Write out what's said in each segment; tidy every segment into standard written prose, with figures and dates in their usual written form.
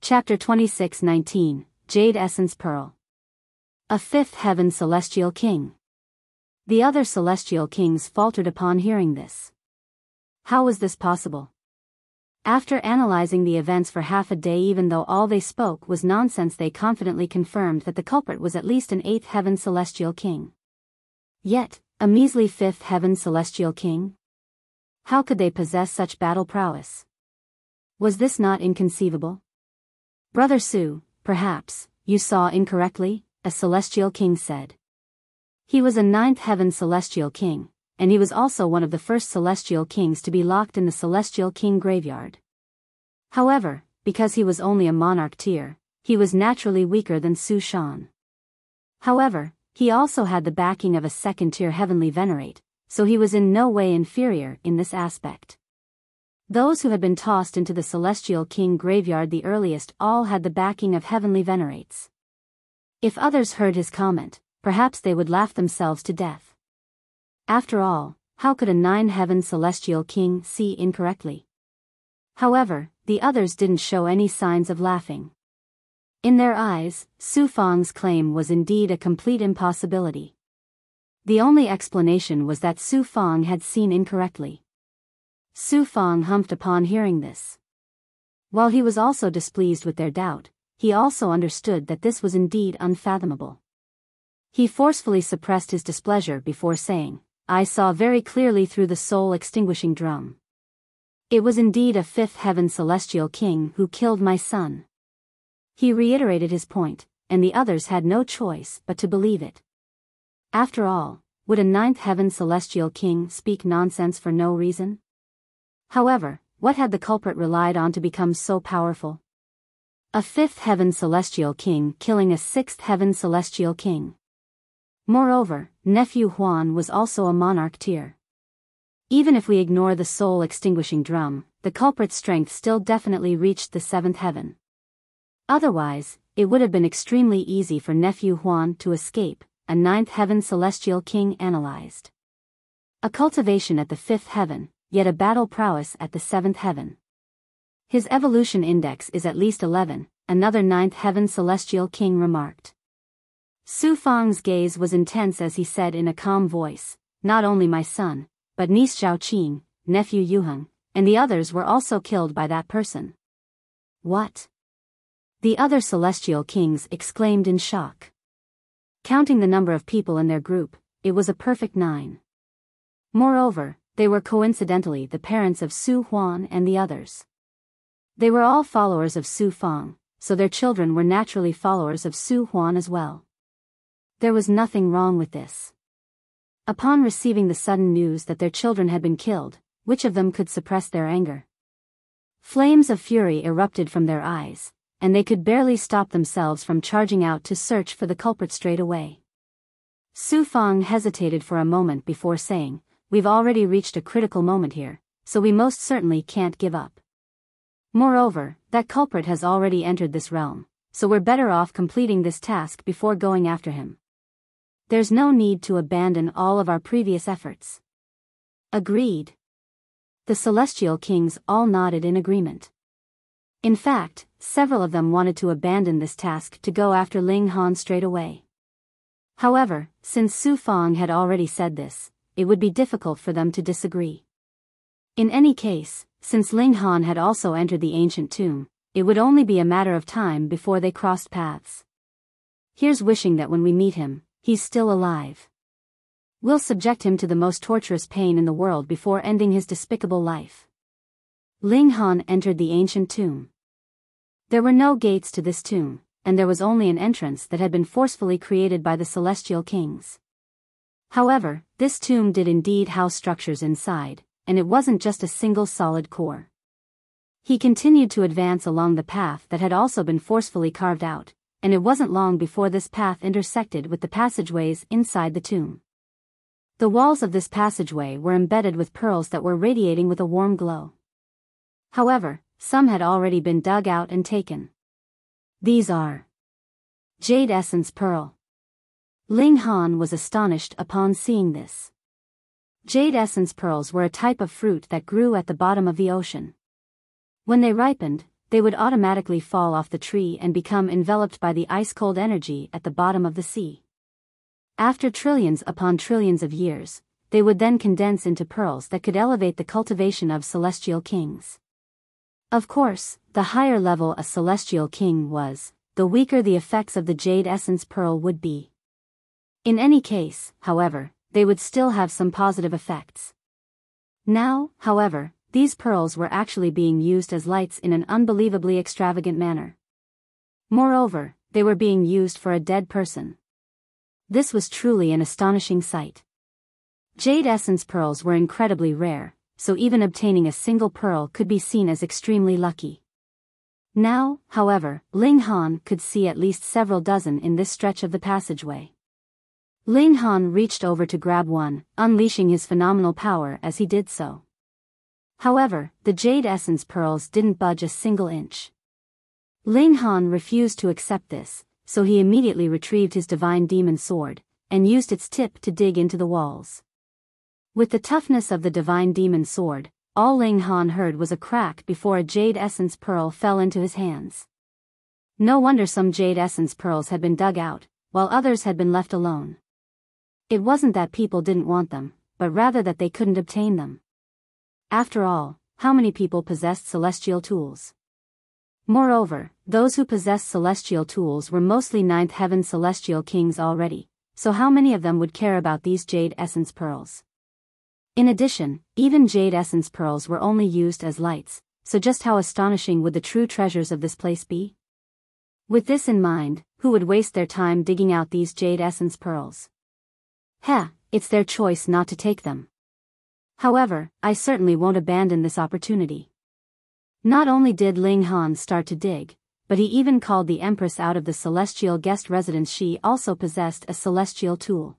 Chapter 26:19, Jade Essence Pearl. A fifth heaven celestial king. The other celestial kings faltered upon hearing this. How was this possible? After analyzing the events for half a day, even though all they spoke was nonsense, they confidently confirmed that the culprit was at least an eighth heaven celestial king. Yet, a measly fifth heaven celestial king? How could they possess such battle prowess? Was this not inconceivable? Brother Su, perhaps, you saw incorrectly, a celestial king said. He was a ninth heaven celestial king, and he was also one of the first celestial kings to be locked in the celestial king graveyard. However, because he was only a monarch tier, he was naturally weaker than Su Shan. However, he also had the backing of a second-tier heavenly venerate, so he was in no way inferior in this aspect. Those who had been tossed into the celestial king graveyard the earliest all had the backing of heavenly venerates. If others heard his comment, perhaps they would laugh themselves to death. After all, how could a nine-heaven celestial king see incorrectly? However, the others didn't show any signs of laughing. In their eyes, Su Fang's claim was indeed a complete impossibility. The only explanation was that Su Fang had seen incorrectly. Su Fang humped upon hearing this. While he was also displeased with their doubt, he also understood that this was indeed unfathomable. He forcefully suppressed his displeasure before saying, "I saw very clearly through the soul-extinguishing drum. It was indeed a fifth heaven celestial king who killed my son." He reiterated his point, and the others had no choice but to believe it. After all, would a ninth heaven celestial king speak nonsense for no reason? However, what had the culprit relied on to become so powerful? A fifth heaven celestial king killing a sixth heaven celestial king. Moreover, nephew Huan was also a monarch tier. Even if we ignore the soul-extinguishing drum, the culprit's strength still definitely reached the seventh heaven. Otherwise, it would have been extremely easy for nephew Huan to escape, a ninth heaven celestial king analyzed. A cultivation at the fifth heaven, yet a battle prowess at the seventh heaven. His evolution index is at least 11, another ninth heaven celestial king remarked. Su Fang's gaze was intense as he said in a calm voice, "Not only my son, but niece Zhaoqing, nephew Yuheng, and the others were also killed by that person." What? The other celestial kings exclaimed in shock. Counting the number of people in their group, it was a perfect 9. Moreover, they were coincidentally the parents of Su Huan and the others. They were all followers of Su Fang, so their children were naturally followers of Su Huan as well. There was nothing wrong with this. Upon receiving the sudden news that their children had been killed, which of them could suppress their anger? Flames of fury erupted from their eyes, and they could barely stop themselves from charging out to search for the culprit straight away. Su Fang hesitated for a moment before saying, "We've already reached a critical moment here, so we most certainly can't give up. Moreover, that culprit has already entered this realm, so we're better off completing this task before going after him. There's no need to abandon all of our previous efforts." Agreed. The celestial kings all nodded in agreement. In fact, several of them wanted to abandon this task to go after Ling Han straight away. However, since Su Fang had already said this, it would be difficult for them to disagree. In any case, since Ling Han had also entered the ancient tomb, it would only be a matter of time before they crossed paths. Here's wishing that when we meet him, he's still alive. We'll subject him to the most torturous pain in the world before ending his despicable life. Ling Han entered the ancient tomb. There were no gates to this tomb, and there was only an entrance that had been forcefully created by the celestial kings. However, this tomb did indeed house structures inside, and it wasn't just a single solid core. He continued to advance along the path that had also been forcefully carved out, and it wasn't long before this path intersected with the passageways inside the tomb. The walls of this passageway were embedded with pearls that were radiating with a warm glow. However, some had already been dug out and taken. These are Jade Essence Pearl. Ling Han was astonished upon seeing this. Jade essence pearls were a type of fruit that grew at the bottom of the ocean. When they ripened, they would automatically fall off the tree and become enveloped by the ice-cold energy at the bottom of the sea. After trillions upon trillions of years, they would then condense into pearls that could elevate the cultivation of celestial kings. Of course, the higher level a celestial king was, the weaker the effects of the jade essence pearl would be. In any case, however, they would still have some positive effects. Now, however, these pearls were actually being used as lights in an unbelievably extravagant manner. Moreover, they were being used for a dead person. This was truly an astonishing sight. Jade essence pearls were incredibly rare, so even obtaining a single pearl could be seen as extremely lucky. Now, however, Ling Han could see at least several dozen in this stretch of the passageway. Ling Han reached over to grab one, unleashing his phenomenal power as he did so. However, the jade essence pearls didn't budge a single inch. Ling Han refused to accept this, so he immediately retrieved his divine demon sword, and used its tip to dig into the walls. With the toughness of the divine demon sword, all Ling Han heard was a crack before a jade essence pearl fell into his hands. No wonder some jade essence pearls had been dug out, while others had been left alone. It wasn't that people didn't want them, but rather that they couldn't obtain them. After all, how many people possessed celestial tools? Moreover, those who possessed celestial tools were mostly ninth heaven celestial kings already, so how many of them would care about these jade essence pearls? In addition, even jade essence pearls were only used as lights, so just how astonishing would the true treasures of this place be? With this in mind, who would waste their time digging out these jade essence pearls? It's their choice not to take them. However, I certainly won't abandon this opportunity. Not only did Ling Han start to dig, but he even called the Empress out of the celestial guest residence. She also possessed a celestial tool.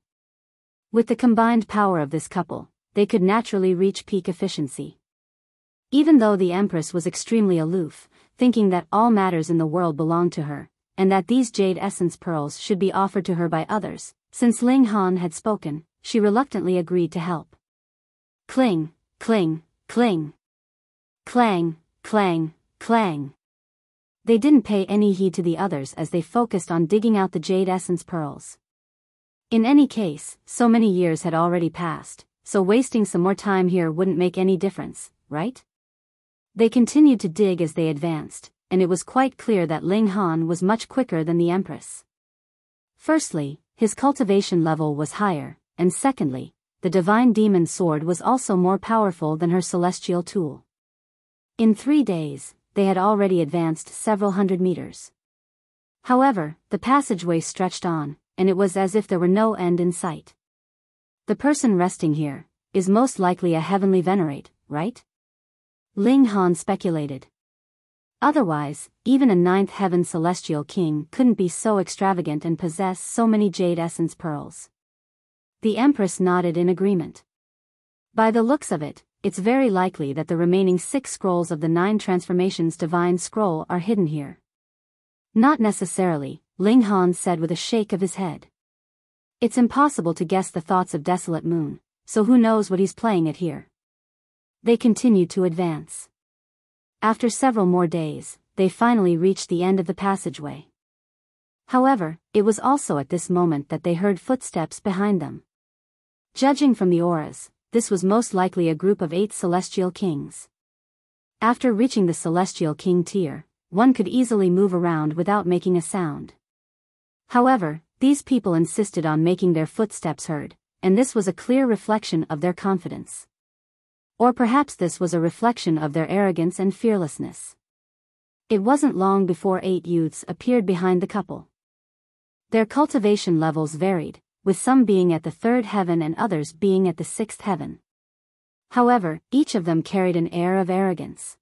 With the combined power of this couple, they could naturally reach peak efficiency. Even though the Empress was extremely aloof, thinking that all matters in the world belonged to her, and that these jade essence pearls should be offered to her by others, since Ling Han had spoken, she reluctantly agreed to help. Cling, cling, cling. Clang, clang, clang. They didn't pay any heed to the others as they focused on digging out the jade essence pearls. In any case, so many years had already passed, so wasting some more time here wouldn't make any difference, right? They continued to dig as they advanced, and it was quite clear that Ling Han was much quicker than the Empress. Firstly, his cultivation level was higher, and secondly, the divine demon sword was also more powerful than her celestial tool. In 3 days, they had already advanced several hundred meters. However, the passageway stretched on, and it was as if there were no end in sight. The person resting here is most likely a heavenly venerate, right? Ling Han speculated. Otherwise, even a ninth heaven celestial king couldn't be so extravagant and possess so many jade essence pearls. The Empress nodded in agreement. By the looks of it, it's very likely that the remaining 6 scrolls of the 9 transformations divine scroll are hidden here. Not necessarily, Ling Han said with a shake of his head. It's impossible to guess the thoughts of Desolate Moon, so who knows what he's playing at here. They continued to advance. After several more days, they finally reached the end of the passageway. However, it was also at this moment that they heard footsteps behind them. Judging from the auras, this was most likely a group of 8 celestial kings. After reaching the celestial king tier, one could easily move around without making a sound. However, these people insisted on making their footsteps heard, and this was a clear reflection of their confidence. Or perhaps this was a reflection of their arrogance and fearlessness. It wasn't long before 8 youths appeared behind the couple. Their cultivation levels varied, with some being at the 3rd heaven and others being at the 6th heaven. However, each of them carried an air of arrogance.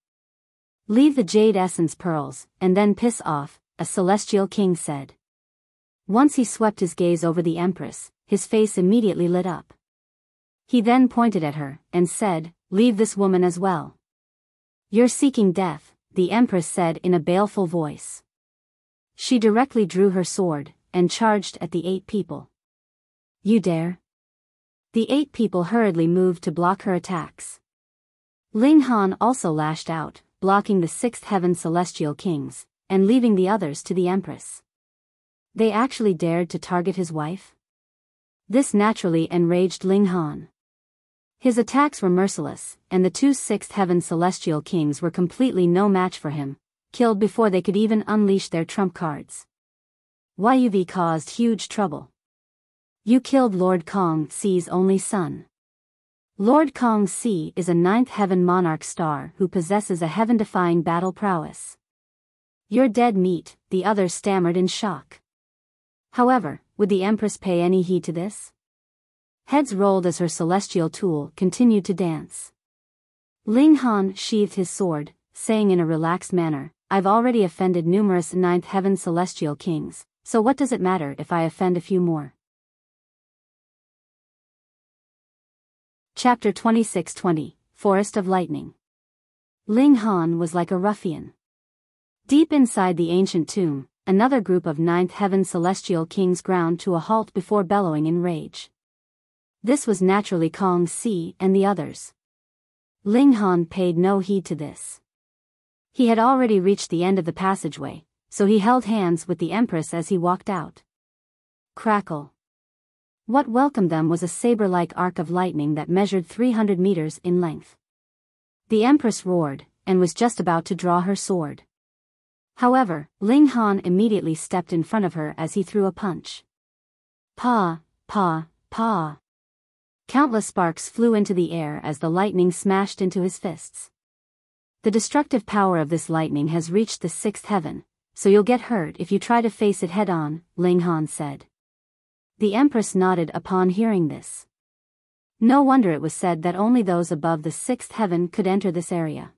"Leave the jade essence pearls, and then piss off," a celestial king said. Once he swept his gaze over the Empress, his face immediately lit up. He then pointed at her, and said, "Leave this woman as well." "You're seeking death," the Empress said in a baleful voice. She directly drew her sword, and charged at the 8 people. "You dare?" The 8 people hurriedly moved to block her attacks. Ling Han also lashed out, blocking the sixth heaven celestial kings, and leaving the others to the Empress. They actually dared to target his wife? This naturally enraged Ling Han. His attacks were merciless, and the two sixth heaven celestial kings were completely no match for him, killed before they could even unleash their trump cards. Yuv caused huge trouble. You killed Lord Kong Si's only son. Lord Kong Si is a ninth heaven monarch star who possesses a heaven-defying battle prowess. You're dead meat, the other stammered in shock. However, would the Empress pay any heed to this? Heads rolled as her celestial tool continued to dance. Ling Han sheathed his sword, saying in a relaxed manner, I've already offended numerous ninth heaven celestial kings, so what does it matter if I offend a few more? Chapter 26-20, Forest of Lightning. Ling Han was like a ruffian. Deep inside the ancient tomb, another group of ninth heaven celestial kings ground to a halt before bellowing in rage. This was naturally Kong Si and the others. Ling Han paid no heed to this. He had already reached the end of the passageway, so he held hands with the Empress as he walked out. Crackle. What welcomed them was a saber-like arc of lightning that measured 300 meters in length. The Empress roared, and was just about to draw her sword. However, Ling Han immediately stepped in front of her as he threw a punch. Pa, pa, pa. Countless sparks flew into the air as the lightning smashed into his fists. The destructive power of this lightning has reached the sixth heaven, so you'll get hurt if you try to face it head-on, Ling Han said. The Empress nodded upon hearing this. No wonder it was said that only those above the sixth heaven could enter this area.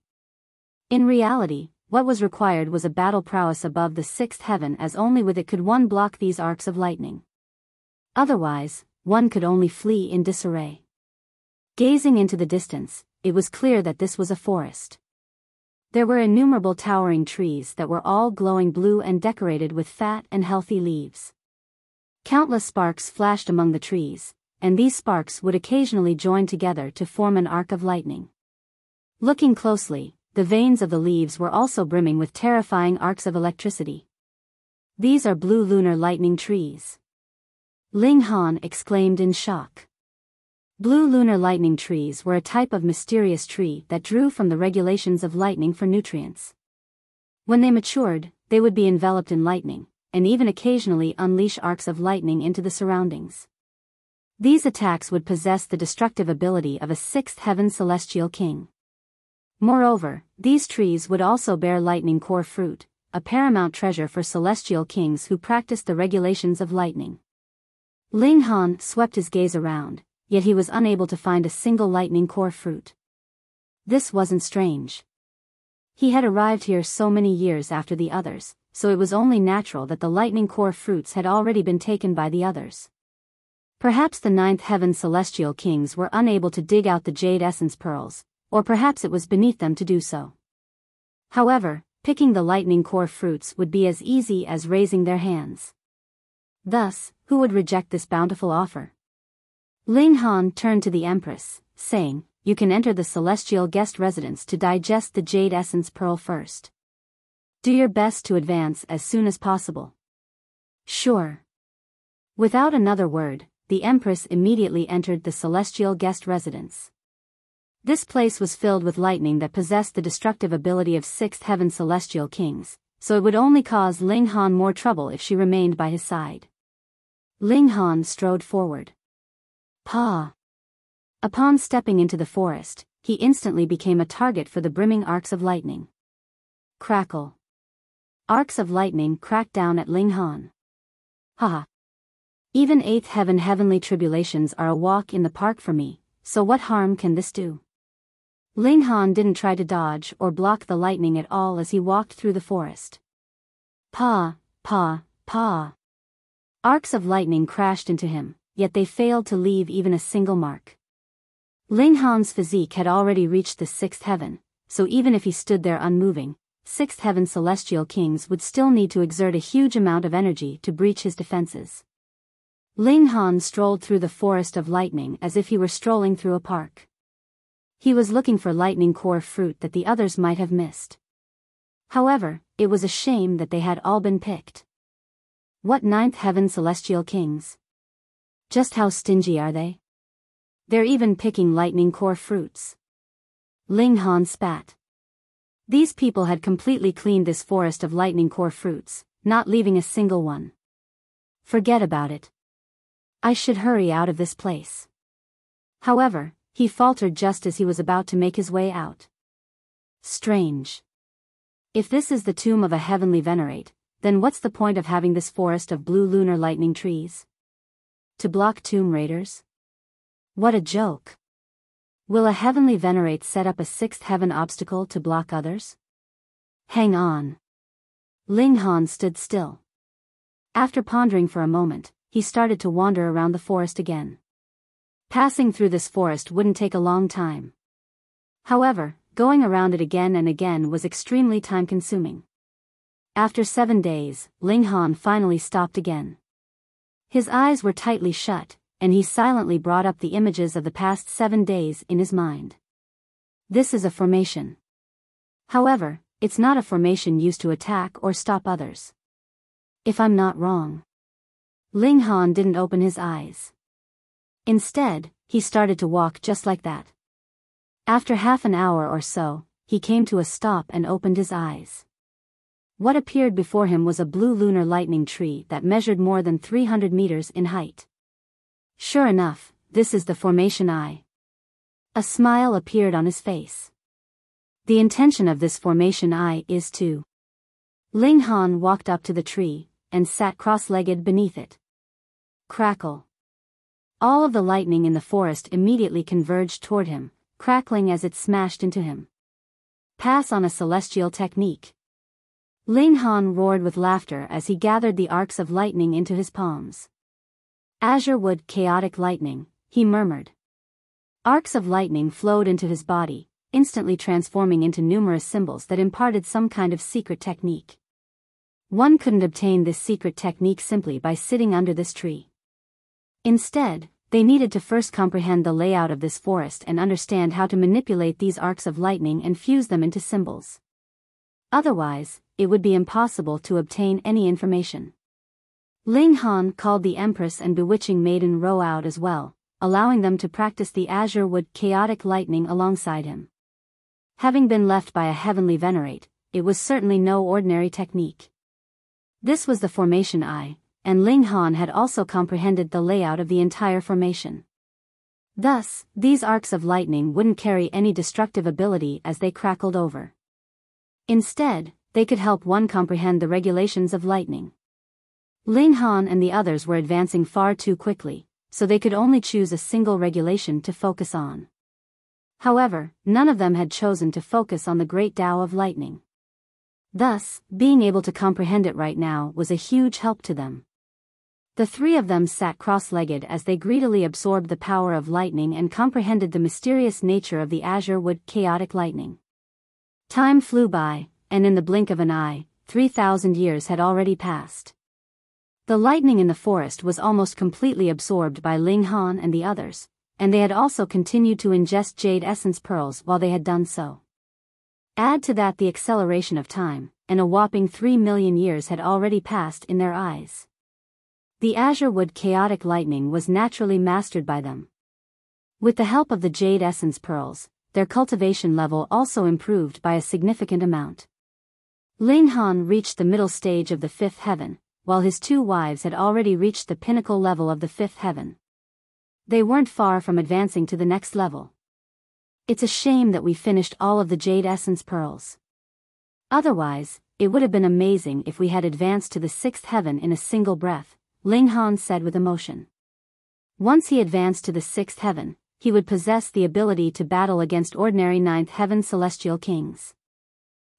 In reality, what was required was a battle prowess above the sixth heaven, as only with it could one block these arcs of lightning. Otherwise, one could only flee in disarray. Gazing into the distance, it was clear that this was a forest. There were innumerable towering trees that were all glowing blue and decorated with fat and healthy leaves. Countless sparks flashed among the trees, and these sparks would occasionally join together to form an arc of lightning. Looking closely, the veins of the leaves were also brimming with terrifying arcs of electricity. These are blue lunar lightning trees. Ling Han exclaimed in shock. Blue lunar lightning trees were a type of mysterious tree that drew from the regulations of lightning for nutrients. When they matured, they would be enveloped in lightning, and even occasionally unleash arcs of lightning into the surroundings. These attacks would possess the destructive ability of a sixth heaven celestial king. Moreover, these trees would also bear lightning core fruit, a paramount treasure for celestial kings who practiced the regulations of lightning. Ling Han swept his gaze around, yet he was unable to find a single lightning core fruit. This wasn't strange. He had arrived here so many years after the others, so it was only natural that the lightning core fruits had already been taken by the others. Perhaps the ninth heaven celestial kings were unable to dig out the jade essence pearls, or perhaps it was beneath them to do so. However, picking the lightning core fruits would be as easy as raising their hands. Thus, who would reject this bountiful offer? Ling Han turned to the Empress, saying, You can enter the celestial guest residence to digest the jade essence pearl first. Do your best to advance as soon as possible. Sure. Without another word, the Empress immediately entered the celestial guest residence. This place was filled with lightning that possessed the destructive ability of sixth heaven celestial kings, so it would only cause Ling Han more trouble if she remained by his side. Ling Han strode forward. Pa. Upon stepping into the forest, he instantly became a target for the brimming arcs of lightning. Crackle. Arcs of lightning cracked down at Ling Han. Haha. Even eighth heaven heavenly tribulations are a walk in the park for me, so what harm can this do? Ling Han didn't try to dodge or block the lightning at all as he walked through the forest. Pa, pa, pa. Arcs of lightning crashed into him, yet they failed to leave even a single mark. Ling Han's physique had already reached the sixth heaven, so even if he stood there unmoving, sixth heaven celestial kings would still need to exert a huge amount of energy to breach his defenses. Ling Han strolled through the forest of lightning as if he were strolling through a park. He was looking for lightning core fruit that the others might have missed. However, it was a shame that they had all been picked. What ninth heaven celestial kings? Just how stingy are they? They're even picking lightning core fruits. Ling Han spat. These people had completely cleaned this forest of lightning core fruits, not leaving a single one. Forget about it. I should hurry out of this place. However, he faltered just as he was about to make his way out. Strange. If this is the tomb of a heavenly venerate, then what's the point of having this forest of blue lunar lightning trees? To block tomb raiders? What a joke. Will a heavenly venerate set up a sixth heaven obstacle to block others? Hang on. Ling Han stood still. After pondering for a moment, he started to wander around the forest again. Passing through this forest wouldn't take a long time. However, going around it again and again was extremely time-consuming. After 7 days, Ling Han finally stopped again. His eyes were tightly shut, and he silently brought up the images of the past 7 days in his mind. This is a formation. However, it's not a formation used to attack or stop others. If I'm not wrong. Ling Han didn't open his eyes. Instead, he started to walk just like that. After half an hour or so, he came to a stop and opened his eyes. What appeared before him was a blue lunar lightning tree that measured more than 300 meters in height. Sure enough, this is the formation eye. A smile appeared on his face. The intention of this formation eye is to... Ling Han walked up to the tree, and sat cross-legged beneath it. Crackle. All of the lightning in the forest immediately converged toward him, crackling as it smashed into him. Pass on a celestial technique. Ling Han roared with laughter as he gathered the arcs of lightning into his palms. Azure wood chaotic lightning, he murmured. Arcs of lightning flowed into his body, instantly transforming into numerous symbols that imparted some kind of secret technique. One couldn't obtain this secret technique simply by sitting under this tree. Instead, they needed to first comprehend the layout of this forest and understand how to manipulate these arcs of lightning and fuse them into symbols. Otherwise, it would be impossible to obtain any information. Ling Han called the Empress and Bewitching Maiden Ro out as well, allowing them to practice the azure wood chaotic lightning alongside him. Having been left by a heavenly venerate, it was certainly no ordinary technique. This was the formation eye, and Ling Han had also comprehended the layout of the entire formation. Thus, these arcs of lightning wouldn't carry any destructive ability as they crackled over. Instead, they could help one comprehend the regulations of lightning. Ling Han and the others were advancing far too quickly, so they could only choose a single regulation to focus on. However, none of them had chosen to focus on the great Tao of lightning. Thus, being able to comprehend it right now was a huge help to them. The three of them sat cross-legged as they greedily absorbed the power of lightning and comprehended the mysterious nature of the azure wood chaotic lightning. Time flew by, and in the blink of an eye, 3,000 years had already passed. The lightning in the forest was almost completely absorbed by Ling Han and the others, and they had also continued to ingest jade essence pearls while they had done so. Add to that the acceleration of time, and a whopping 3 million years had already passed in their eyes. The azure wood chaotic lightning was naturally mastered by them. With the help of the jade essence pearls, their cultivation level also improved by a significant amount. Ling Han reached the middle stage of the fifth heaven, while his 2 wives had already reached the pinnacle level of the fifth heaven. They weren't far from advancing to the next level. It's a shame that we finished all of the jade essence pearls. Otherwise, it would have been amazing if we had advanced to the 6th heaven in a single breath, Ling Han said with emotion. Once he advanced to the 6th heaven, he would possess the ability to battle against ordinary 9th heaven celestial kings.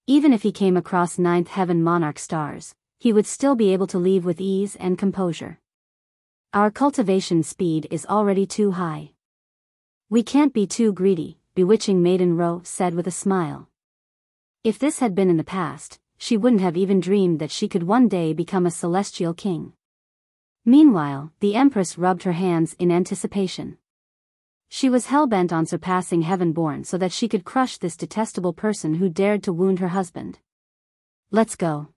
Even if he came across 9th heaven monarch stars, he would still be able to leave with ease and composure. Our cultivation speed is already too high. We can't be too greedy, Bewitching Maiden Ro said with a smile. If this had been in the past, she wouldn't have even dreamed that she could one day become a celestial king. Meanwhile, the Empress rubbed her hands in anticipation. She was hell-bent on surpassing Heaven-born so that she could crush this detestable person who dared to wound her husband. Let's go.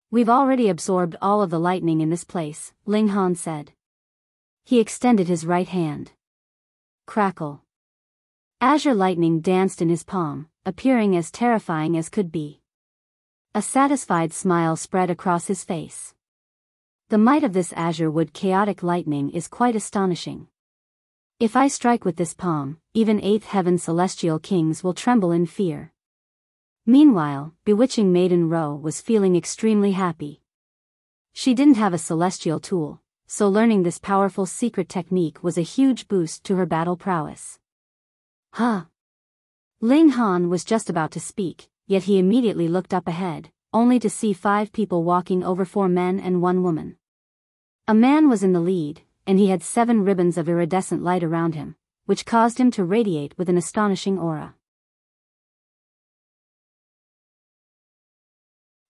We've already absorbed all of the lightning in this place, Ling Han said. He extended his right hand. Crackle. Azure lightning danced in his palm, appearing as terrifying as could be. A satisfied smile spread across his face. The might of this azure wood chaotic lightning is quite astonishing. If I strike with this palm, even 8th heaven celestial kings will tremble in fear. Meanwhile, bewitching Maiden Ro was feeling extremely happy. She didn't have a celestial tool, so learning this powerful secret technique was a huge boost to her battle prowess. Huh. Ling Han was just about to speak, yet he immediately looked up ahead, only to see 5 people walking over 4 men and 1 woman. A man was in the lead, and he had 7 ribbons of iridescent light around him, which caused him to radiate with an astonishing aura.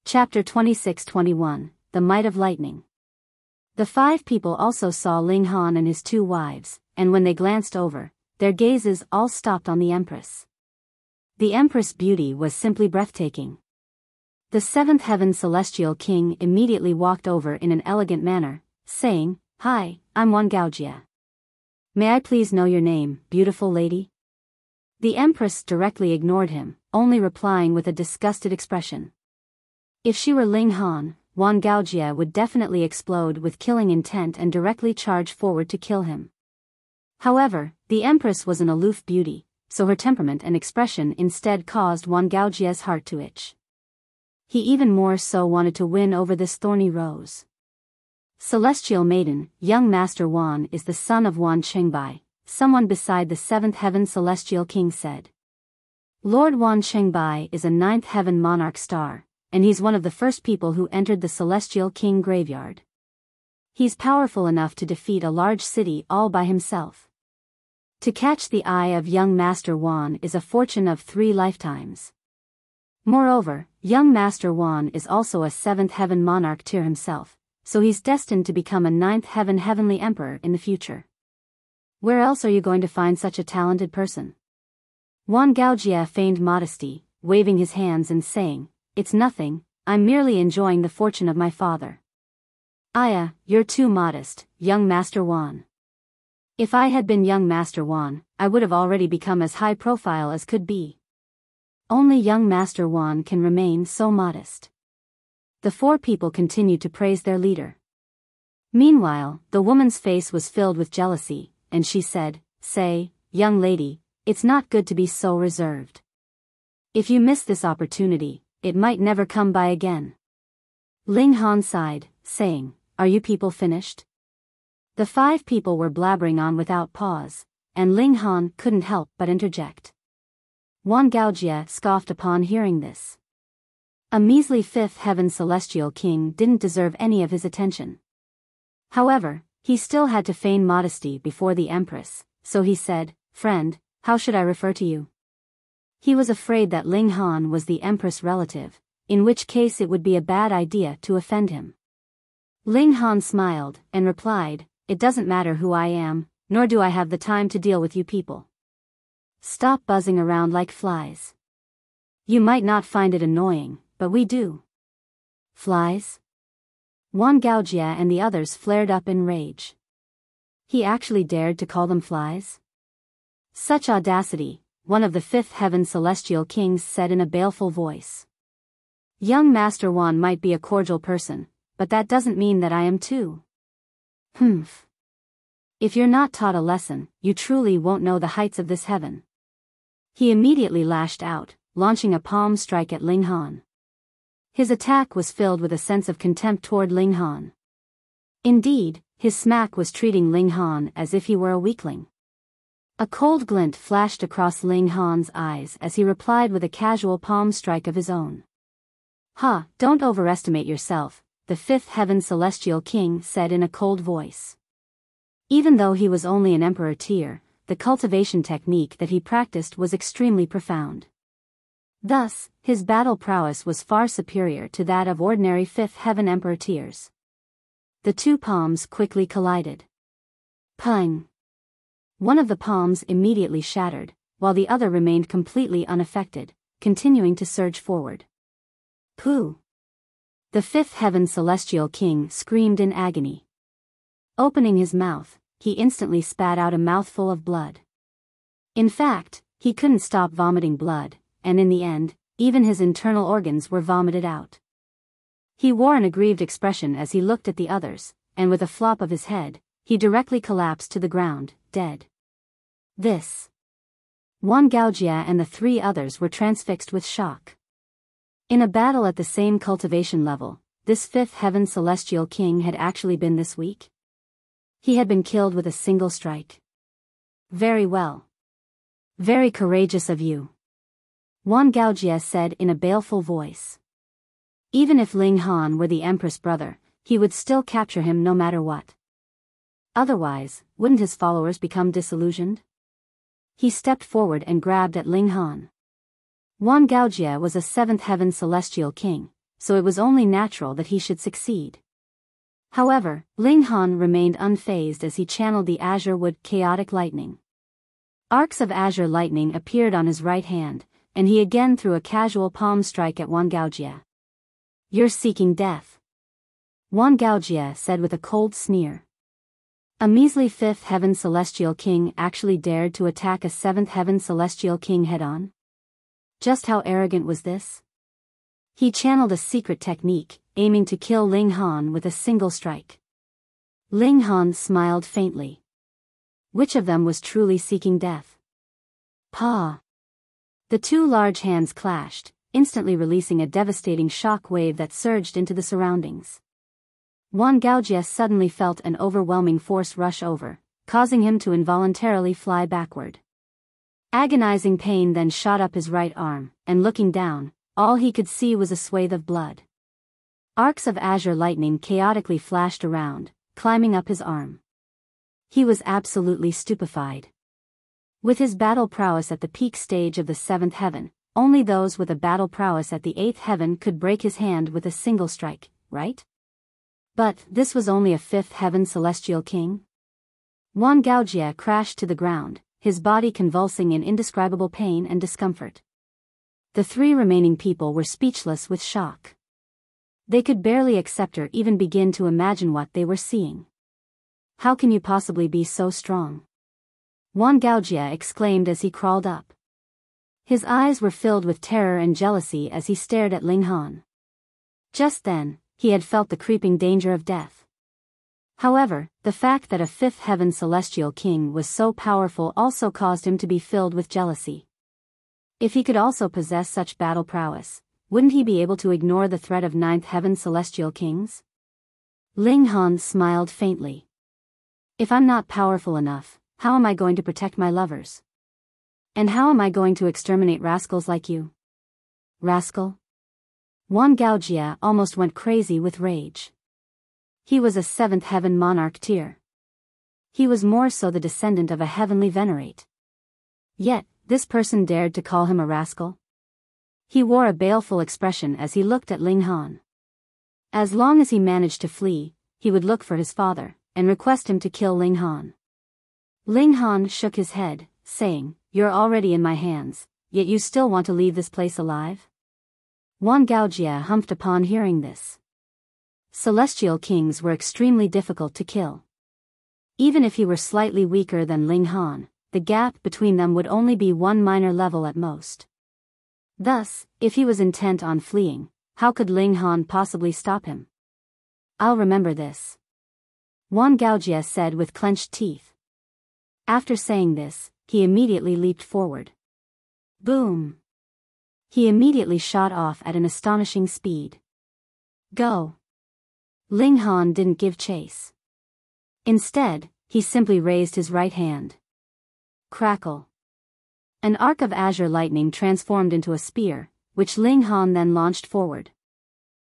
Chapter 26-21, The Might of Lightning. The 5 people also saw Ling Han and his 2 wives, and when they glanced over, their gazes all stopped on the Empress. The Empress' beauty was simply breathtaking. The 7th heaven celestial king immediately walked over in an elegant manner, saying, "Hi, I'm Wan Gaojia. May I please know your name, beautiful lady?" The Empress directly ignored him, only replying with a disgusted expression. If she were Ling Han, Wan Gaojia would definitely explode with killing intent and directly charge forward to kill him. However, the Empress was an aloof beauty, so her temperament and expression instead caused Wan Gaojia's heart to itch. He even more so wanted to win over this thorny rose. Celestial Maiden, young Master Wan is the son of Wan Chengbai, someone beside the 7th heaven celestial king said. Lord Wan Chengbai is a 9th heaven monarch star, and he's one of the first people who entered the celestial king graveyard. He's powerful enough to defeat a large city all by himself. To catch the eye of young Master Wan is a fortune of 3 lifetimes. Moreover, young Master Wan is also a 7th heaven monarch tier himself, so he's destined to become a 9th heaven heavenly emperor in the future. Where else are you going to find such a talented person? Wan Gaojia feigned modesty, waving his hands and saying, "It's nothing, I'm merely enjoying the fortune of my father." "Aya, you're too modest, young Master Wan. If I had been young Master Wan, I would have already become as high profile as could be." Only young Master Wan can remain so modest. The 4 people continued to praise their leader. Meanwhile, the woman's face was filled with jealousy, and she said, "Say, young lady, it's not good to be so reserved. If you miss this opportunity, it might never come by again." Ling Han sighed, saying, "Are you people finished?" The 5 people were blabbering on without pause, and Ling Han couldn't help but interject. Wan Gaojia scoffed upon hearing this. A measly 5th heaven celestial king didn't deserve any of his attention. However, he still had to feign modesty before the Empress, so he said, "Friend, how should I refer to you?" He was afraid that Ling Han was the Empress' relative, in which case it would be a bad idea to offend him. Ling Han smiled, and replied, "It doesn't matter who I am, nor do I have the time to deal with you people. Stop buzzing around like flies. You might not find it annoying, but we do." Flies? Wan Gaojia and the others flared up in rage. He actually dared to call them flies? Such audacity, one of the 5th heaven celestial kings said in a baleful voice. Young Master Wan might be a cordial person, but that doesn't mean that I am too. Humph. If you're not taught a lesson, you truly won't know the heights of this heaven. He immediately lashed out, launching a palm strike at Ling Han. His attack was filled with a sense of contempt toward Ling Han. Indeed, his smack was treating Ling Han as if he were a weakling. A cold glint flashed across Ling Han's eyes as he replied with a casual palm strike of his own. "Ha, don't overestimate yourself," the 5th heaven celestial king said in a cold voice. Even though he was only an emperor tier, the cultivation technique that he practiced was extremely profound. Thus, his battle prowess was far superior to that of ordinary 5th heaven emperor tiers. The 2 palms quickly collided. Pung! One of the palms immediately shattered, while the other remained completely unaffected, continuing to surge forward. Pooh! The fifth heaven celestial king screamed in agony. Opening his mouth, he instantly spat out a mouthful of blood. In fact, he couldn't stop vomiting blood, and in the end, even his internal organs were vomited out. He wore an aggrieved expression as he looked at the others, and with a flop of his head, he directly collapsed to the ground, dead. This. Wang Gaojia and the three others were transfixed with shock. In a battle at the same cultivation level, this fifth heaven celestial king had actually been this weak? He had been killed with a single strike. Very well. Very courageous of you. Wang Gaojia said in a baleful voice. Even if Ling Han were the empress brother, he would still capture him no matter what. Otherwise, wouldn't his followers become disillusioned? He stepped forward and grabbed at Ling Han. Wang Gaojia was a seventh heaven celestial king, so it was only natural that he should succeed. However, Ling Han remained unfazed as he channeled the azure wood chaotic lightning. Arcs of azure lightning appeared on his right hand, and he again threw a casual palm strike at Wang Gaojia. You're seeking death. Wang Gaojia said with a cold sneer. A measly fifth heaven celestial king actually dared to attack a seventh heaven celestial king head-on? Just how arrogant was this? He channeled a secret technique, aiming to kill Ling Han with a single strike. Ling Han smiled faintly. Which of them was truly seeking death? Pa! The two large hands clashed, instantly releasing a devastating shock wave that surged into the surroundings. Wang Gaojia suddenly felt an overwhelming force rush over, causing him to involuntarily fly backward. Agonizing pain then shot up his right arm, and looking down, all he could see was a swathe of blood. Arcs of azure lightning chaotically flashed around, climbing up his arm. He was absolutely stupefied. With his battle prowess at the peak stage of the seventh heaven, only those with a battle prowess at the eighth heaven could break his hand with a single strike, right? But this was only a fifth heaven celestial king? Wang Gaojia crashed to the ground, his body convulsing in indescribable pain and discomfort. The three remaining people were speechless with shock. They could barely accept or even begin to imagine what they were seeing. How can you possibly be so strong? Wang Gaojia exclaimed as he crawled up. His eyes were filled with terror and jealousy as he stared at Ling Han. Just then, he had felt the creeping danger of death. However, the fact that a fifth heaven celestial king was so powerful also caused him to be filled with jealousy. If he could also possess such battle prowess, wouldn't he be able to ignore the threat of ninth heaven celestial kings? Ling Han smiled faintly. If I'm not powerful enough, how am I going to protect my lovers? And how am I going to exterminate rascals like you? Rascal? Wang Gaojia almost went crazy with rage. He was a seventh heaven monarch tier. He was more so the descendant of a heavenly venerate. Yet, this person dared to call him a rascal? He wore a baleful expression as he looked at Ling Han. As long as he managed to flee, he would look for his father, and request him to kill Ling Han. Ling Han shook his head, saying, "You're already in my hands, yet you still want to leave this place alive?" Wang Gaojia humphed upon hearing this. Celestial kings were extremely difficult to kill. Even if he were slightly weaker than Ling Han, the gap between them would only be one minor level at most. Thus, if he was intent on fleeing, how could Ling Han possibly stop him? I'll remember this. Wang Gaojia said with clenched teeth. After saying this, he immediately leaped forward. Boom! He immediately shot off at an astonishing speed. Go! Ling Han didn't give chase. Instead, he simply raised his right hand. Crackle! An arc of azure lightning transformed into a spear, which Ling Han then launched forward.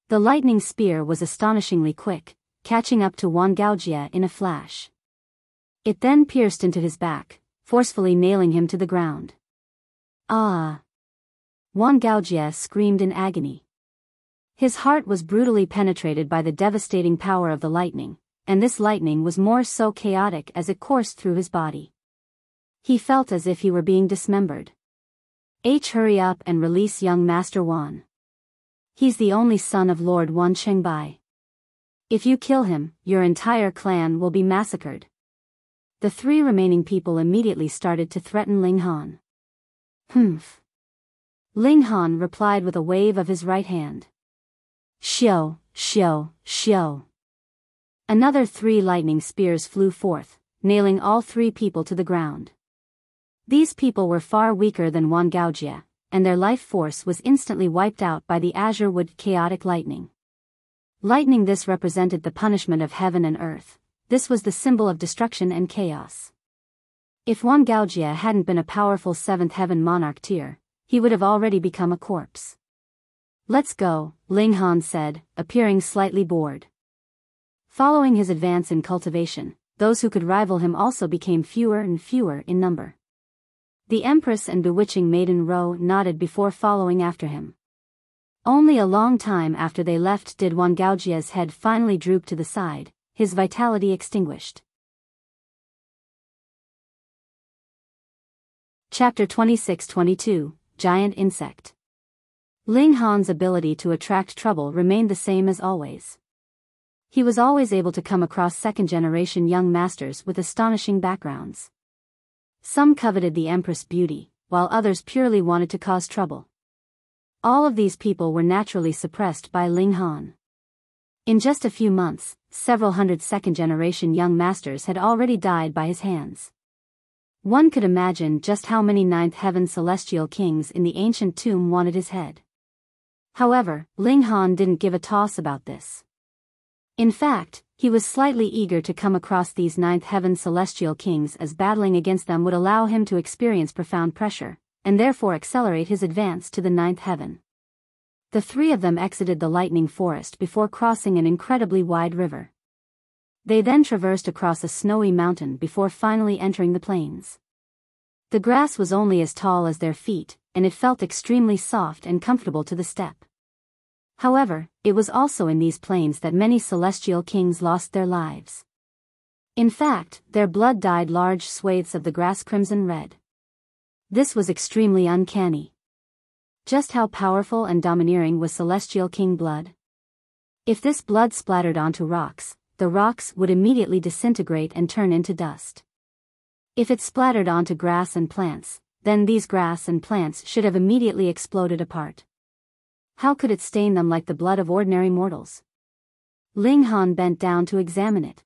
The lightning spear was astonishingly quick, catching up to Wang Gaojia in a flash. It then pierced into his back, forcefully nailing him to the ground. Ah! Wang Gaojia screamed in agony. His heart was brutally penetrated by the devastating power of the lightning, and this lightning was more so chaotic as it coursed through his body. He felt as if he were being dismembered. Hurry up and release young Master Wan. He's the only son of Lord Wan Chengbai. If you kill him, your entire clan will be massacred. The 3 remaining people immediately started to threaten Ling Han. Humph. Ling Han replied with a wave of his right hand. Xiao, xiao, xiao. Another 3 lightning spears flew forth, nailing all 3 people to the ground. These people were far weaker than Wan Gaojia, and their life force was instantly wiped out by the azure wood chaotic lightning. Lightning this represented the punishment of heaven and earth. This was the symbol of destruction and chaos. If Wan Gaojia hadn't been a powerful 7th heaven monarch tier, he would have already become a corpse. Let's go, Ling Han said, appearing slightly bored. Following his advance in cultivation, those who could rival him also became fewer and fewer in number. The Empress and bewitching Maiden Ro nodded before following after him. Only a long time after they left did Wan Gaojia's head finally droop to the side, his vitality extinguished. Chapter 26-22, Giant Insect. Ling Han's ability to attract trouble remained the same as always. He was always able to come across second-generation young masters with astonishing backgrounds. Some coveted the Empress' beauty, while others purely wanted to cause trouble. All of these people were naturally suppressed by Ling Han. In just a few months, several hundred second-generation young masters had already died by his hands. One could imagine just how many 9th heaven celestial kings in the ancient tomb wanted his head. However, Ling Han didn't give a toss about this. In fact, he was slightly eager to come across these 9th heaven celestial kings, as battling against them would allow him to experience profound pressure, and therefore accelerate his advance to the 9th heaven. The 3 of them exited the lightning forest before crossing an incredibly wide river. They then traversed across a snowy mountain before finally entering the plains. The grass was only as tall as their feet, and it felt extremely soft and comfortable to the step. However, it was also in these plains that many celestial kings lost their lives. In fact, their blood dyed large swathes of the grass crimson red. This was extremely uncanny. Just how powerful and domineering was celestial king blood? If this blood splattered onto rocks, the rocks would immediately disintegrate and turn into dust. If it splattered onto grass and plants, then these grass and plants should have immediately exploded apart. How could it stain them like the blood of ordinary mortals? Ling Han bent down to examine it.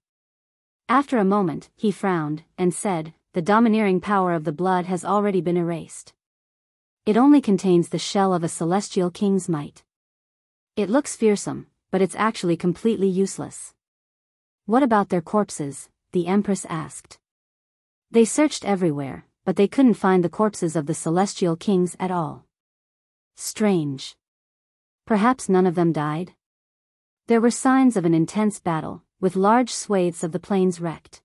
After a moment, he frowned, and said, "The domineering power of the blood has already been erased. It only contains the shell of a celestial king's might. It looks fearsome, but it's actually completely useless." "What about their corpses?" the Empress asked. They searched everywhere, but they couldn't find the corpses of the celestial kings at all. Strange. Perhaps none of them died? There were signs of an intense battle, with large swathes of the plains wrecked.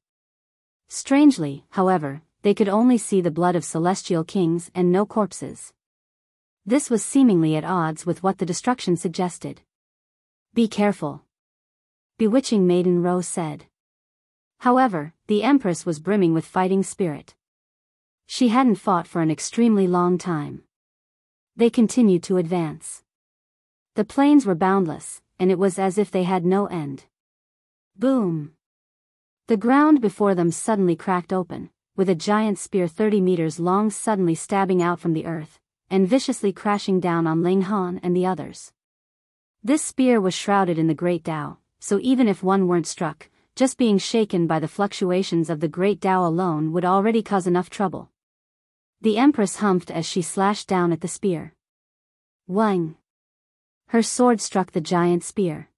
Strangely, however, they could only see the blood of celestial kings and no corpses. This was seemingly at odds with what the destruction suggested. "Be careful," bewitching Maiden Ro said. However, the Empress was brimming with fighting spirit. She hadn't fought for an extremely long time. They continued to advance. The plains were boundless, and it was as if they had no end. Boom! The ground before them suddenly cracked open, with a giant spear 30 meters long suddenly stabbing out from the earth, and viciously crashing down on Ling Han and the others. This spear was shrouded in the Great Tao, so even if one weren't struck, just being shaken by the fluctuations of the Great Tao alone would already cause enough trouble. The Empress humphed as she slashed down at the spear. Wang! Her sword struck the giant spear.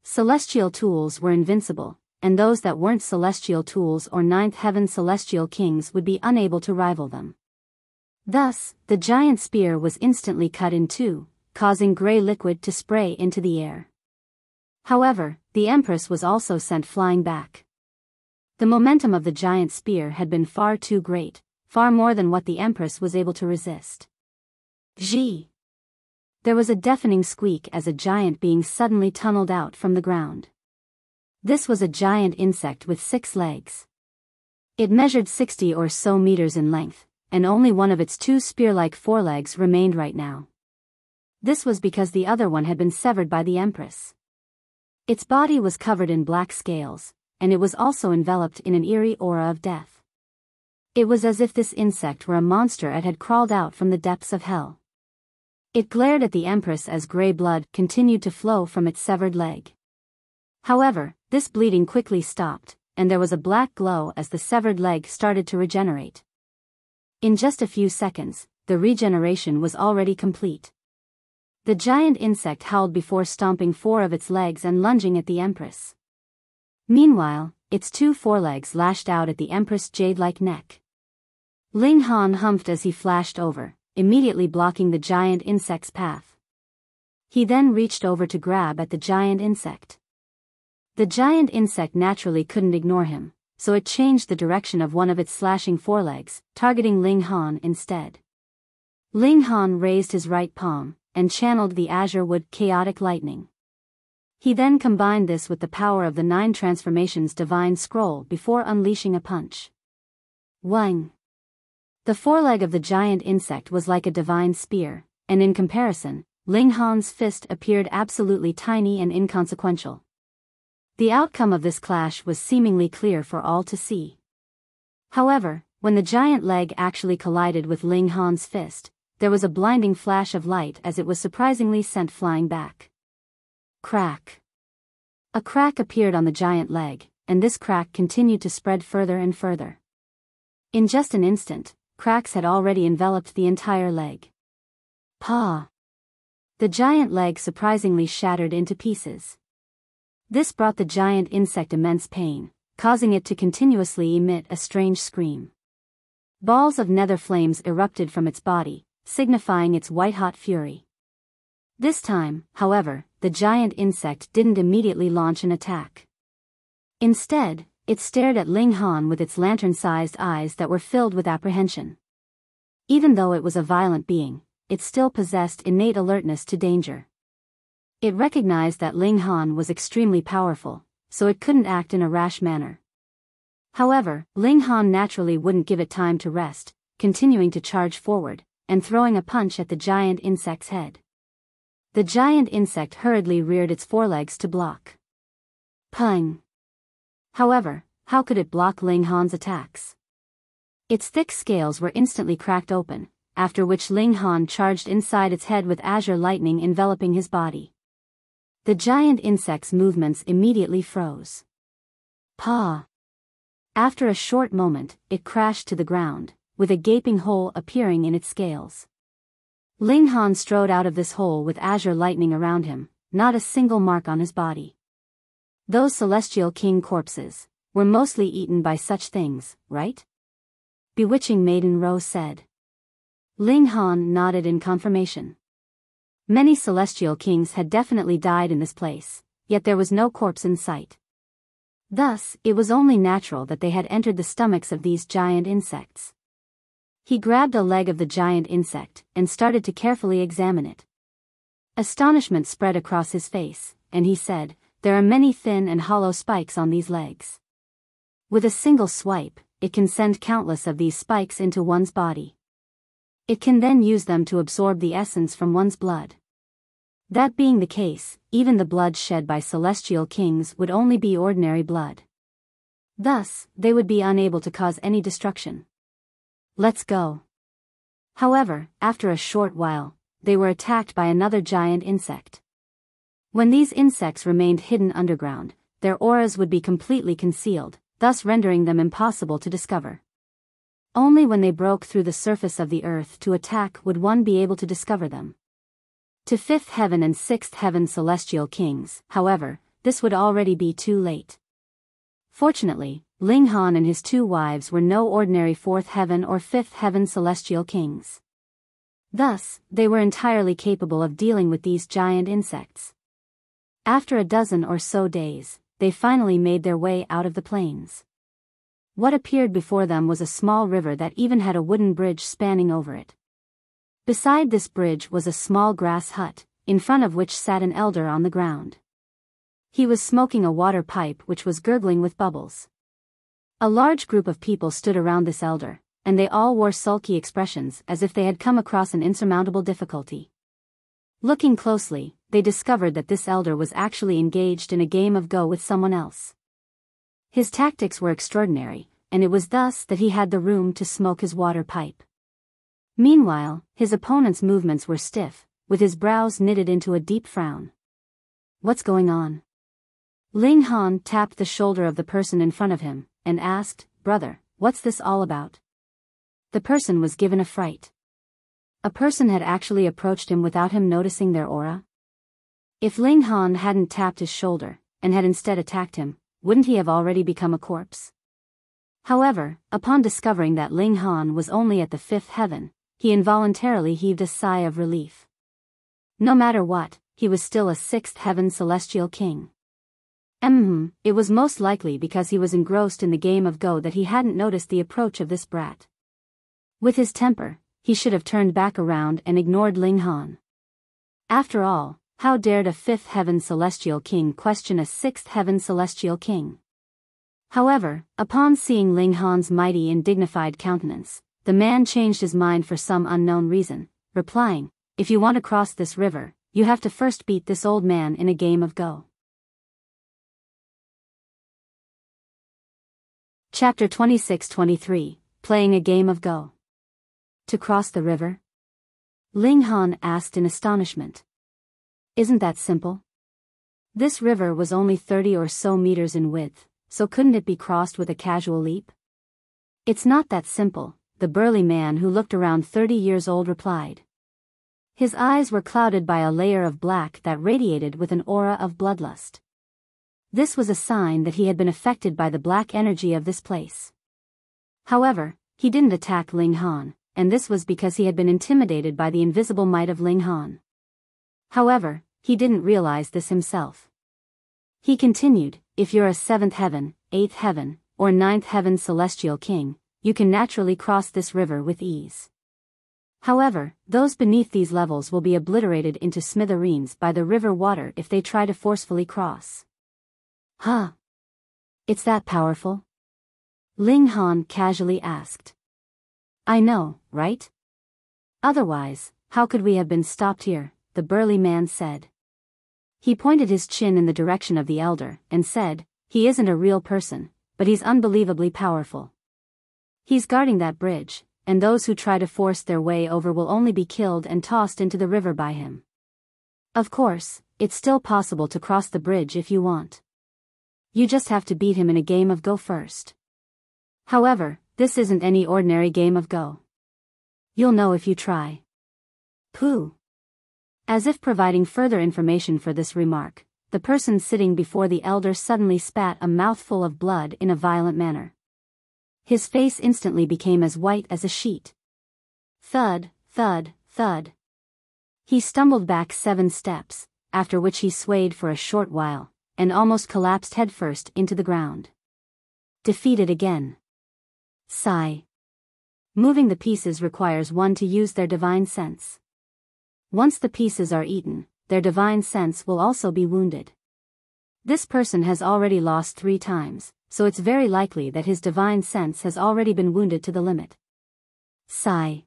Celestial tools were invincible, and those that weren't celestial tools or 9th heaven celestial kings would be unable to rival them. Thus, the giant spear was instantly cut in two, causing gray liquid to spray into the air. However, the Empress was also sent flying back. The momentum of the giant spear had been far too great, far more than what the Empress was able to resist. Zhi! There was a deafening squeak as a giant being suddenly tunneled out from the ground. This was a giant insect with 6 legs. It measured 60 or so meters in length, and only one of its two spear-like forelegs remained right now. This was because the other one had been severed by the Empress. Its body was covered in black scales, and it was also enveloped in an eerie aura of death. It was as if this insect were a monster that had crawled out from the depths of hell. It glared at the Empress as gray blood continued to flow from its severed leg. However, this bleeding quickly stopped, and there was a black glow as the severed leg started to regenerate. In just a few seconds, the regeneration was already complete. The giant insect howled before stomping 4 of its legs and lunging at the Empress. Meanwhile, its 2 forelegs lashed out at the Empress' jade-like neck. Ling Han humphed as he flashed over, immediately blocking the giant insect's path. He then reached over to grab at the giant insect. The giant insect naturally couldn't ignore him, so it changed the direction of one of its slashing forelegs, targeting Ling Han instead. Ling Han raised his right palm and channeled the azure wood chaotic lightning. He then combined this with the power of the 9 transformations divine scroll before unleashing a punch. Wang! The foreleg of the giant insect was like a divine spear, and in comparison, Ling Han's fist appeared absolutely tiny and inconsequential. The outcome of this clash was seemingly clear for all to see. However, when the giant leg actually collided with Ling Han's fist, there was a blinding flash of light as it was surprisingly sent flying back. Crack! A crack appeared on the giant leg, and this crack continued to spread further and further. In just an instant, cracks had already enveloped the entire leg. Paw! The giant leg surprisingly shattered into pieces. This brought the giant insect immense pain, causing it to continuously emit a strange scream. Balls of nether flames erupted from its body, signifying its white-hot fury. This time, however, the giant insect didn't immediately launch an attack. Instead, it stared at Ling Han with its lantern-sized eyes that were filled with apprehension. Even though it was a violent being, it still possessed innate alertness to danger. It recognized that Ling Han was extremely powerful, so it couldn't act in a rash manner. However, Ling Han naturally wouldn't give it time to rest, continuing to charge forward, and throwing a punch at the giant insect's head. The giant insect hurriedly reared its forelegs to block. Pung! However, how could it block Ling Han's attacks? Its thick scales were instantly cracked open, after which Ling Han charged inside its head with azure lightning enveloping his body. The giant insect's movements immediately froze. Paw! After a short moment, it crashed to the ground, with a gaping hole appearing in its scales. Ling Han strode out of this hole with azure lightning around him, not a single mark on his body. Those celestial king corpses were mostly eaten by such things, right? Bewitching Maiden Rose said. Ling Han nodded in confirmation. Many celestial kings had definitely died in this place, yet there was no corpse in sight. Thus, it was only natural that they had entered the stomachs of these giant insects. He grabbed a leg of the giant insect and started to carefully examine it. Astonishment spread across his face, and he said, "There are many thin and hollow spikes on these legs. With a single swipe, it can send countless of these spikes into one's body. It can then use them to absorb the essence from one's blood. That being the case, even the blood shed by celestial kings would only be ordinary blood. Thus, they would be unable to cause any destruction. Let's go." However, after a short while, they were attacked by another giant insect. When these insects remained hidden underground, their auras would be completely concealed, thus rendering them impossible to discover. Only when they broke through the surface of the earth to attack would one be able to discover them. To 5th heaven and 6th heaven celestial kings, however, this would already be too late. Fortunately, Ling Han and his 2 wives were no ordinary 4th heaven or 5th heaven celestial kings. Thus, they were entirely capable of dealing with these giant insects. After a dozen or so days, they finally made their way out of the plains. What appeared before them was a small river that even had a wooden bridge spanning over it. Beside this bridge was a small grass hut, in front of which sat an elder on the ground. He was smoking a water pipe which was gurgling with bubbles. A large group of people stood around this elder, and they all wore sulky expressions as if they had come across an insurmountable difficulty. Looking closely, they discovered that this elder was actually engaged in a game of Go with someone else. His tactics were extraordinary, and it was thus that he had the room to smoke his water pipe. Meanwhile, his opponent's movements were stiff, with his brows knitted into a deep frown. What's going on? Ling Han tapped the shoulder of the person in front of him, and asked, "Brother, what's this all about?" The person was given a fright. A person had actually approached him without him noticing their aura? If Ling Han hadn't tapped his shoulder, and had instead attacked him, wouldn't he have already become a corpse? However, upon discovering that Ling Han was only at the fifth heaven, he involuntarily heaved a sigh of relief. No matter what, he was still a sixth heaven celestial king. It was most likely because he was engrossed in the game of Go that he hadn't noticed the approach of this brat. With his temper, he should have turned back around and ignored Ling Han. After all, how dared a fifth heaven celestial king question a sixth heaven celestial king? However, upon seeing Ling Han's mighty and dignified countenance, the man changed his mind for some unknown reason, replying, "If you want to cross this river, you have to first beat this old man in a game of Go." Chapter 26-23, Playing a Game of Go. To cross the river? Ling Han asked in astonishment. Isn't that simple? This river was only 30 or so meters in width, so couldn't it be crossed with a casual leap? It's not that simple, the burly man who looked around 30 years old replied. His eyes were clouded by a layer of black that radiated with an aura of bloodlust. This was a sign that he had been affected by the black energy of this place. However, he didn't attack Ling Han, and this was because he had been intimidated by the invisible might of Ling Han. However, he didn't realize this himself. He continued, "If you're a seventh heaven, eighth heaven, or ninth heaven celestial king, you can naturally cross this river with ease. However, those beneath these levels will be obliterated into smithereens by the river water if they try to forcefully cross." Huh? It's that powerful? Ling Han casually asked. I know, right? Otherwise, how could we have been stopped here? The burly man said. He pointed his chin in the direction of the elder, and said, "He isn't a real person, but he's unbelievably powerful. He's guarding that bridge, and those who try to force their way over will only be killed and tossed into the river by him. Of course, it's still possible to cross the bridge if you want. You just have to beat him in a game of Go first. However, this isn't any ordinary game of Go. You'll know if you try." Pooh. As if providing further information for this remark, the person sitting before the elder suddenly spat a mouthful of blood in a violent manner. His face instantly became as white as a sheet. Thud, thud, thud. He stumbled back 7 steps, after which he swayed for a short while, and almost collapsed headfirst into the ground. Defeated again. Sigh. Moving the pieces requires one to use their divine sense. Once the pieces are eaten, their divine sense will also be wounded. This person has already lost 3 times, so it's very likely that his divine sense has already been wounded to the limit. Sigh.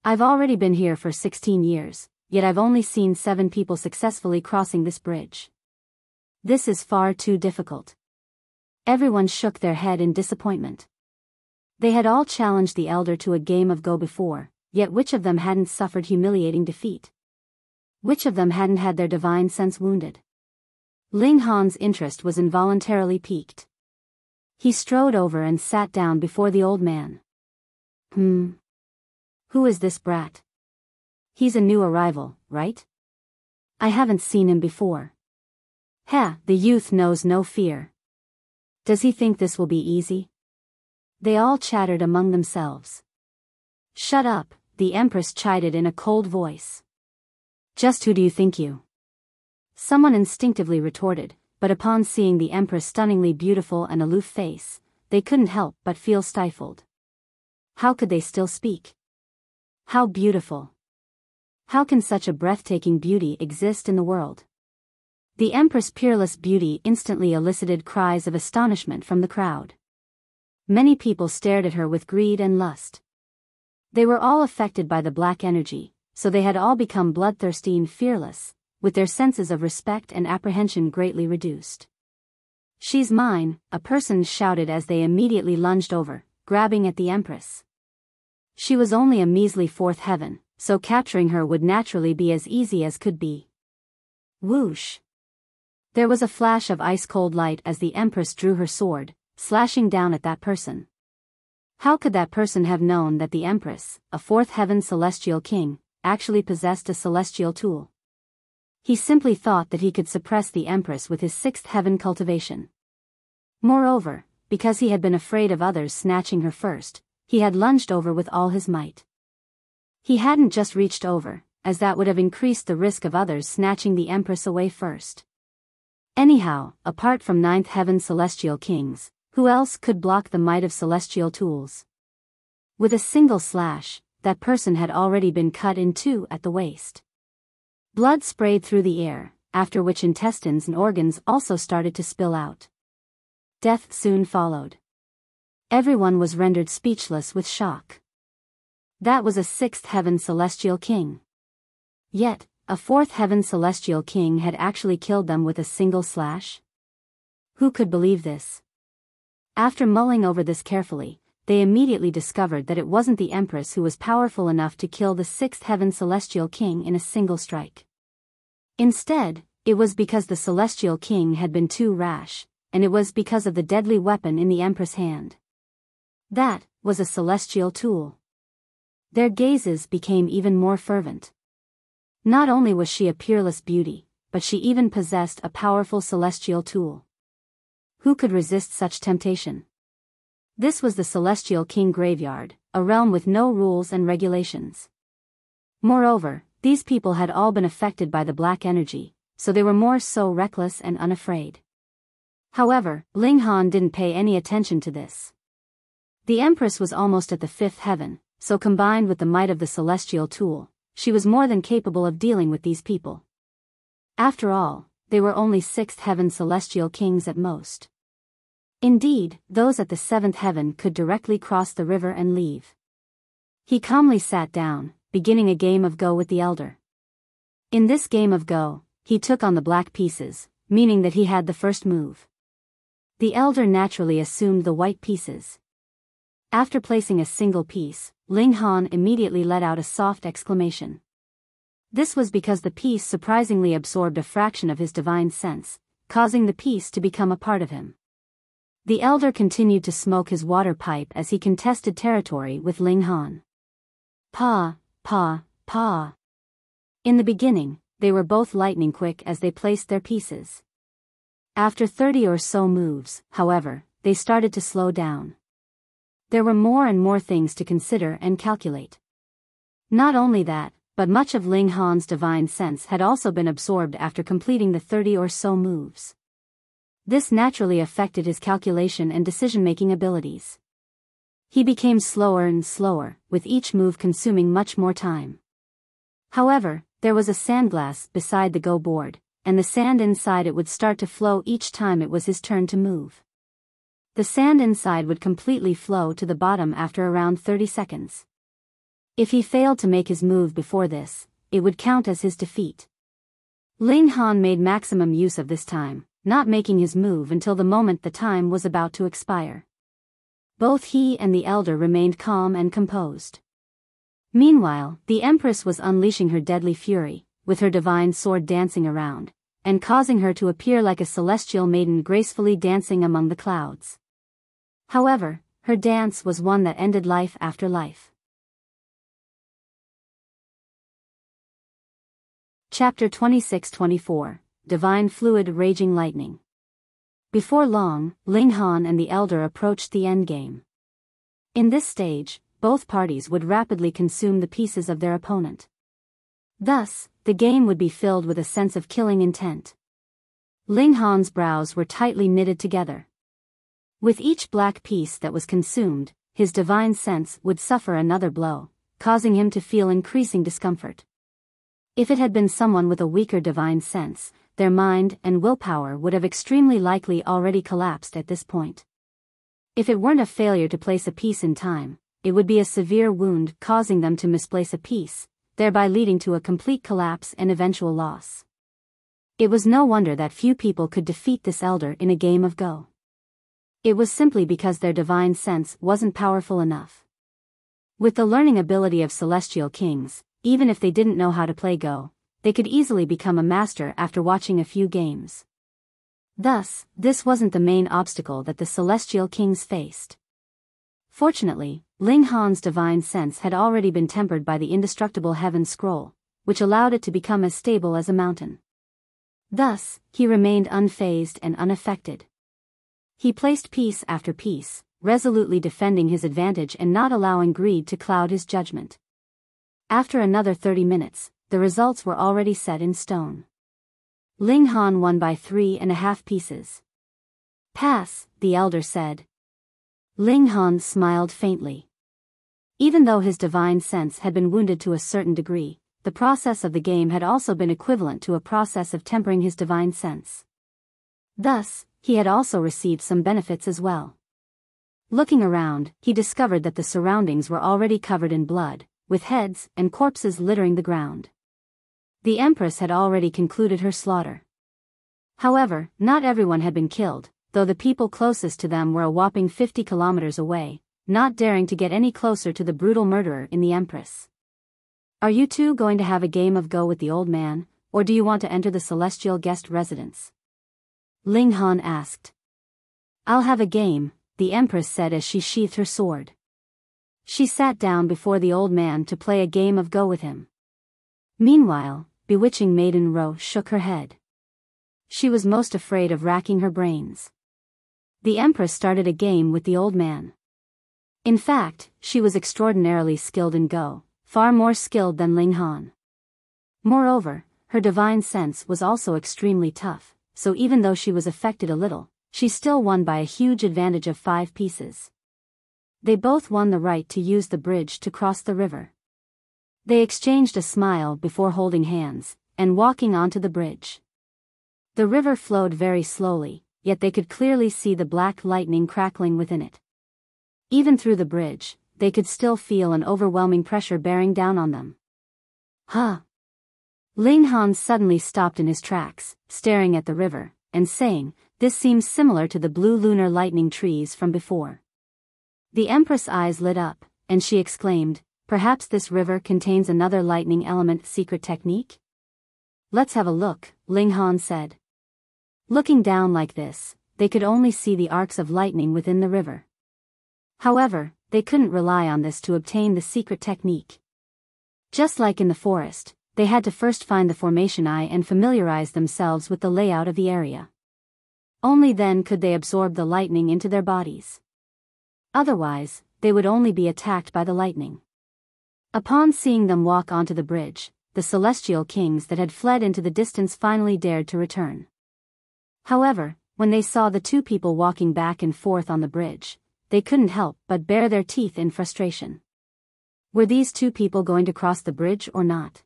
I've already been here for 16 years, yet I've only seen 7 people successfully crossing this bridge. This is far too difficult. Everyone shook their head in disappointment. They had all challenged the elder to a game of Go before, yet which of them hadn't suffered humiliating defeat? Which of them hadn't had their divine sense wounded? Ling Han's interest was involuntarily piqued. He strode over and sat down before the old man. Who is this brat? He's a new arrival, right? I haven't seen him before. The youth knows no fear. Does he think this will be easy? They all chattered among themselves. Shut up, the Empress chided in a cold voice. Just who do you think you? Someone instinctively retorted, but upon seeing the Empress' stunningly beautiful and aloof face, they couldn't help but feel stifled. How could they still speak? How beautiful! How can such a breathtaking beauty exist in the world? The Empress' peerless beauty instantly elicited cries of astonishment from the crowd. Many people stared at her with greed and lust. They were all affected by the black energy, so they had all become bloodthirsty and fearless, with their senses of respect and apprehension greatly reduced. "She's mine," a person shouted as they immediately lunged over, grabbing at the Empress. She was only a measly fourth heaven, so capturing her would naturally be as easy as could be. Whoosh! There was a flash of ice-cold light as the Empress drew her sword, slashing down at that person. How could that person have known that the Empress, a fourth heaven celestial king, actually possessed a celestial tool? He simply thought that he could suppress the Empress with his sixth heaven cultivation. Moreover, because he had been afraid of others snatching her first, he had lunged over with all his might. He hadn't just reached over, as that would have increased the risk of others snatching the Empress away first. Anyhow, apart from ninth heaven celestial kings, who else could block the might of celestial tools? With a single slash, that person had already been cut in two at the waist. Blood sprayed through the air, after which intestines and organs also started to spill out. Death soon followed. Everyone was rendered speechless with shock. That was a sixth heaven celestial king. Yet, a fourth heaven celestial king had actually killed them with a single slash? Who could believe this? After mulling over this carefully, they immediately discovered that it wasn't the Empress who was powerful enough to kill the sixth heaven celestial king in a single strike. Instead, it was because the celestial king had been too rash, and it was because of the deadly weapon in the Empress' hand. That was a celestial tool. Their gazes became even more fervent. Not only was she a peerless beauty, but she even possessed a powerful celestial tool. Who could resist such temptation? This was the Celestial King Graveyard, a realm with no rules and regulations. Moreover, these people had all been affected by the black energy, so they were more so reckless and unafraid. However, Ling Han didn't pay any attention to this. The Empress was almost at the fifth heaven, so combined with the might of the celestial tool, she was more than capable of dealing with these people. After all, they were only sixth heaven celestial kings at most. Indeed, those at the seventh heaven could directly cross the river and leave. He calmly sat down, beginning a game of Go with the elder. In this game of Go, he took on the black pieces, meaning that he had the first move. The elder naturally assumed the white pieces. After placing a single piece, Ling Han immediately let out a soft exclamation. This was because the piece surprisingly absorbed a fraction of his divine sense, causing the piece to become a part of him. The elder continued to smoke his water pipe as he contested territory with Ling Han. Pa, pa, pa. In the beginning, they were both lightning quick as they placed their pieces. After 30 or so moves, however, they started to slow down. There were more and more things to consider and calculate. Not only that, but much of Ling Han's divine sense had also been absorbed after completing the 30 or so moves. This naturally affected his calculation and decision-making abilities. He became slower and slower, with each move consuming much more time. However, there was a sandglass beside the Go board, and the sand inside it would start to flow each time it was his turn to move. The sand inside would completely flow to the bottom after around 30 seconds. If he failed to make his move before this, it would count as his defeat. Ling Han made maximum use of this time, not making his move until the moment the time was about to expire. Both he and the elder remained calm and composed. Meanwhile, the Empress was unleashing her deadly fury, with her divine sword dancing around, and causing her to appear like a celestial maiden gracefully dancing among the clouds. However, her dance was one that ended life after life. Chapter 26-24, Divine Fluid Raging Lightning. Before long, Ling Han and the elder approached the endgame. In this stage, both parties would rapidly consume the pieces of their opponent. Thus, the game would be filled with a sense of killing intent. Ling Han's brows were tightly knitted together. With each black piece that was consumed, his divine sense would suffer another blow, causing him to feel increasing discomfort. If it had been someone with a weaker divine sense, their mind and willpower would have extremely likely already collapsed at this point. If it weren't a failure to place a piece in time, it would be a severe wound causing them to misplace a piece, thereby leading to a complete collapse and eventual loss. It was no wonder that few people could defeat this elder in a game of Go. It was simply because their divine sense wasn't powerful enough. With the learning ability of celestial kings, even if they didn't know how to play Go, they could easily become a master after watching a few games. Thus, this wasn't the main obstacle that the celestial kings faced. Fortunately, Ling Han's divine sense had already been tempered by the indestructible heaven scroll, which allowed it to become as stable as a mountain. Thus, he remained unfazed and unaffected. He placed piece after piece, resolutely defending his advantage and not allowing greed to cloud his judgment. After another 30 minutes, the results were already set in stone. Ling Han won by 3.5 pieces. Pass, the elder said. Ling Han smiled faintly. Even though his divine sense had been wounded to a certain degree, the process of the game had also been equivalent to a process of tempering his divine sense. Thus, he had also received some benefits as well. Looking around, he discovered that the surroundings were already covered in blood, with heads and corpses littering the ground. The Empress had already concluded her slaughter. However, not everyone had been killed, though the people closest to them were a whopping 50 kilometers away, not daring to get any closer to the brutal murderer in the Empress. Are you two going to have a game of Go with the old man, or do you want to enter the celestial guest residence? Ling Han asked. I'll have a game, the Empress said as she sheathed her sword. She sat down before the old man to play a game of Go with him. Meanwhile, bewitching Maiden Ro shook her head. She was most afraid of racking her brains. The Empress started a game with the old man. In fact, she was extraordinarily skilled in Go, far more skilled than Ling Han. Moreover, her divine sense was also extremely tough, so even though she was affected a little, she still won by a huge advantage of 5 pieces. They both won the right to use the bridge to cross the river. They exchanged a smile before holding hands, and walking onto the bridge. The river flowed very slowly, yet they could clearly see the black lightning crackling within it. Even through the bridge, they could still feel an overwhelming pressure bearing down on them. Huh! Ling Han suddenly stopped in his tracks, staring at the river, and saying, "This seems similar to the blue lunar lightning trees from before." The Empress' eyes lit up, and she exclaimed, "Perhaps this river contains another lightning element secret technique?" "Let's have a look," Ling Han said. Looking down like this, they could only see the arcs of lightning within the river. However, they couldn't rely on this to obtain the secret technique. Just like in the forest, they had to first find the formation eye and familiarize themselves with the layout of the area. Only then could they absorb the lightning into their bodies. Otherwise, they would only be attacked by the lightning. Upon seeing them walk onto the bridge, the celestial kings that had fled into the distance finally dared to return. However, when they saw the two people walking back and forth on the bridge, they couldn't help but bare their teeth in frustration. Were these two people going to cross the bridge or not?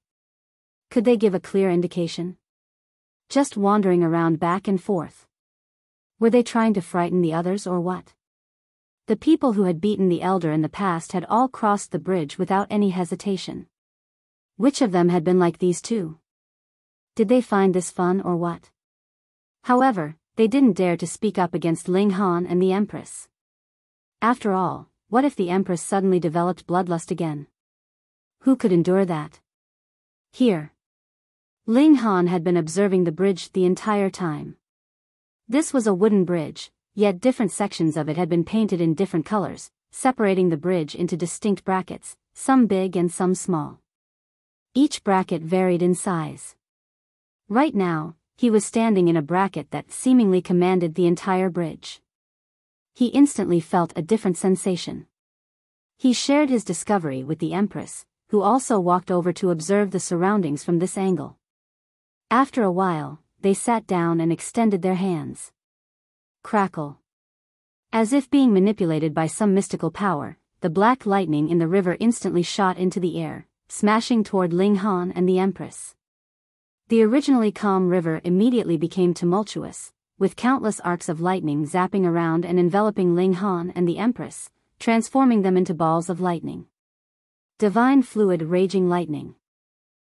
Could they give a clear indication? Just wandering around back and forth. Were they trying to frighten the others or what? The people who had beaten the elder in the past had all crossed the bridge without any hesitation. Which of them had been like these two? Did they find this fun or what? However, they didn't dare to speak up against Ling Han and the Empress. After all, what if the Empress suddenly developed bloodlust again? Who could endure that? Here. Ling Han had been observing the bridge the entire time. This was a wooden bridge, yet different sections of it had been painted in different colors, separating the bridge into distinct brackets, some big and some small. Each bracket varied in size. Right now, he was standing in a bracket that seemingly commanded the entire bridge. He instantly felt a different sensation. He shared his discovery with the Empress, who also walked over to observe the surroundings from this angle. After a while, they sat down and extended their hands. Crackle. As if being manipulated by some mystical power, the black lightning in the river instantly shot into the air, smashing toward Ling Han and the Empress. The originally calm river immediately became tumultuous, with countless arcs of lightning zapping around and enveloping Ling Han and the Empress, transforming them into balls of lightning. Divine fluid raging lightning.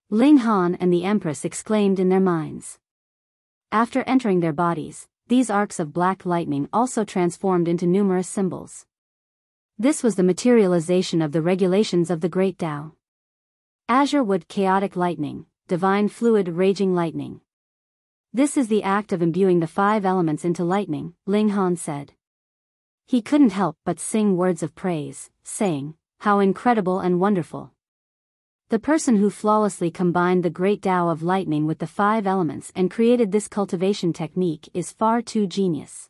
Ling Han and the Empress exclaimed in their minds. After entering their bodies, these arcs of black lightning also transformed into numerous symbols. This was the materialization of the regulations of the Great Tao. Azure wood chaotic lightning, divine fluid raging lightning. This is the act of imbuing the 5 elements into lightning, Ling Han said. He couldn't help but sing words of praise, saying, "How incredible and wonderful." The person who flawlessly combined the great Tao of lightning with the 5 elements and created this cultivation technique is far too genius.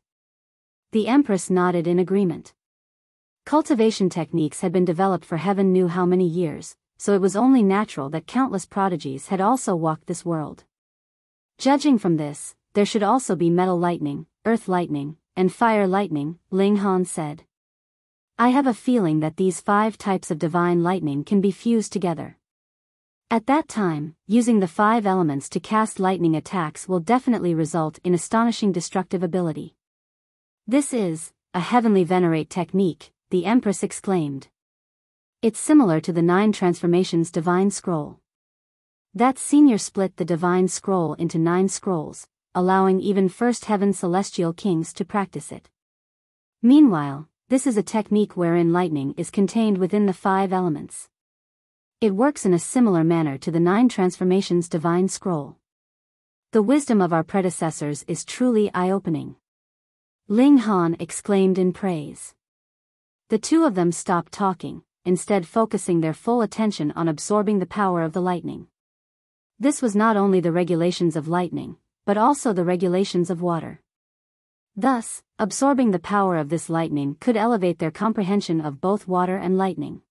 The Empress nodded in agreement. Cultivation techniques had been developed for heaven knew how many years, so it was only natural that countless prodigies had also walked this world. Judging from this, there should also be metal lightning, earth lightning, and fire lightning, Ling Han said. I have a feeling that these 5 types of divine lightning can be fused together. At that time, using the 5 elements to cast lightning attacks will definitely result in astonishing destructive ability. This is a heavenly venerate technique, the Empress exclaimed. It's similar to the 9 transformations divine scroll. That senior split the divine scroll into 9 scrolls, allowing even first heaven celestial kings to practice it. Meanwhile, this is a technique wherein lightning is contained within the 5 elements. It works in a similar manner to the 9 transformations divine scroll. The wisdom of our predecessors is truly eye-opening. Ling Han exclaimed in praise. The two of them stopped talking, instead focusing their full attention on absorbing the power of the lightning. This was not only the regulations of lightning, but also the regulations of water. Thus, absorbing the power of this lightning could elevate their comprehension of both water and lightning.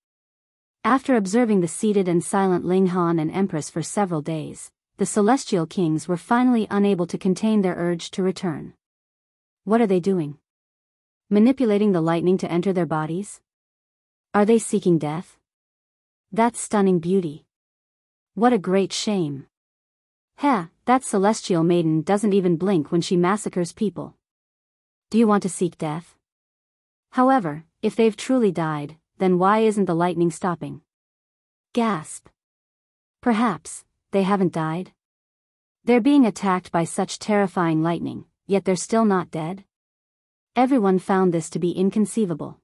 After observing the seated and silent Ling Han and Empress for several days, the celestial kings were finally unable to contain their urge to return. What are they doing? Manipulating the lightning to enter their bodies? Are they seeking death? That stunning beauty. What a great shame. That celestial maiden doesn't even blink when she massacres people. Do you want to seek death? However, if they've truly died, then why isn't the lightning stopping? Gasp. Perhaps they haven't died? They're being attacked by such terrifying lightning, yet they're still not dead? Everyone found this to be inconceivable.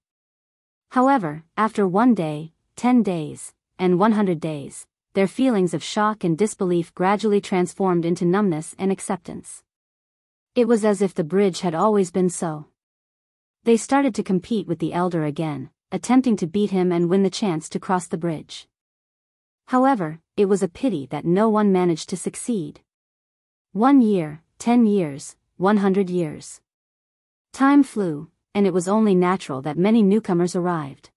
However, after 1 day, 10 days, and 100 days, their feelings of shock and disbelief gradually transformed into numbness and acceptance. It was as if the bridge had always been so. They started to compete with the elder again, attempting to beat him and win the chance to cross the bridge. However, it was a pity that no one managed to succeed. 1 year, 10 years, 100 years. Time flew, and it was only natural that many newcomers arrived.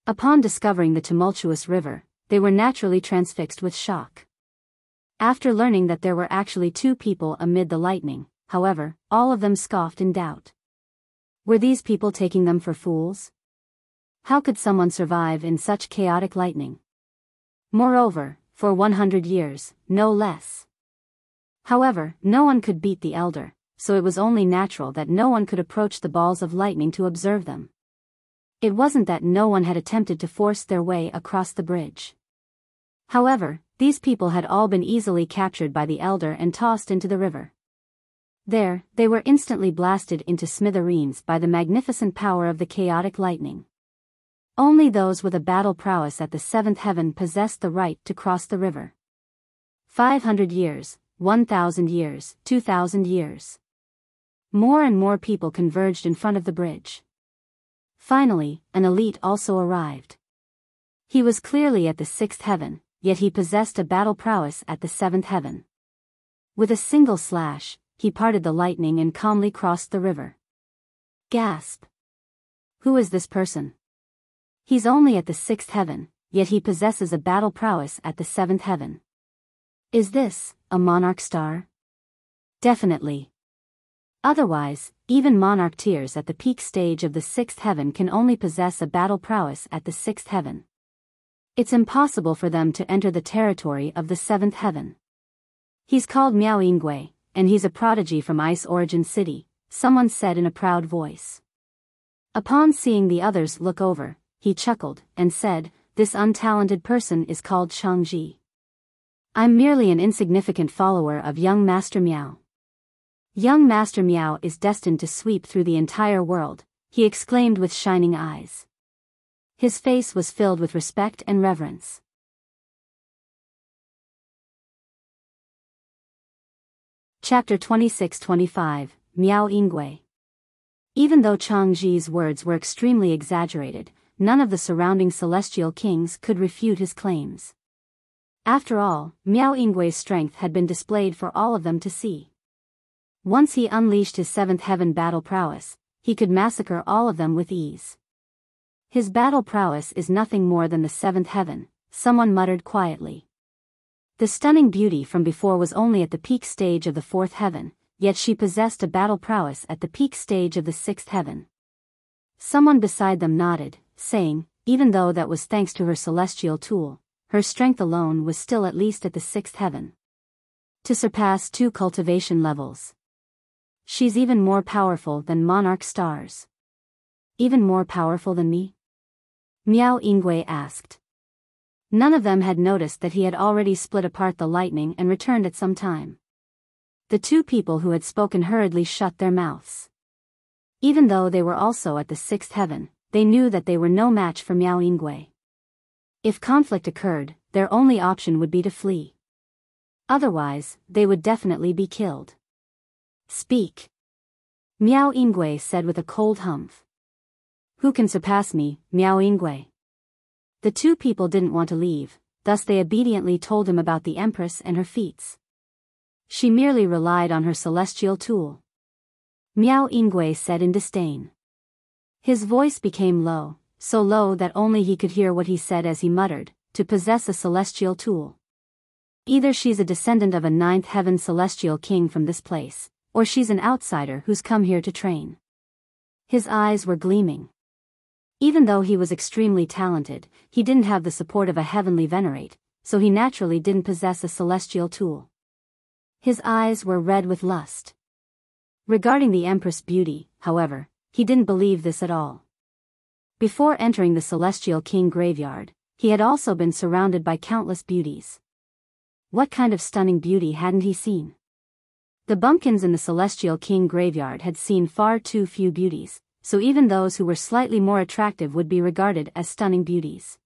Upon discovering the tumultuous river, they were naturally transfixed with shock. After learning that there were actually 2 people amid the lightning, however, all of them scoffed in doubt. Were these people taking them for fools? How could someone survive in such chaotic lightning? Moreover, for 100 years, no less. However, no one could beat the elder, so it was only natural that no one could approach the balls of lightning to observe them. It wasn't that no one had attempted to force their way across the bridge. However, these people had all been easily captured by the elder and tossed into the river. There, they were instantly blasted into smithereens by the magnificent power of the chaotic lightning. Only those with a battle prowess at the 7th heaven possessed the right to cross the river. 500 years, 1,000 years, 2,000 years. More and more people converged in front of the bridge. Finally, an elite also arrived. He was clearly at the 6th heaven, yet he possessed a battle prowess at the 7th heaven. With a single slash, he parted the lightning and calmly crossed the river. Gasp. Who is this person? He's only at the 6th heaven, yet he possesses a battle prowess at the 7th heaven. Is this a monarch star? Definitely. Otherwise, even monarch tiers at the peak stage of the 6th heaven can only possess a battle prowess at the 6th heaven. It's impossible for them to enter the territory of the 7th heaven. He's called Miao Yingwei, and he's a prodigy from Ice Origin City, someone said in a proud voice. Upon seeing the others look over, he chuckled and said, "This untalented person is called Changji. I'm merely an insignificant follower of young Master Miao. Young Master Miao is destined to sweep through the entire world," he exclaimed with shining eyes. His face was filled with respect and reverence. Chapter 26-25, Miao Yingwei. Even though Changji's words were extremely exaggerated, none of the surrounding celestial kings could refute his claims. After all, Miao Yingwei's strength had been displayed for all of them to see. Once he unleashed his seventh heaven battle prowess, he could massacre all of them with ease. His battle prowess is nothing more than the seventh heaven, someone muttered quietly. The stunning beauty from before was only at the peak stage of the fourth heaven, yet she possessed a battle prowess at the peak stage of the sixth heaven. Someone beside them nodded, saying, even though that was thanks to her celestial tool, her strength alone was still at least at the sixth heaven. To surpass 2 cultivation levels. She's even more powerful than monarch stars. Even more powerful than me? Miao Yingwei asked. None of them had noticed that he had already split apart the lightning and returned at some time. The 2 people who had spoken hurriedly shut their mouths. Even though they were also at the sixth heaven, they knew that they were no match for Miao Yingwei. If conflict occurred, their only option would be to flee. Otherwise, they would definitely be killed. Speak. Miao Yingwei said with a cold humph. Who can surpass me, Miao Yingwei? The 2 people didn't want to leave, thus they obediently told him about the Empress and her feats. She merely relied on her celestial tool. Miao Yingwei said in disdain. His voice became low, so low that only he could hear what he said as he muttered, to possess a celestial tool. Either she's a descendant of a ninth heaven celestial king from this place, or she's an outsider who's come here to train. His eyes were gleaming. Even though he was extremely talented, he didn't have the support of a heavenly venerate, so he naturally didn't possess a celestial tool. His eyes were red with lust. Regarding the Empress' beauty, however, he didn't believe this at all. Before entering the Celestial King graveyard, he had also been surrounded by countless beauties. What kind of stunning beauty hadn't he seen? The bumpkins in the Celestial King graveyard had seen far too few beauties, so even those who were slightly more attractive would be regarded as stunning beauties.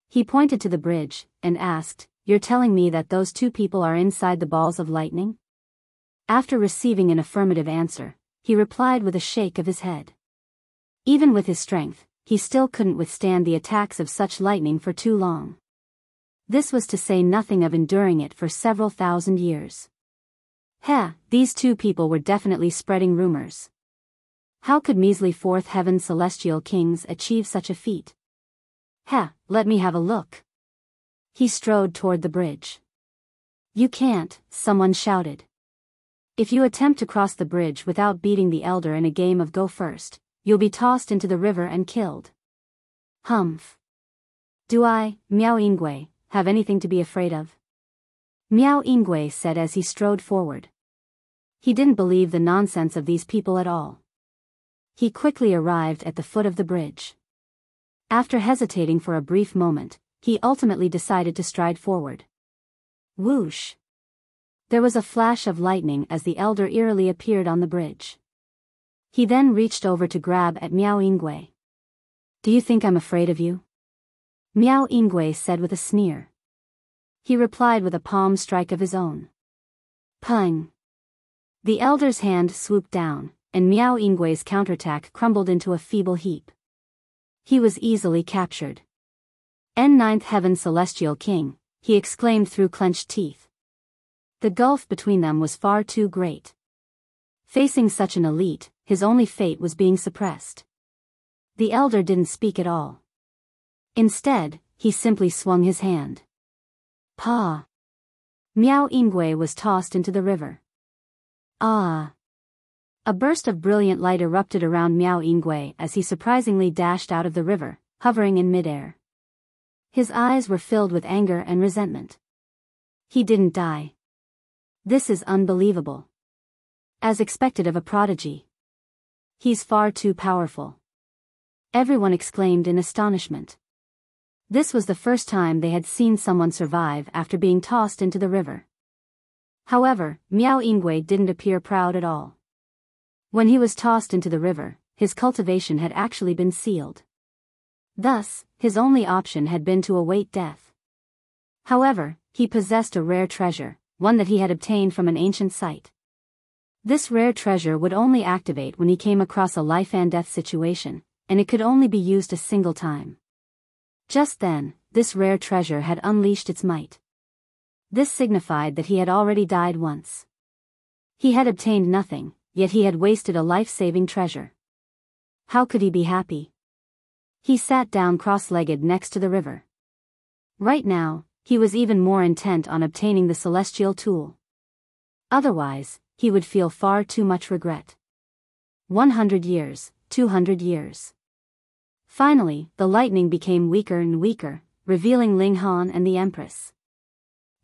He pointed to the bridge, and asked, "You're telling me that those 2 people are inside the balls of lightning?" After receiving an affirmative answer, he replied with a shake of his head. Even with his strength, he still couldn't withstand the attacks of such lightning for too long. This was to say nothing of enduring it for several thousand years. These 2 people were definitely spreading rumors. How could measly fourth heaven celestial kings achieve such a feat? Let me have a look. He strode toward the bridge. You can't, someone shouted. If you attempt to cross the bridge without beating the elder in a game of go first, you'll be tossed into the river and killed. Humph. Do I, Miao Yingwei, have anything to be afraid of? Miao Yingwei said as he strode forward. He didn't believe the nonsense of these people at all. He quickly arrived at the foot of the bridge. After hesitating for a brief moment, he ultimately decided to stride forward. Whoosh! There was a flash of lightning as the elder eerily appeared on the bridge. He then reached over to grab at Miao Yingwei. Do you think I'm afraid of you? Miao Yingwei said with a sneer. He replied with a palm strike of his own. Pung! The elder's hand swooped down, and Miao Yingwei's counterattack crumbled into a feeble heap. He was easily captured. Ninth Heaven Celestial King, he exclaimed through clenched teeth. The gulf between them was far too great. Facing such an elite, his only fate was being suppressed. The elder didn't speak at all. Instead, he simply swung his hand. Pa! Miao Yingwei was tossed into the river. Ah! A burst of brilliant light erupted around Miao Yingwei as he surprisingly dashed out of the river, hovering in midair. His eyes were filled with anger and resentment. He didn't die. This is unbelievable. As expected of a prodigy. He's far too powerful. Everyone exclaimed in astonishment. This was the first time they had seen someone survive after being tossed into the river. However, Miao Yingwei didn't appear proud at all. When he was tossed into the river, his cultivation had actually been sealed. Thus, his only option had been to await death. However, he possessed a rare treasure, one that he had obtained from an ancient site. This rare treasure would only activate when he came across a life and death situation, and it could only be used a single time. Just then, this rare treasure had unleashed its might. This signified that he had already died once. He had obtained nothing, yet he had wasted a life-saving treasure. How could he be happy? He sat down cross-legged next to the river. Right now, he was even more intent on obtaining the celestial tool. Otherwise, he would feel far too much regret. 100 years, 200 years. Finally, the lightning became weaker and weaker, revealing Ling Han and the Empress.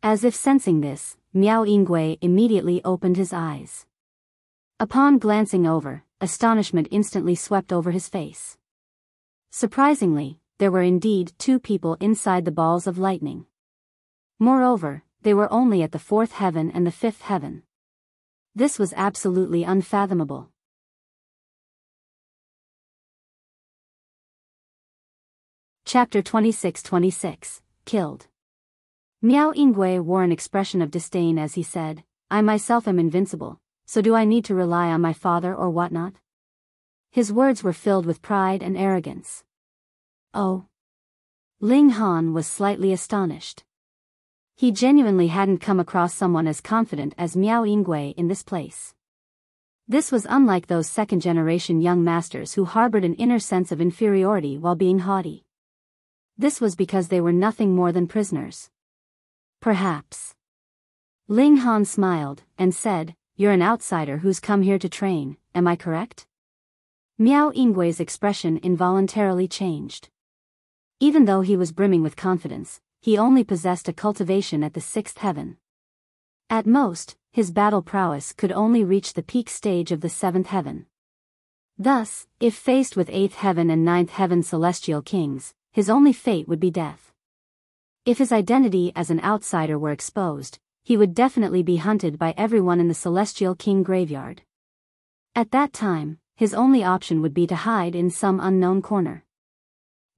As if sensing this, Miao Yingwei immediately opened his eyes. Upon glancing over, astonishment instantly swept over his face. Surprisingly, there were indeed two people inside the balls of lightning. Moreover, they were only at the fourth heaven and the fifth heaven. This was absolutely unfathomable. Chapter 26-26, Killed. Miao Yingwei wore an expression of disdain as he said, I myself am invincible, so do I need to rely on my father or whatnot? His words were filled with pride and arrogance. Oh. Ling Han was slightly astonished. He genuinely hadn't come across someone as confident as Miao Yingwei in this place. This was unlike those second-generation young masters who harbored an inner sense of inferiority while being haughty. This was because they were nothing more than prisoners. Perhaps. Ling Han smiled, and said, You're an outsider who's come here to train, am I correct? Miao Yingwei's expression involuntarily changed. Even though he was brimming with confidence, he only possessed a cultivation at the sixth heaven. At most, his battle prowess could only reach the peak stage of the seventh heaven. Thus, if faced with eighth heaven and ninth heaven celestial kings, his only fate would be death. If his identity as an outsider were exposed, he would definitely be hunted by everyone in the celestial king graveyard. At that time, his only option would be to hide in some unknown corner.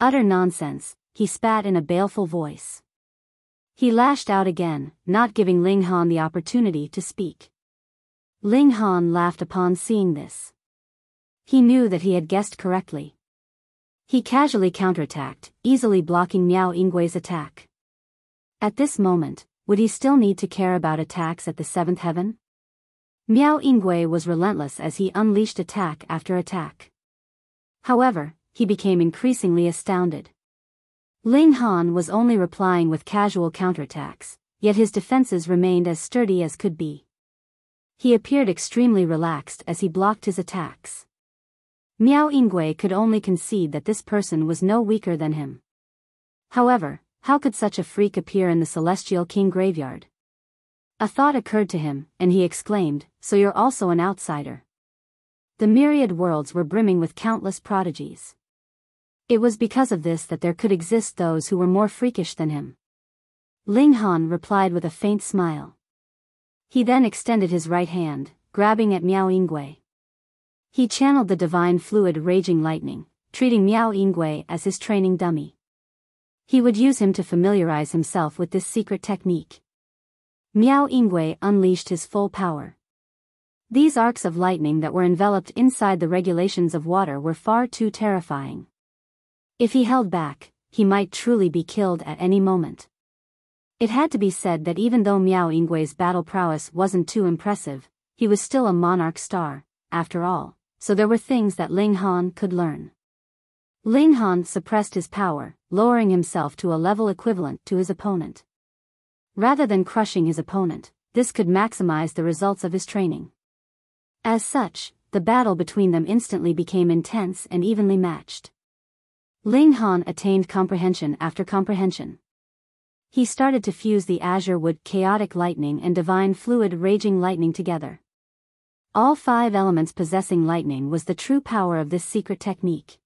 Utter nonsense, he spat in a baleful voice. He lashed out again, not giving Ling Han the opportunity to speak. Ling Han laughed upon seeing this. He knew that he had guessed correctly. He casually counterattacked, easily blocking Miao Yingwei's attack. At this moment, would he still need to care about attacks at the seventh heaven? Miao Yingwei was relentless as he unleashed attack after attack. However, he became increasingly astounded. Ling Han was only replying with casual counterattacks, yet his defenses remained as sturdy as could be. He appeared extremely relaxed as he blocked his attacks. Miao Yingwei could only concede that this person was no weaker than him. However, how could such a freak appear in the Celestial King graveyard? A thought occurred to him, and he exclaimed, So you're also an outsider. The myriad worlds were brimming with countless prodigies. It was because of this that there could exist those who were more freakish than him. Ling Han replied with a faint smile. He then extended his right hand, grabbing at Miao Yingwei. He channeled the divine fluid raging lightning, treating Miao Yingwei as his training dummy. He would use him to familiarize himself with this secret technique. Miao Yingwei unleashed his full power. These arcs of lightning that were enveloped inside the regulations of water were far too terrifying. If he held back, he might truly be killed at any moment. It had to be said that even though Miao Yingwei's battle prowess wasn't too impressive, he was still a monarch star, after all, so there were things that Ling Han could learn. Ling Han suppressed his power, lowering himself to a level equivalent to his opponent. Rather than crushing his opponent, this could maximize the results of his training. As such, the battle between them instantly became intense and evenly matched. Ling Han attained comprehension after comprehension. He started to fuse the azure wood chaotic lightning and divine fluid raging lightning together. All 5 elements possessing lightning was the true power of this secret technique.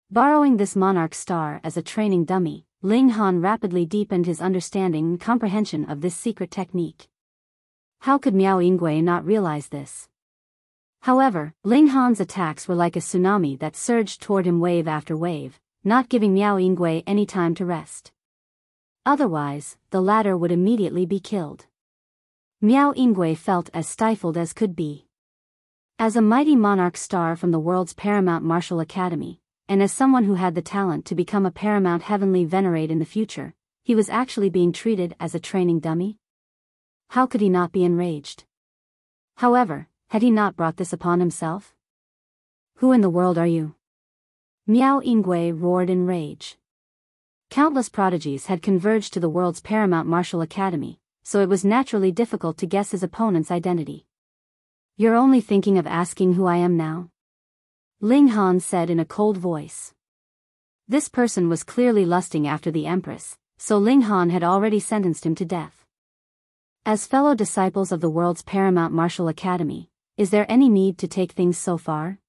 Borrowing this monarch star as a training dummy, Ling Han rapidly deepened his understanding and comprehension of this secret technique. How could Miao Yingwei not realize this? However, Ling Han's attacks were like a tsunami that surged toward him wave after wave, not giving Miao Yingwei any time to rest. Otherwise, the latter would immediately be killed. Miao Yingwei felt as stifled as could be. As a mighty monarch star from the world's paramount martial academy, and as someone who had the talent to become a paramount heavenly venerate in the future, he was actually being treated as a training dummy? How could he not be enraged? However, had he not brought this upon himself? Who in the world are you? Miao Yingwei roared in rage. Countless prodigies had converged to the world's paramount martial academy, so it was naturally difficult to guess his opponent's identity. You're only thinking of asking who I am now? Ling Han said in a cold voice. This person was clearly lusting after the Empress, so Ling Han had already sentenced him to death. As fellow disciples of the world's paramount martial academy, is there any need to take things so far?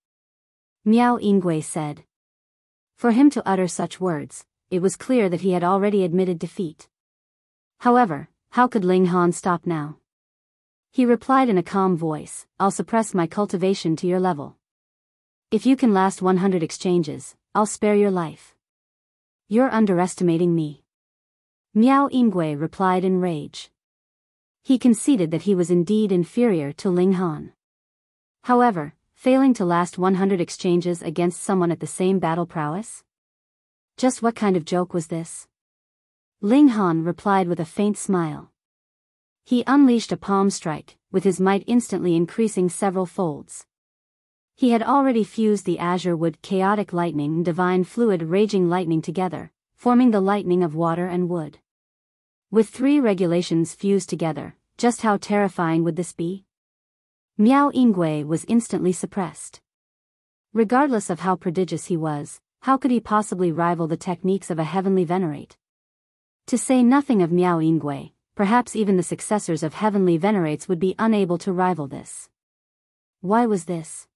Miao Yingwei said. For him to utter such words, it was clear that he had already admitted defeat. However, how could Ling Han stop now? He replied in a calm voice, I'll suppress my cultivation to your level. If you can last 100 exchanges, I'll spare your life. You're underestimating me. Miao Yingwei replied in rage. He conceded that he was indeed inferior to Ling Han. However, failing to last 100 exchanges against someone at the same battle prowess? Just what kind of joke was this? Ling Han replied with a faint smile. He unleashed a palm strike, with his might instantly increasing several folds. He had already fused the azure wood chaotic lightning and divine fluid raging lightning together, forming the lightning of water and wood. With 3 regulations fused together, just how terrifying would this be? Miao Yingwei was instantly suppressed. Regardless of how prodigious he was, how could he possibly rival the techniques of a heavenly venerate? To say nothing of Miao Yingwei, perhaps even the successors of heavenly venerates would be unable to rival this. Why was this?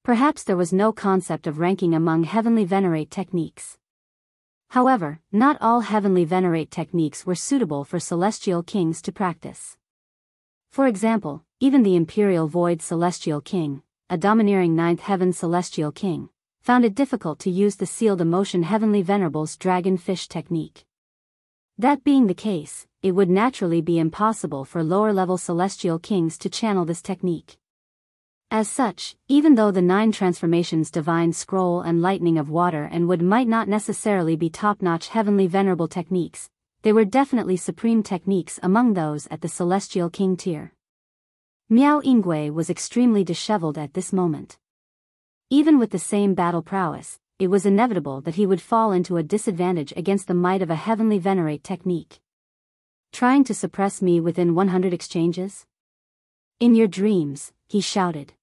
Perhaps there was no concept of ranking among heavenly venerate techniques. However, not all heavenly venerate techniques were suitable for celestial kings to practice. For example, even the imperial void celestial king, a domineering 9th heaven celestial king, found it difficult to use the sealed emotion heavenly venerable's dragon-fish technique. That being the case, it would naturally be impossible for lower-level celestial kings to channel this technique. As such, even though the 9 transformations divine scroll and lightning of water and wood might not necessarily be top-notch heavenly venerable techniques, they were definitely supreme techniques among those at the celestial king tier. Miao Yingwei was extremely disheveled at this moment. Even with the same battle prowess, it was inevitable that he would fall into a disadvantage against the might of a heavenly venerate technique. Trying to suppress me within 100 exchanges? In your dreams, he shouted.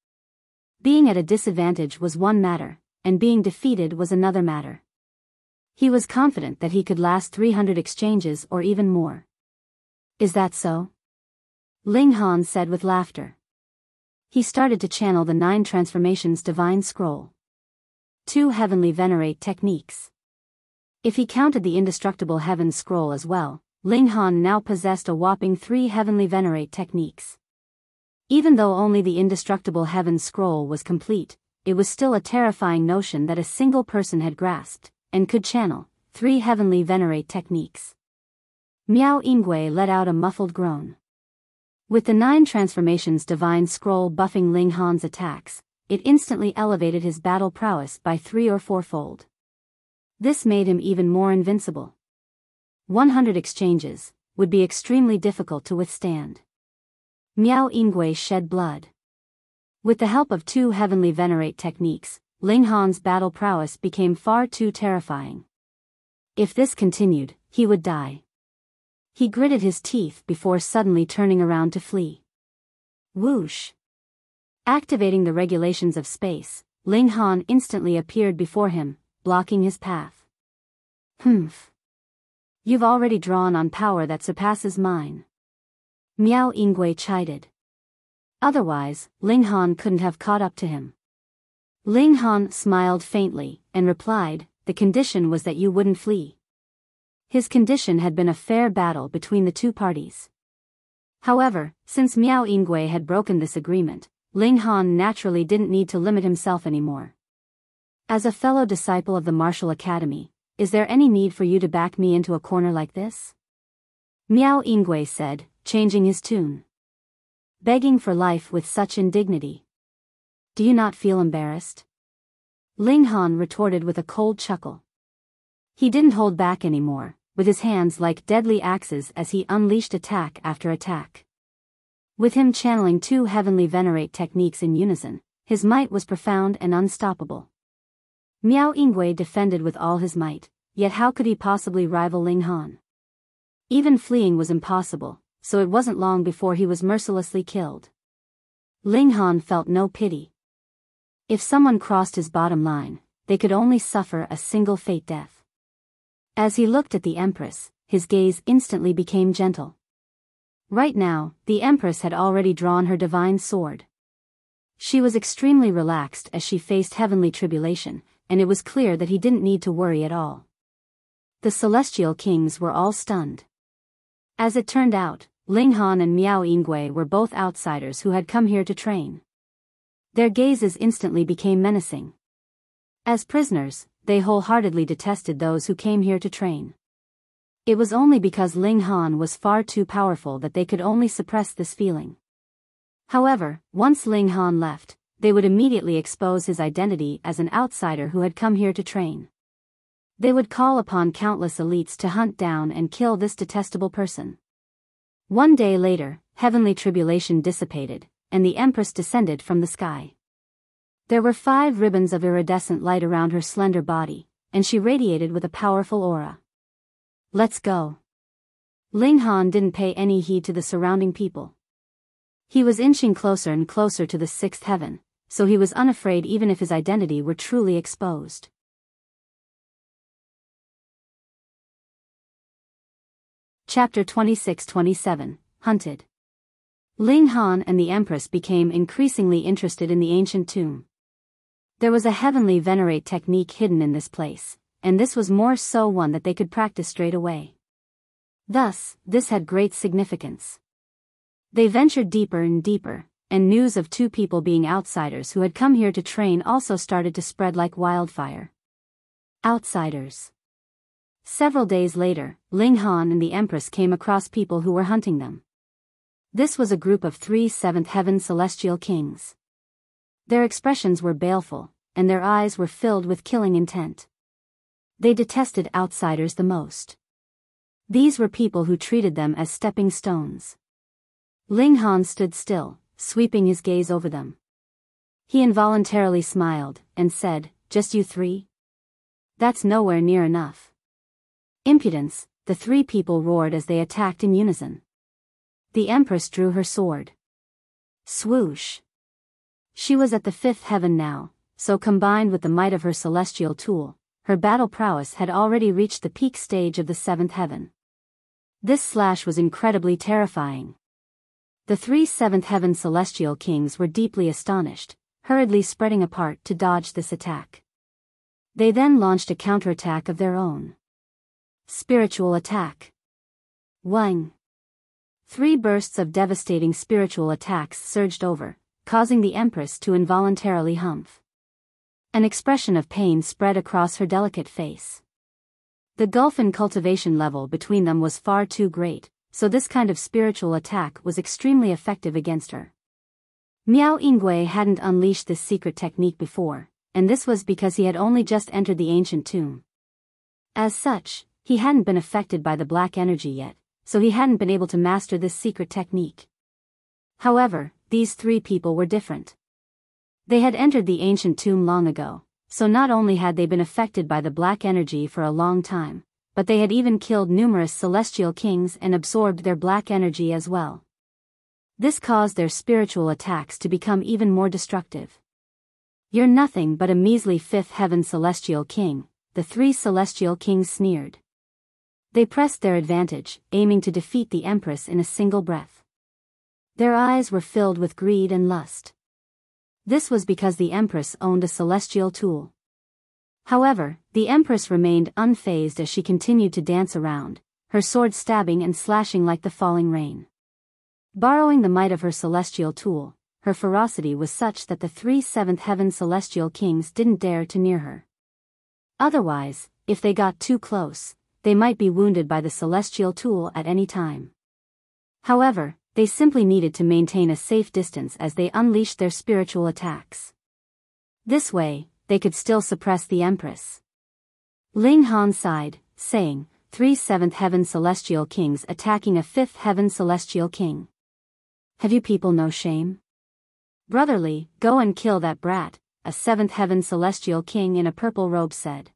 Being at a disadvantage was one matter, and being defeated was another matter. He was confident that he could last 300 exchanges or even more. Is that so? Ling Han said with laughter. He started to channel the 9 transformations divine scroll. 2 heavenly venerate techniques. If he counted the indestructible heaven scroll as well, Ling Han now possessed a whopping 3 heavenly venerate techniques. Even though only the indestructible heaven scroll was complete, it was still a terrifying notion that a single person had grasped, and could channel, 3 heavenly venerate techniques. Miao Yingwei let out a muffled groan. With the 9 transformations divine scroll buffing Ling Han's attacks, it instantly elevated his battle prowess by 3 or 4-fold. This made him even more invincible. 100 exchanges would be extremely difficult to withstand. Miao Yingwei shed blood. With the help of 2 heavenly venerate techniques, Ling Han's battle prowess became far too terrifying. If this continued, he would die. He gritted his teeth before suddenly turning around to flee. Whoosh! Activating the regulations of space, Ling Han instantly appeared before him, blocking his path. Humph! You've already drawn on power that surpasses mine. Miao Yingwei chided. Otherwise, Ling Han couldn't have caught up to him. Ling Han smiled faintly, and replied, the condition was that you wouldn't flee. His condition had been a fair battle between the two parties. However, since Miao Yingwei had broken this agreement, Ling Han naturally didn't need to limit himself anymore. As a fellow disciple of the Martial Academy, is there any need for you to back me into a corner like this? Miao Yingwei said, changing his tune. Begging for life with such indignity. Do you not feel embarrassed? Ling Han retorted with a cold chuckle. He didn't hold back anymore, with his hands like deadly axes as he unleashed attack after attack. With him channeling two heavenly venerate techniques in unison, his might was profound and unstoppable. Miao Yingwei defended with all his might, yet how could he possibly rival Ling Han? Even fleeing was impossible, so it wasn't long before he was mercilessly killed. Ling Han felt no pity. If someone crossed his bottom line, they could only suffer a single fate death. As he looked at the Empress, his gaze instantly became gentle. Right now, the Empress had already drawn her divine sword. She was extremely relaxed as she faced heavenly tribulation, and it was clear that he didn't need to worry at all. The celestial kings were all stunned. As it turned out, Ling Han and Miao Yingwei were both outsiders who had come here to train. Their gazes instantly became menacing. As prisoners, they wholeheartedly detested those who came here to train. It was only because Ling Han was far too powerful that they could only suppress this feeling. However, once Ling Han left, they would immediately expose his identity as an outsider who had come here to train. They would call upon countless elites to hunt down and kill this detestable person. One day later, heavenly tribulation dissipated, and the Empress descended from the sky. There were 5 ribbons of iridescent light around her slender body, and she radiated with a powerful aura. Let's go. Ling Han didn't pay any heed to the surrounding people. He was inching closer and closer to the 6th heaven, so he was unafraid even if his identity were truly exposed. Chapter 26-27, Hunted. Ling Han and the Empress became increasingly interested in the ancient tomb. There was a heavenly venerate technique hidden in this place, and this was more so one that they could practice straight away. Thus, this had great significance. They ventured deeper and deeper, and news of 2 people being outsiders who had come here to train also started to spread like wildfire. Outsiders. Several days later, Ling Han and the Empress came across people who were hunting them. This was a group of 3 7th heaven celestial kings. Their expressions were baleful, and their eyes were filled with killing intent. They detested outsiders the most. These were people who treated them as stepping stones. Ling Han stood still, sweeping his gaze over them. He involuntarily smiled, and said, "Just you 3? That's nowhere near enough." Impudence, the 3 people roared as they attacked in unison. The Empress drew her sword. Swoosh. She was at the 5th heaven now, so combined with the might of her celestial tool, her battle prowess had already reached the peak stage of the 7th heaven. This slash was incredibly terrifying. The 3 7th heaven celestial kings were deeply astonished, hurriedly spreading apart to dodge this attack. They then launched a counterattack of their own. Spiritual attack. Wang. 3 bursts of devastating spiritual attacks surged over, causing the Empress to involuntarily humph. An expression of pain spread across her delicate face. The gulf in cultivation level between them was far too great, so this kind of spiritual attack was extremely effective against her. Miao Yingwei hadn't unleashed this secret technique before, and this was because he had only just entered the ancient tomb. As such, he hadn't been affected by the black energy yet, so he hadn't been able to master this secret technique. However, these 3 people were different. They had entered the ancient tomb long ago, so not only had they been affected by the black energy for a long time, but they had even killed numerous celestial kings and absorbed their black energy as well. This caused their spiritual attacks to become even more destructive. "You're nothing but a measly 5th heaven celestial king," the 3 celestial kings sneered. They pressed their advantage, aiming to defeat the Empress in a single breath. Their eyes were filled with greed and lust. This was because the Empress owned a celestial tool. However, the Empress remained unfazed as she continued to dance around, her sword stabbing and slashing like the falling rain. Borrowing the might of her celestial tool, her ferocity was such that the 3 seventh heaven celestial kings didn't dare to near her. Otherwise, if they got too close, they might be wounded by the celestial tool at any time. However, they simply needed to maintain a safe distance as they unleashed their spiritual attacks. This way, they could still suppress the Empress. Ling Han sighed, saying, 3 seventh heaven celestial kings attacking a 5th heaven celestial king. Have you people no shame? Brotherly, go and kill that brat, a 7th heaven celestial king in a purple robe said.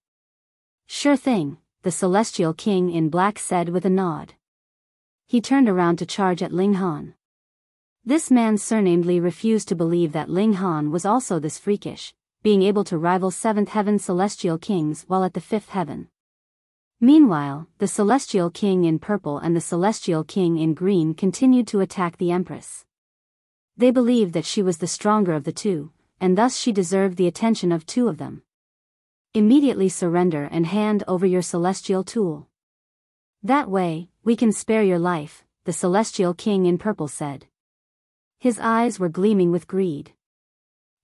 Sure thing, the celestial king in black said with a nod. He turned around to charge at Ling Han. This man surnamedly refused to believe that Ling Han was also this freakish, being able to rival 7th heaven celestial kings while at the 5th heaven. Meanwhile, the celestial king in purple and the celestial king in green continued to attack the Empress. They believed that she was the stronger of the two, and thus she deserved the attention of 2 of them. Immediately surrender and hand over your celestial tool. That way, we can spare your life, the celestial king in purple said. His eyes were gleaming with greed.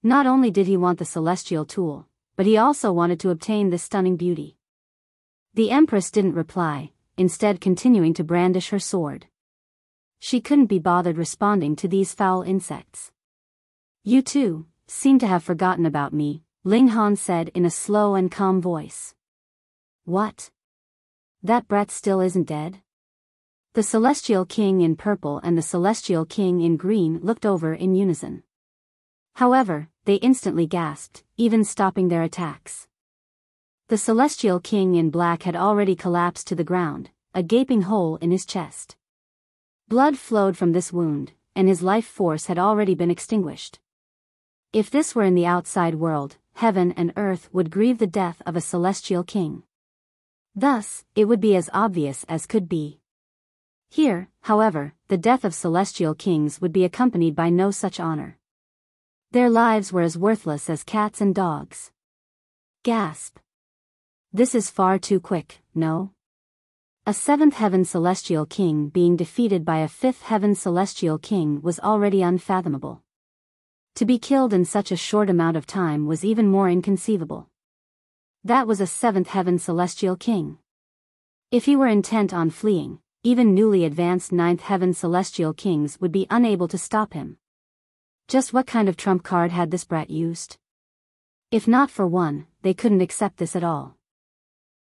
Not only did he want the celestial tool, but he also wanted to obtain this stunning beauty. The Empress didn't reply, instead continuing to brandish her sword. She couldn't be bothered responding to these foul insects. You two seem to have forgotten about me, Ling Han said in a slow and calm voice. What? That brat still isn't dead? The celestial king in purple and the celestial king in green looked over in unison. However, they instantly gasped, even stopping their attacks. The celestial king in black had already collapsed to the ground, a gaping hole in his chest. Blood flowed from this wound, and his life force had already been extinguished. If this were in the outside world, heaven and earth would grieve the death of a celestial king. Thus, it would be as obvious as could be. Here, however, the death of celestial kings would be accompanied by no such honor. Their lives were as worthless as cats and dogs. Gasp. This is far too quick, no? A 7th heaven celestial king being defeated by a 5th heaven celestial king was already unfathomable. To be killed in such a short amount of time was even more inconceivable. That was a 7th heaven celestial king. If he were intent on fleeing, even newly advanced 9th heaven celestial kings would be unable to stop him. Just what kind of trump card had this brat used? If not for one, they couldn't accept this at all.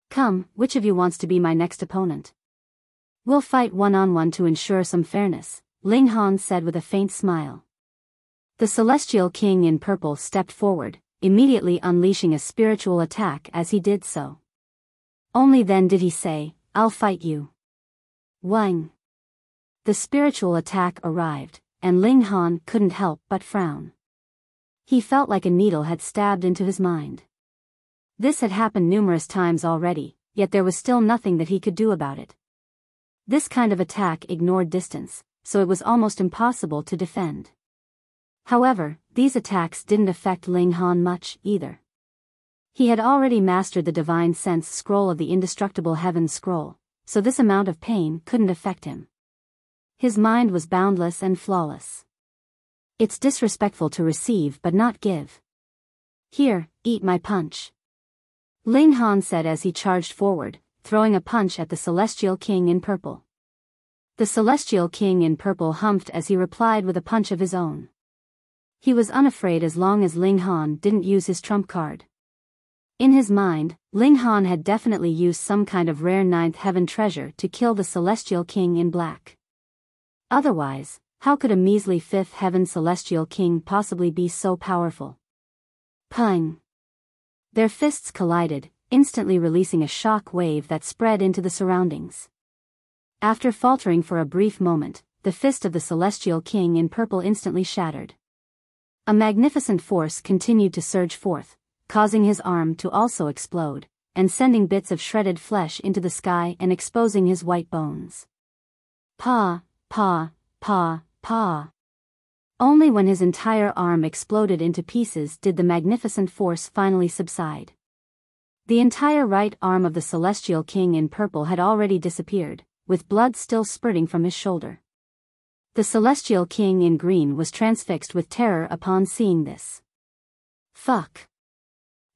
Come, which of you wants to be my next opponent? We'll fight one-on-one to ensure some fairness, Ling Han said with a faint smile. The celestial king in purple stepped forward, immediately unleashing a spiritual attack as he did so. Only then did he say, I'll fight you. Wang. The spiritual attack arrived, and Ling Han couldn't help but frown. He felt like a needle had stabbed into his mind. This had happened numerous times already, yet there was still nothing that he could do about it. This kind of attack ignored distance, so it was almost impossible to defend. However, these attacks didn't affect Ling Han much, either. He had already mastered the Divine Sense Scroll of the Indestructible Heaven Scroll, so this amount of pain couldn't affect him. His mind was boundless and flawless. It's disrespectful to receive but not give. Here, eat my punch. Ling Han said as he charged forward, throwing a punch at the celestial king in purple. The celestial king in purple humphed as he replied with a punch of his own. He was unafraid as long as Ling Han didn't use his trump card. In his mind, Ling Han had definitely used some kind of rare 9th heaven treasure to kill the celestial king in black. Otherwise, how could a measly 5th heaven celestial king possibly be so powerful? Pang! Their fists collided, instantly releasing a shock wave that spread into the surroundings. After faltering for a brief moment, the fist of the celestial king in purple instantly shattered. A magnificent force continued to surge forth, causing his arm to also explode, and sending bits of shredded flesh into the sky and exposing his white bones. Pa, pa, pa, pa. Only when his entire arm exploded into pieces did the magnificent force finally subside. The entire right arm of the Celestial King in purple had already disappeared, with blood still spurting from his shoulder. The Celestial King in green was transfixed with terror upon seeing this. Fuck.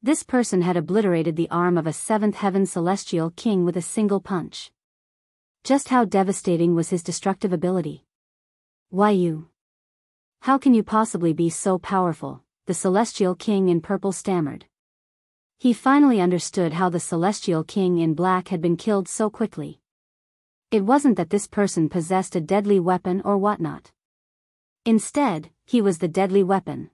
This person had obliterated the arm of a seventh heaven Celestial King with a single punch. Just how devastating was his destructive ability? Why you? How can you possibly be so powerful? The Celestial King in purple stammered. He finally understood how the Celestial King in black had been killed so quickly. It wasn't that this person possessed a deadly weapon or whatnot. Instead, he was the deadly weapon.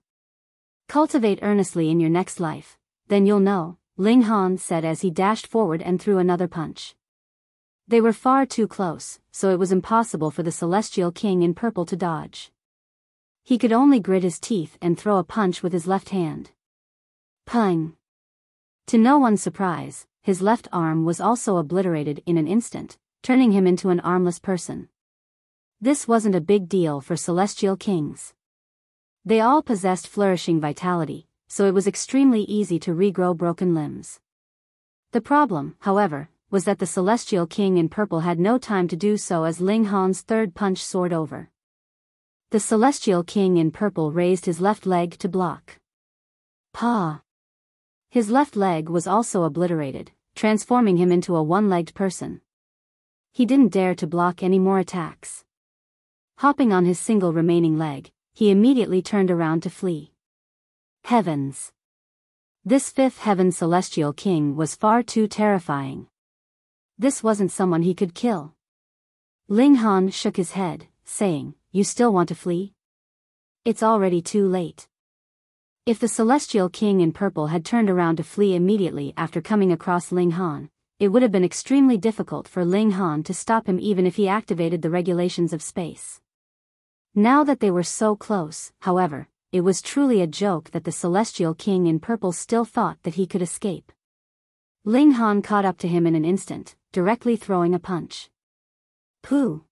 Cultivate earnestly in your next life, then you'll know, Ling Han said as he dashed forward and threw another punch. They were far too close, so it was impossible for the Celestial King in purple to dodge. He could only grit his teeth and throw a punch with his left hand. Pung! To no one's surprise, his left arm was also obliterated in an instant, turning him into an armless person. This wasn't a big deal for Celestial Kings. They all possessed flourishing vitality, so it was extremely easy to regrow broken limbs. The problem, however, was that the Celestial King in purple had no time to do so as Ling Han's third punch soared over. The Celestial King in purple raised his left leg to block. Pa! His left leg was also obliterated, transforming him into a one-legged person. He didn't dare to block any more attacks. Hopping on his single remaining leg, he immediately turned around to flee. Heavens! This fifth heaven Celestial King was far too terrifying. This wasn't someone he could kill. Ling Han shook his head, saying, "You still want to flee? It's already too late." If the Celestial King in purple had turned around to flee immediately after coming across Ling Han, it would have been extremely difficult for Ling Han to stop him even if he activated the regulations of space. Now that they were so close, however, it was truly a joke that the Celestial King in purple still thought that he could escape. Ling Han caught up to him in an instant, directly throwing a punch. Pooh!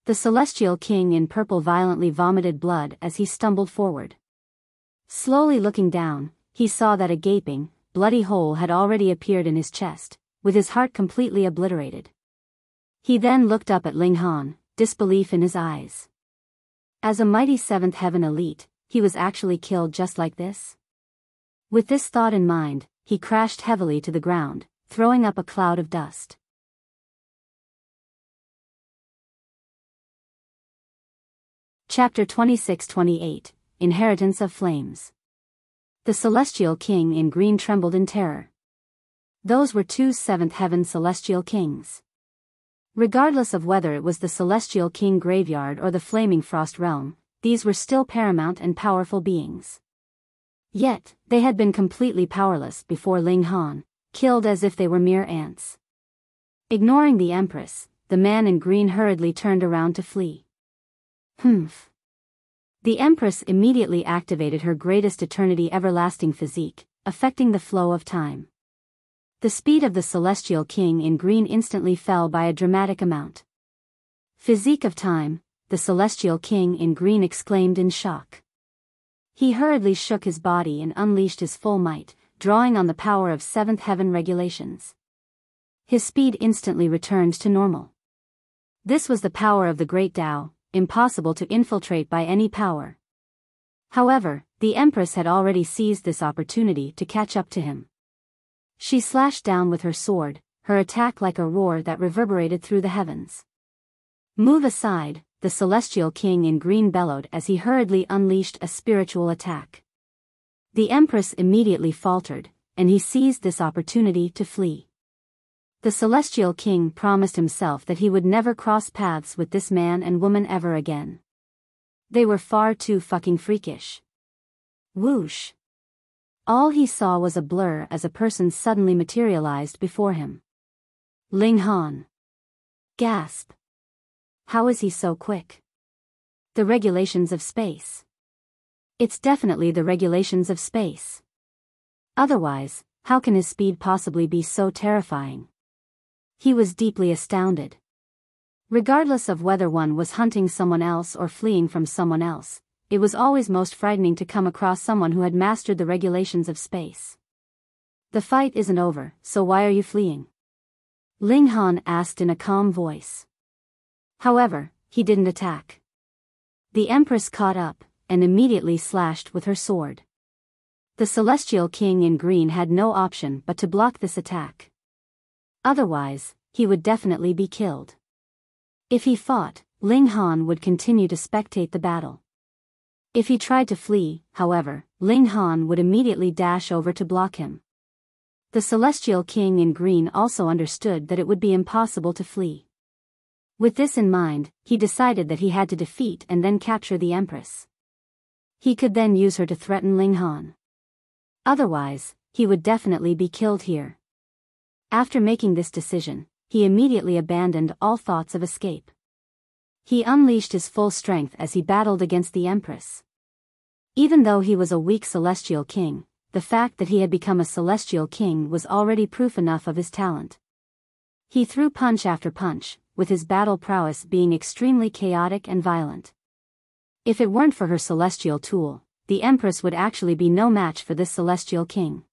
The Celestial King in purple violently vomited blood as he stumbled forward. Slowly looking down, he saw that a gaping, bloody hole had already appeared in his chest, with his heart completely obliterated. He then looked up at Ling Han, disbelief in his eyes. As a mighty seventh heaven elite, he was actually killed just like this? With this thought in mind, he crashed heavily to the ground, throwing up a cloud of dust. Chapter 26-28, Inheritance of Flames. The Celestial King in green trembled in terror. Those were two seventh heaven Celestial Kings. Regardless of whether it was the Celestial King graveyard or the Flaming Frost realm, these were still paramount and powerful beings. Yet, they had been completely powerless before Ling Han, killed as if they were mere ants. Ignoring the Empress, the man in green hurriedly turned around to flee. Humph. The Empress immediately activated her greatest eternity everlasting physique, affecting the flow of time. The speed of the Celestial King in green instantly fell by a dramatic amount. Physique of time, the Celestial King in green exclaimed in shock. He hurriedly shook his body and unleashed his full might, drawing on the power of seventh heaven regulations. His speed instantly returned to normal. This was the power of the Great Tao, impossible to infiltrate by any power. However, the Empress had already seized this opportunity to catch up to him. She slashed down with her sword, her attack like a roar that reverberated through the heavens. Move aside, the Celestial King in green bellowed as he hurriedly unleashed a spiritual attack. The Empress immediately faltered, and he seized this opportunity to flee. The Celestial King promised himself that he would never cross paths with this man and woman ever again. They were far too fucking freakish. Whoosh! All he saw was a blur as a person suddenly materialized before him. Ling Han. Gasp. How is he so quick? The regulations of space. It's definitely the regulations of space. Otherwise, How can his speed possibly be so terrifying? He was deeply astounded. Regardless of whether one was hunting someone else or fleeing from someone else, it was always most frightening to come across someone who had mastered the regulations of space. The fight isn't over, so why are you fleeing? Ling Han asked in a calm voice. However, he didn't attack. The Empress caught up, and immediately slashed with her sword. The Celestial King in green had no option but to block this attack. Otherwise, he would definitely be killed. If he fought, Ling Han would continue to spectate the battle. If he tried to flee, however, Ling Han would immediately dash over to block him. The Celestial King in green also understood that it would be impossible to flee. With this in mind, he decided that he had to defeat and then capture the Empress. He could then use her to threaten Ling Han. Otherwise, he would definitely be killed here. After making this decision, he immediately abandoned all thoughts of escape. He unleashed his full strength as he battled against the Empress. Even though he was a weak Celestial King, the fact that he had become a Celestial King was already proof enough of his talent. He threw punch after punch, with his battle prowess being extremely chaotic and violent. If it weren't for her celestial tool, the Empress would actually be no match for this Celestial King.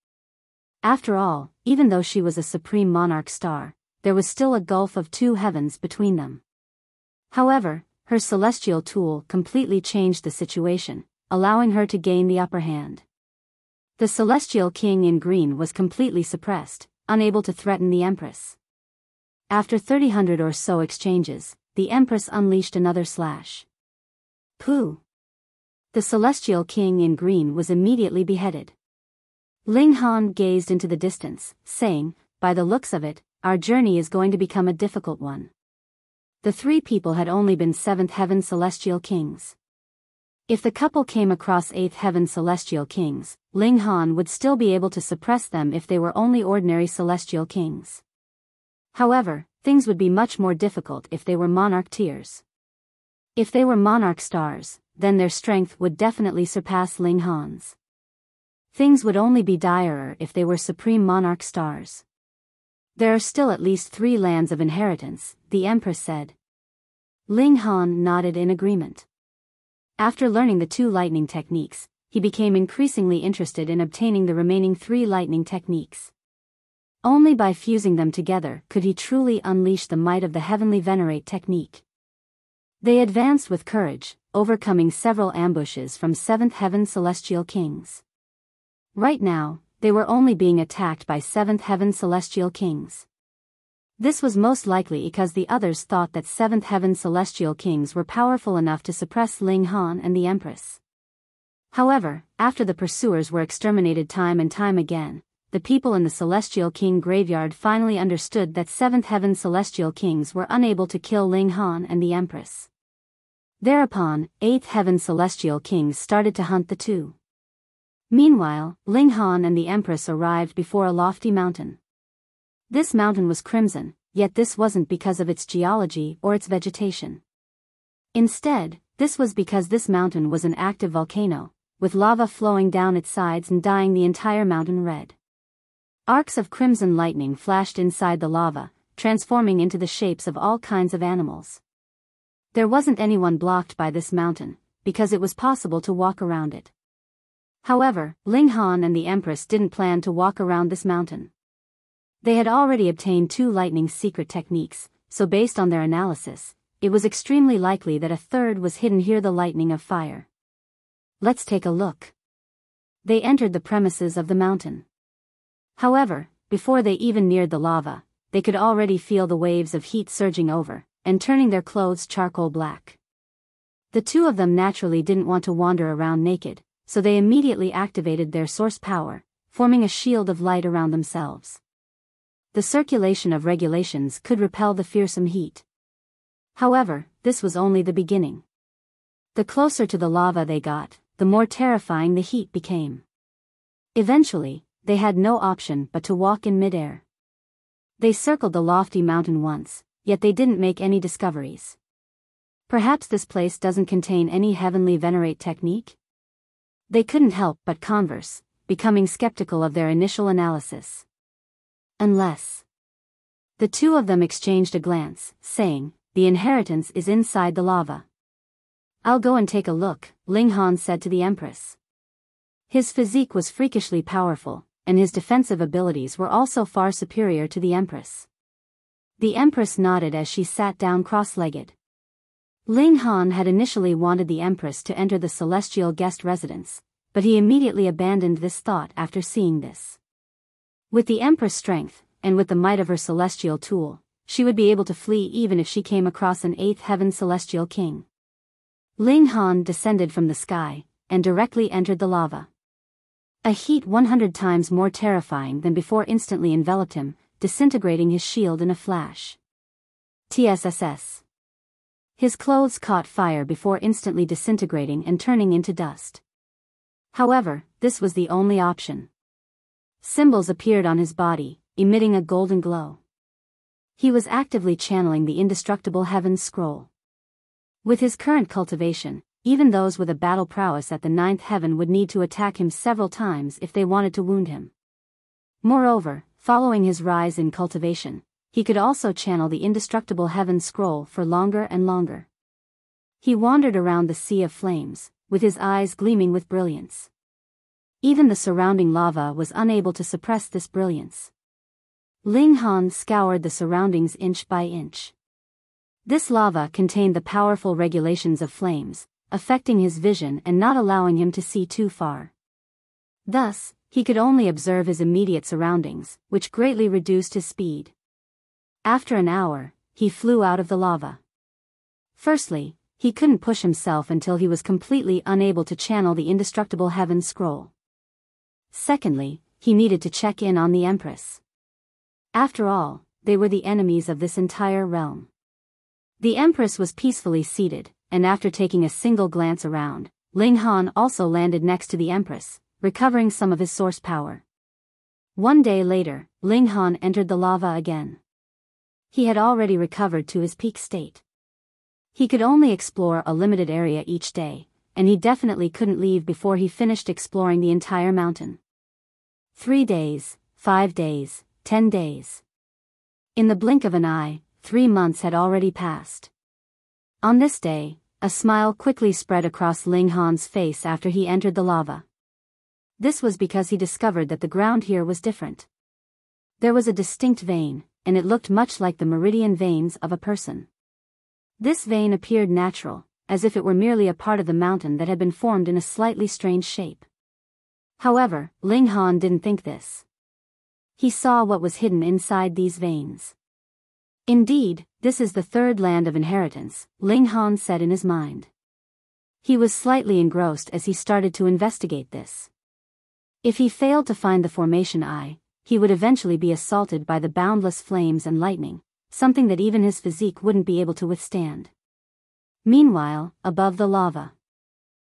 After all, even though she was a supreme monarch star, there was still a gulf of two heavens between them. However, her celestial tool completely changed the situation, allowing her to gain the upper hand. The Celestial King in green was completely suppressed, unable to threaten the Empress. After 300 or so exchanges, the Empress unleashed another slash. Pooh! The Celestial King in green was immediately beheaded. Ling Han gazed into the distance, saying, "By the looks of it, our journey is going to become a difficult one." The three people had only been 7th Heaven Celestial Kings. If the couple came across 8th Heaven Celestial Kings, Ling Han would still be able to suppress them if they were only ordinary Celestial Kings. However, things would be much more difficult if they were Monarch tiers. If they were Monarch stars, then their strength would definitely surpass Ling Han's. Things would only be direr if they were Supreme Monarch stars. There are still at least 3 lands of inheritance, the Empress said. Ling Han nodded in agreement. After learning the 2 lightning techniques, he became increasingly interested in obtaining the remaining 3 lightning techniques. Only by fusing them together could he truly unleash the might of the Heavenly Venerate technique. They advanced with courage, overcoming several ambushes from 7th Heaven Celestial Kings. Right now, they were only being attacked by 7th Heaven Celestial Kings. This was most likely because the others thought that 7th Heaven Celestial Kings were powerful enough to suppress Ling Han and the Empress. However, after the pursuers were exterminated time and time again, the people in the Celestial King graveyard finally understood that 7th Heaven Celestial Kings were unable to kill Ling Han and the Empress. Thereupon, 8th Heaven Celestial Kings started to hunt the two. Meanwhile, Ling Han and the Empress arrived before a lofty mountain. This mountain was crimson, yet this wasn't because of its geology or its vegetation. Instead, this was because this mountain was an active volcano, with lava flowing down its sides and dyeing the entire mountain red. Arcs of crimson lightning flashed inside the lava, transforming into the shapes of all kinds of animals. There wasn't anyone blocked by this mountain, because it was possible to walk around it. However, Ling Han and the Empress didn't plan to walk around this mountain. They had already obtained 2 lightning secret techniques, so based on their analysis, it was extremely likely that a third was hidden here, the lightning of fire. Let's take a look. They entered the premises of the mountain. However, before they even neared the lava, they could already feel the waves of heat surging over, and turning their clothes charcoal black. The 2 of them naturally didn't want to wander around naked, so they immediately activated their source power, forming a shield of light around themselves. The circulation of regulations could repel the fearsome heat. However, this was only the beginning. The closer to the lava they got, the more terrifying the heat became. Eventually, they had no option but to walk in midair. They circled the lofty mountain once, yet they didn't make any discoveries. Perhaps this place doesn't contain any heavenly venerate technique? They couldn't help but converse, becoming skeptical of their initial analysis. Unless. The two of them exchanged a glance, saying, "The inheritance is inside the lava." "I'll go and take a look," Ling Han said to the Empress. His physique was freakishly powerful, and his defensive abilities were also far superior to the Empress. The Empress nodded as she sat down cross-legged. Ling Han had initially wanted the Empress to enter the celestial guest residence, but he immediately abandoned this thought after seeing this. With the Empress' strength, and with the might of her celestial tool, she would be able to flee even if she came across an eighth heaven celestial king. Ling Han descended from the sky, and directly entered the lava. A heat 100 times more terrifying than before instantly enveloped him, disintegrating his shield in a flash. TSSS. His clothes caught fire before instantly disintegrating and turning into dust. However, this was the only option. Symbols appeared on his body, emitting a golden glow. He was actively channeling the indestructible heaven's scroll. With his current cultivation, even those with a battle prowess at the ninth heaven would need to attack him several times if they wanted to wound him. Moreover, following his rise in cultivation, he could also channel the indestructible heaven scroll for longer and longer. He wandered around the sea of flames, with his eyes gleaming with brilliance. Even the surrounding lava was unable to suppress this brilliance. Ling Han scoured the surroundings inch by inch. This lava contained the powerful regulations of flames, affecting his vision and not allowing him to see too far. Thus, he could only observe his immediate surroundings, which greatly reduced his speed. After an hour, he flew out of the lava. Firstly, he couldn't push himself until he was completely unable to channel the indestructible heaven scroll. Secondly, he needed to check in on the Empress. After all, they were the enemies of this entire realm. The Empress was peacefully seated, and after taking a single glance around, Ling Han also landed next to the Empress, recovering some of his source power. One day later, Ling Han entered the lava again. He had already recovered to his peak state. He could only explore a limited area each day, and he definitely couldn't leave before he finished exploring the entire mountain. 3 days, 5 days, 10 days. In the blink of an eye, 3 months had already passed. On this day, a smile quickly spread across Ling Han's face after he entered the lava. This was because he discovered that the ground here was different. There was a distinct vein, and it looked much like the meridian veins of a person. This vein appeared natural, as if it were merely a part of the mountain that had been formed in a slightly strange shape. However, Ling Han didn't think this. He saw what was hidden inside these veins. Indeed, this is the third land of inheritance, Ling Han said in his mind. He was slightly engrossed as he started to investigate this. If he failed to find the formation eye, he would eventually be assaulted by the boundless flames and lightning, something that even his physique wouldn't be able to withstand. Meanwhile, above the lava.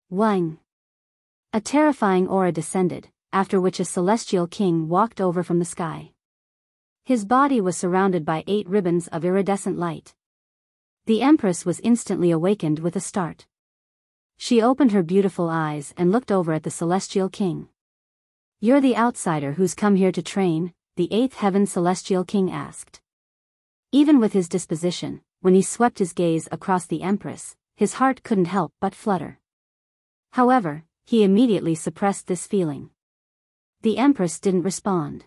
Wang. A terrifying aura descended, after which a celestial king walked over from the sky. His body was surrounded by 8 ribbons of iridescent light. The Empress was instantly awakened with a start. She opened her beautiful eyes and looked over at the celestial king. "You're the outsider who's come here to train?" the 8th heaven celestial king asked. Even with his disposition, when he swept his gaze across the Empress, his heart couldn't help but flutter. However, he immediately suppressed this feeling. The Empress didn't respond.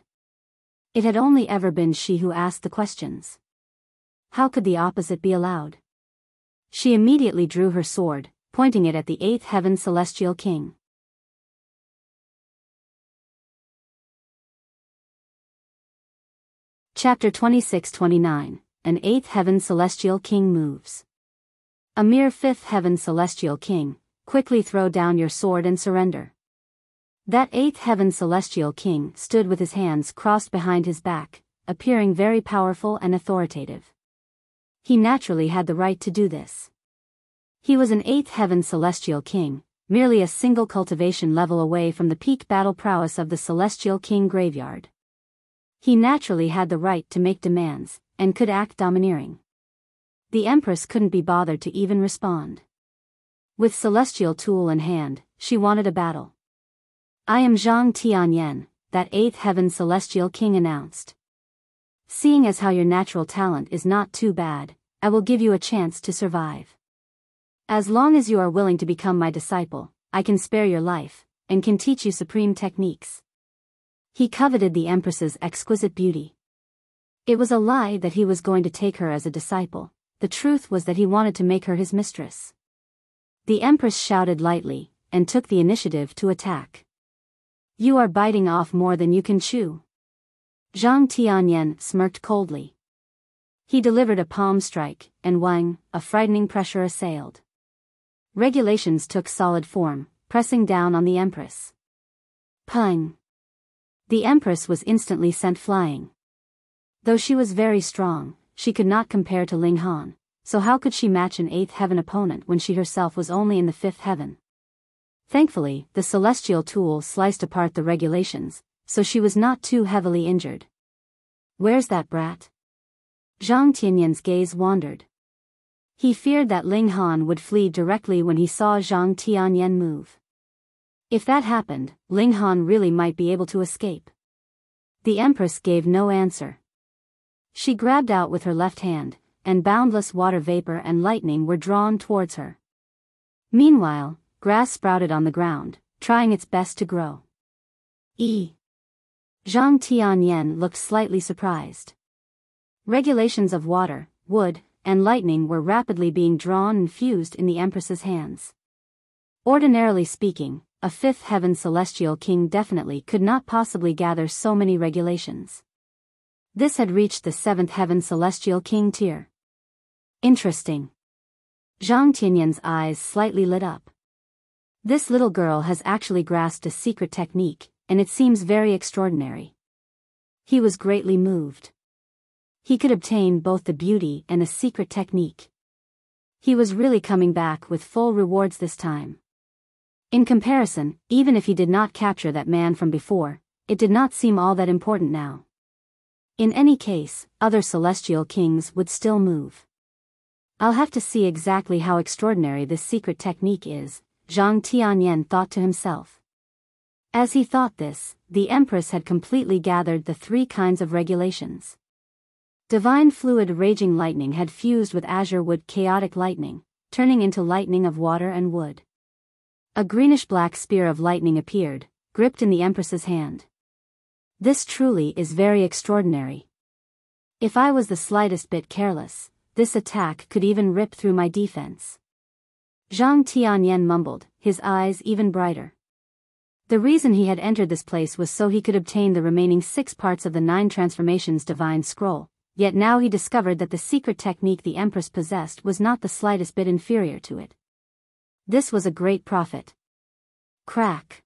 It had only ever been she who asked the questions. How could the opposite be allowed? She immediately drew her sword, pointing it at the 8th heaven celestial king. Chapter 26-29, An 8th heaven celestial king moves. A mere 5th heaven celestial king, quickly throw down your sword and surrender. That 8th heaven celestial king stood with his hands crossed behind his back, appearing very powerful and authoritative. He naturally had the right to do this. He was an 8th heaven celestial king, merely a single cultivation level away from the peak battle prowess of the celestial king graveyard. He naturally had the right to make demands, and could act domineering. The Empress couldn't be bothered to even respond. With celestial tool in hand, she wanted a battle. I am Zhang Tianyan, that eighth heaven celestial king announced. Seeing as how your natural talent is not too bad, I will give you a chance to survive. As long as you are willing to become my disciple, I can spare your life, and can teach you supreme techniques. He coveted the Empress's exquisite beauty. It was a lie that he was going to take her as a disciple, the truth was that he wanted to make her his mistress. The Empress shouted lightly, and took the initiative to attack. You are biting off more than you can chew. Zhang Tianyan smirked coldly. He delivered a palm strike, and whang, a frightening pressure assailed. Regulations took solid form, pressing down on the Empress. Pung! The Empress was instantly sent flying. Though she was very strong, she could not compare to Ling Han, so how could she match an eighth heaven opponent when she herself was only in the fifth heaven? Thankfully, the celestial tool sliced apart the regulations, so she was not too heavily injured. Where's that brat? Zhang Tianyan's gaze wandered. He feared that Ling Han would flee directly when he saw Zhang Tianyan move. If that happened, Ling Han really might be able to escape. The Empress gave no answer. She grabbed out with her left hand, and boundless water vapor and lightning were drawn towards her. Meanwhile, grass sprouted on the ground, trying its best to grow. Zhang Tianyan looked slightly surprised. Regulations of water, wood, and lightning were rapidly being drawn and fused in the Empress's hands. Ordinarily speaking, a fifth heaven celestial king definitely could not possibly gather so many regulations. This had reached the seventh heaven celestial king tier. Interesting. Zhang Tianyan's eyes slightly lit up. This little girl has actually grasped a secret technique, and it seems very extraordinary. He was greatly moved. He could obtain both the beauty and a secret technique. He was really coming back with full rewards this time. In comparison, even if he did not capture that man from before, it did not seem all that important now. In any case, other celestial kings would still move. I'll have to see exactly how extraordinary this secret technique is, Zhang Tianyan thought to himself. As he thought this, the Empress had completely gathered the three kinds of regulations. Divine fluid raging lightning had fused with azure wood chaotic lightning, turning into lightning of water and wood. A greenish-black spear of lightning appeared, gripped in the Empress's hand. This truly is very extraordinary. If I was the slightest bit careless, this attack could even rip through my defense. Zhang Tianyan mumbled, his eyes even brighter. The reason he had entered this place was so he could obtain the remaining 6 parts of the 9 transformations divine scroll, yet now he discovered that the secret technique the Empress possessed was not the slightest bit inferior to it. This was a great profit. Crack.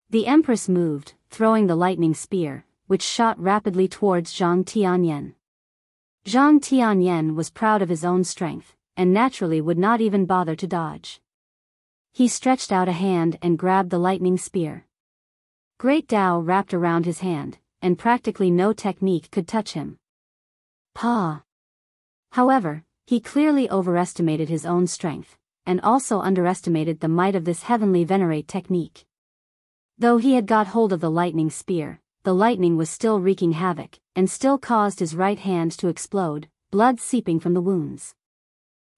The Empress moved, throwing the lightning spear, which shot rapidly towards Zhang Tianyan. Zhang Tianyan was proud of his own strength, and naturally would not even bother to dodge. He stretched out a hand and grabbed the lightning spear. Great Tao wrapped around his hand, and practically no technique could touch him. Pa! However, he clearly overestimated his own strength, and also underestimated the might of this heavenly venerate technique. Though he had got hold of the lightning spear, the lightning was still wreaking havoc, and still caused his right hand to explode, blood seeping from the wounds.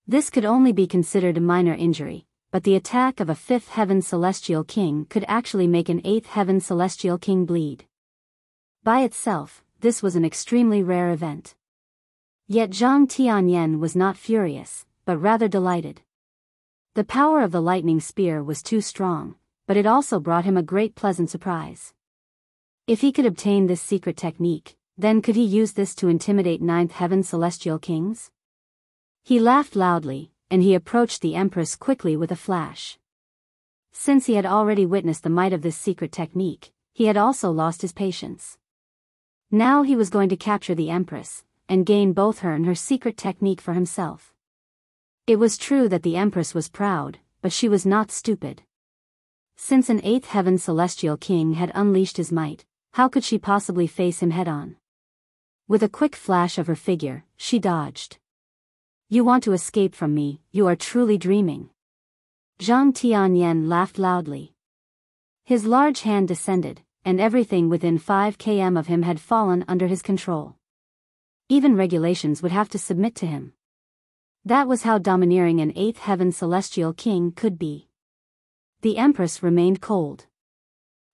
This could only be considered a minor injury, but the attack of a 5th heaven celestial king could actually make an 8th heaven celestial king bleed. By itself, this was an extremely rare event. Yet Zhang Tianyan was not furious, but rather delighted. The power of the lightning spear was too strong, but it also brought him a great pleasant surprise. If he could obtain this secret technique, then could he use this to intimidate 9th heaven celestial kings? He laughed loudly, and he approached the Empress quickly with a flash. Since he had already witnessed the might of this secret technique, he had also lost his patience. Now he was going to capture the Empress, and gain both her and her secret technique for himself. It was true that the Empress was proud, but she was not stupid. Since an 8th heaven celestial king had unleashed his might, how could she possibly face him head-on? With a quick flash of her figure, she dodged. You want to escape from me, you are truly dreaming. Zhang Tianyan laughed loudly. His large hand descended, and everything within 5 km of him had fallen under his control. Even regulations would have to submit to him. That was how domineering an 8th heaven celestial king could be. The Empress remained cold.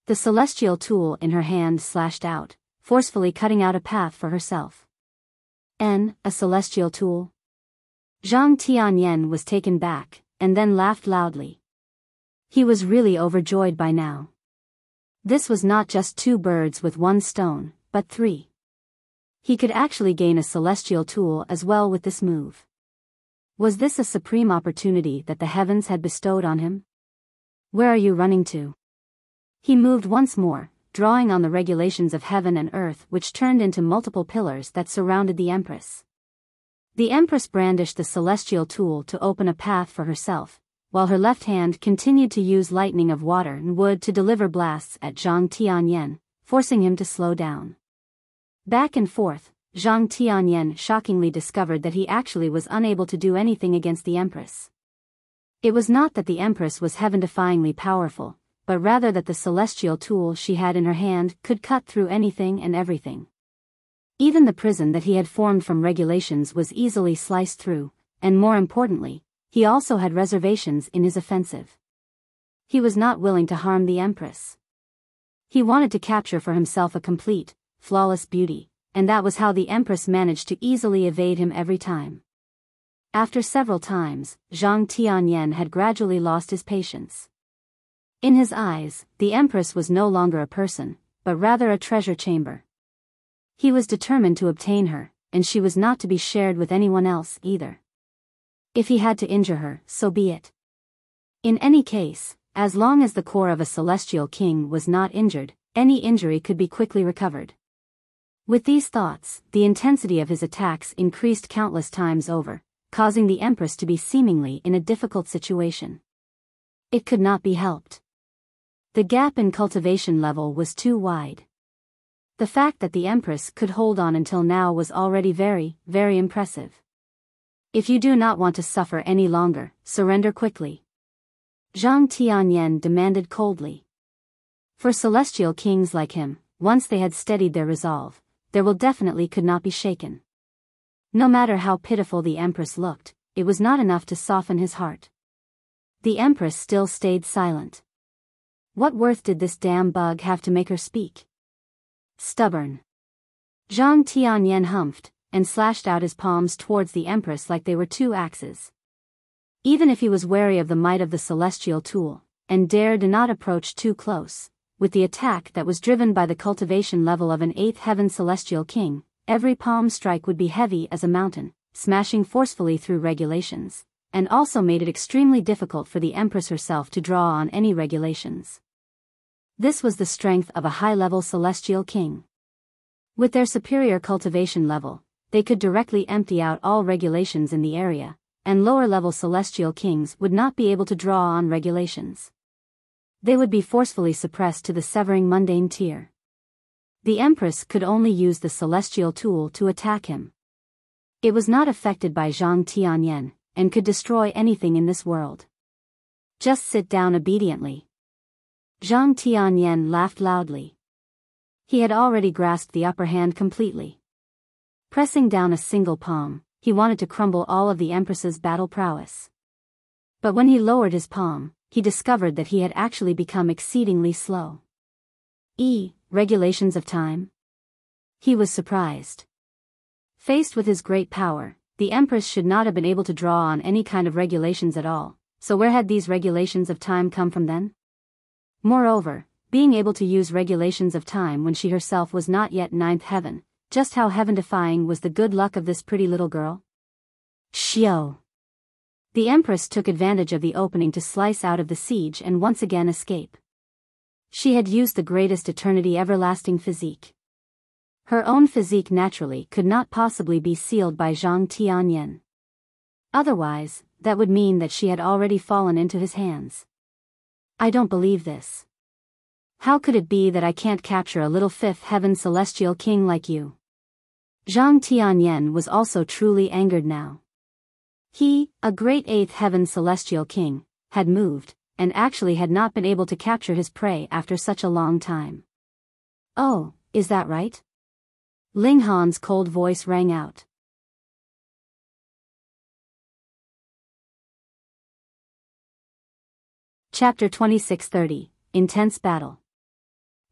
The celestial tool in her hand slashed out, forcefully cutting out a path for herself. A celestial tool? Zhang Tianyan was taken back, and then laughed loudly. He was really overjoyed by now. This was not just 2 birds with 1 stone, but 3. He could actually gain a celestial tool as well with this move. Was this a supreme opportunity that the heavens had bestowed on him? Where are you running to? He moved once more, drawing on the regulations of heaven and earth, which turned into multiple pillars that surrounded the Empress. The Empress brandished the celestial tool to open a path for herself, while her left hand continued to use lightning of water and wood to deliver blasts at Zhang Tianyan, forcing him to slow down. Back and forth, Zhang Tianyan shockingly discovered that he actually was unable to do anything against the Empress. It was not that the Empress was heaven-defyingly powerful, but rather that the celestial tool she had in her hand could cut through anything and everything. Even the prison that he had formed from regulations was easily sliced through, and more importantly, he also had reservations in his offensive. He was not willing to harm the Empress. He wanted to capture for himself a complete, flawless beauty, and that was how the Empress managed to easily evade him every time. After several times, Zhang Tianyan had gradually lost his patience. In his eyes, the Empress was no longer a person, but rather a treasure chamber. He was determined to obtain her, and she was not to be shared with anyone else either. If he had to injure her, so be it. In any case, as long as the core of a celestial king was not injured, any injury could be quickly recovered. With these thoughts, the intensity of his attacks increased countless times over, causing the Empress to be seemingly in a difficult situation. It could not be helped. The gap in cultivation level was too wide. The fact that the Empress could hold on until now was already very, very impressive. If you do not want to suffer any longer, surrender quickly. Zhang Tianyan demanded coldly. For celestial kings like him, once they had steadied their resolve, their will definitely could not be shaken. No matter how pitiful the Empress looked, it was not enough to soften his heart. The Empress still stayed silent. What worth did this damn bug have to make her speak? Stubborn. Zhang Tianyan humphed, and slashed out his palms towards the Empress like they were 2 axes. Even if he was wary of the might of the celestial tool, and dared not approach too close, with the attack that was driven by the cultivation level of an 8th heaven celestial king, every palm strike would be heavy as a mountain, smashing forcefully through regulations, and also made it extremely difficult for the Empress herself to draw on any regulations. This was the strength of a high-level celestial king. With their superior cultivation level, they could directly empty out all regulations in the area, and lower-level celestial kings would not be able to draw on regulations. They would be forcefully suppressed to the severing mundane tier. The Empress could only use the celestial tool to attack him. It was not affected by Zhang Tianyan, and could destroy anything in this world. Just sit down obediently. Zhang Tianyan laughed loudly. He had already grasped the upper hand completely. Pressing down a single palm, he wanted to crumble all of the Empress's battle prowess. But when he lowered his palm, he discovered that he had actually become exceedingly slow. Regulations of time? He was surprised. Faced with his great power, the Empress should not have been able to draw on any kind of regulations at all, so where had these regulations of time come from then? Moreover, being able to use regulations of time when she herself was not yet 9th heaven, just how heaven-defying was the good luck of this pretty little girl? Xiao. The Empress took advantage of the opening to slice out of the siege and once again escape. She had used the greatest eternity everlasting physique. Her own physique naturally could not possibly be sealed by Zhang Tianyan. Otherwise, that would mean that she had already fallen into his hands. I don't believe this. How could it be that I can't capture a little 5th heaven celestial king like you? Zhang Tianyan was also truly angered now. He, a great 8th heaven celestial king, had moved, and actually had not been able to capture his prey after such a long time. "Oh, is that right?" Ling Han's cold voice rang out. Chapter 2630, Intense Battle.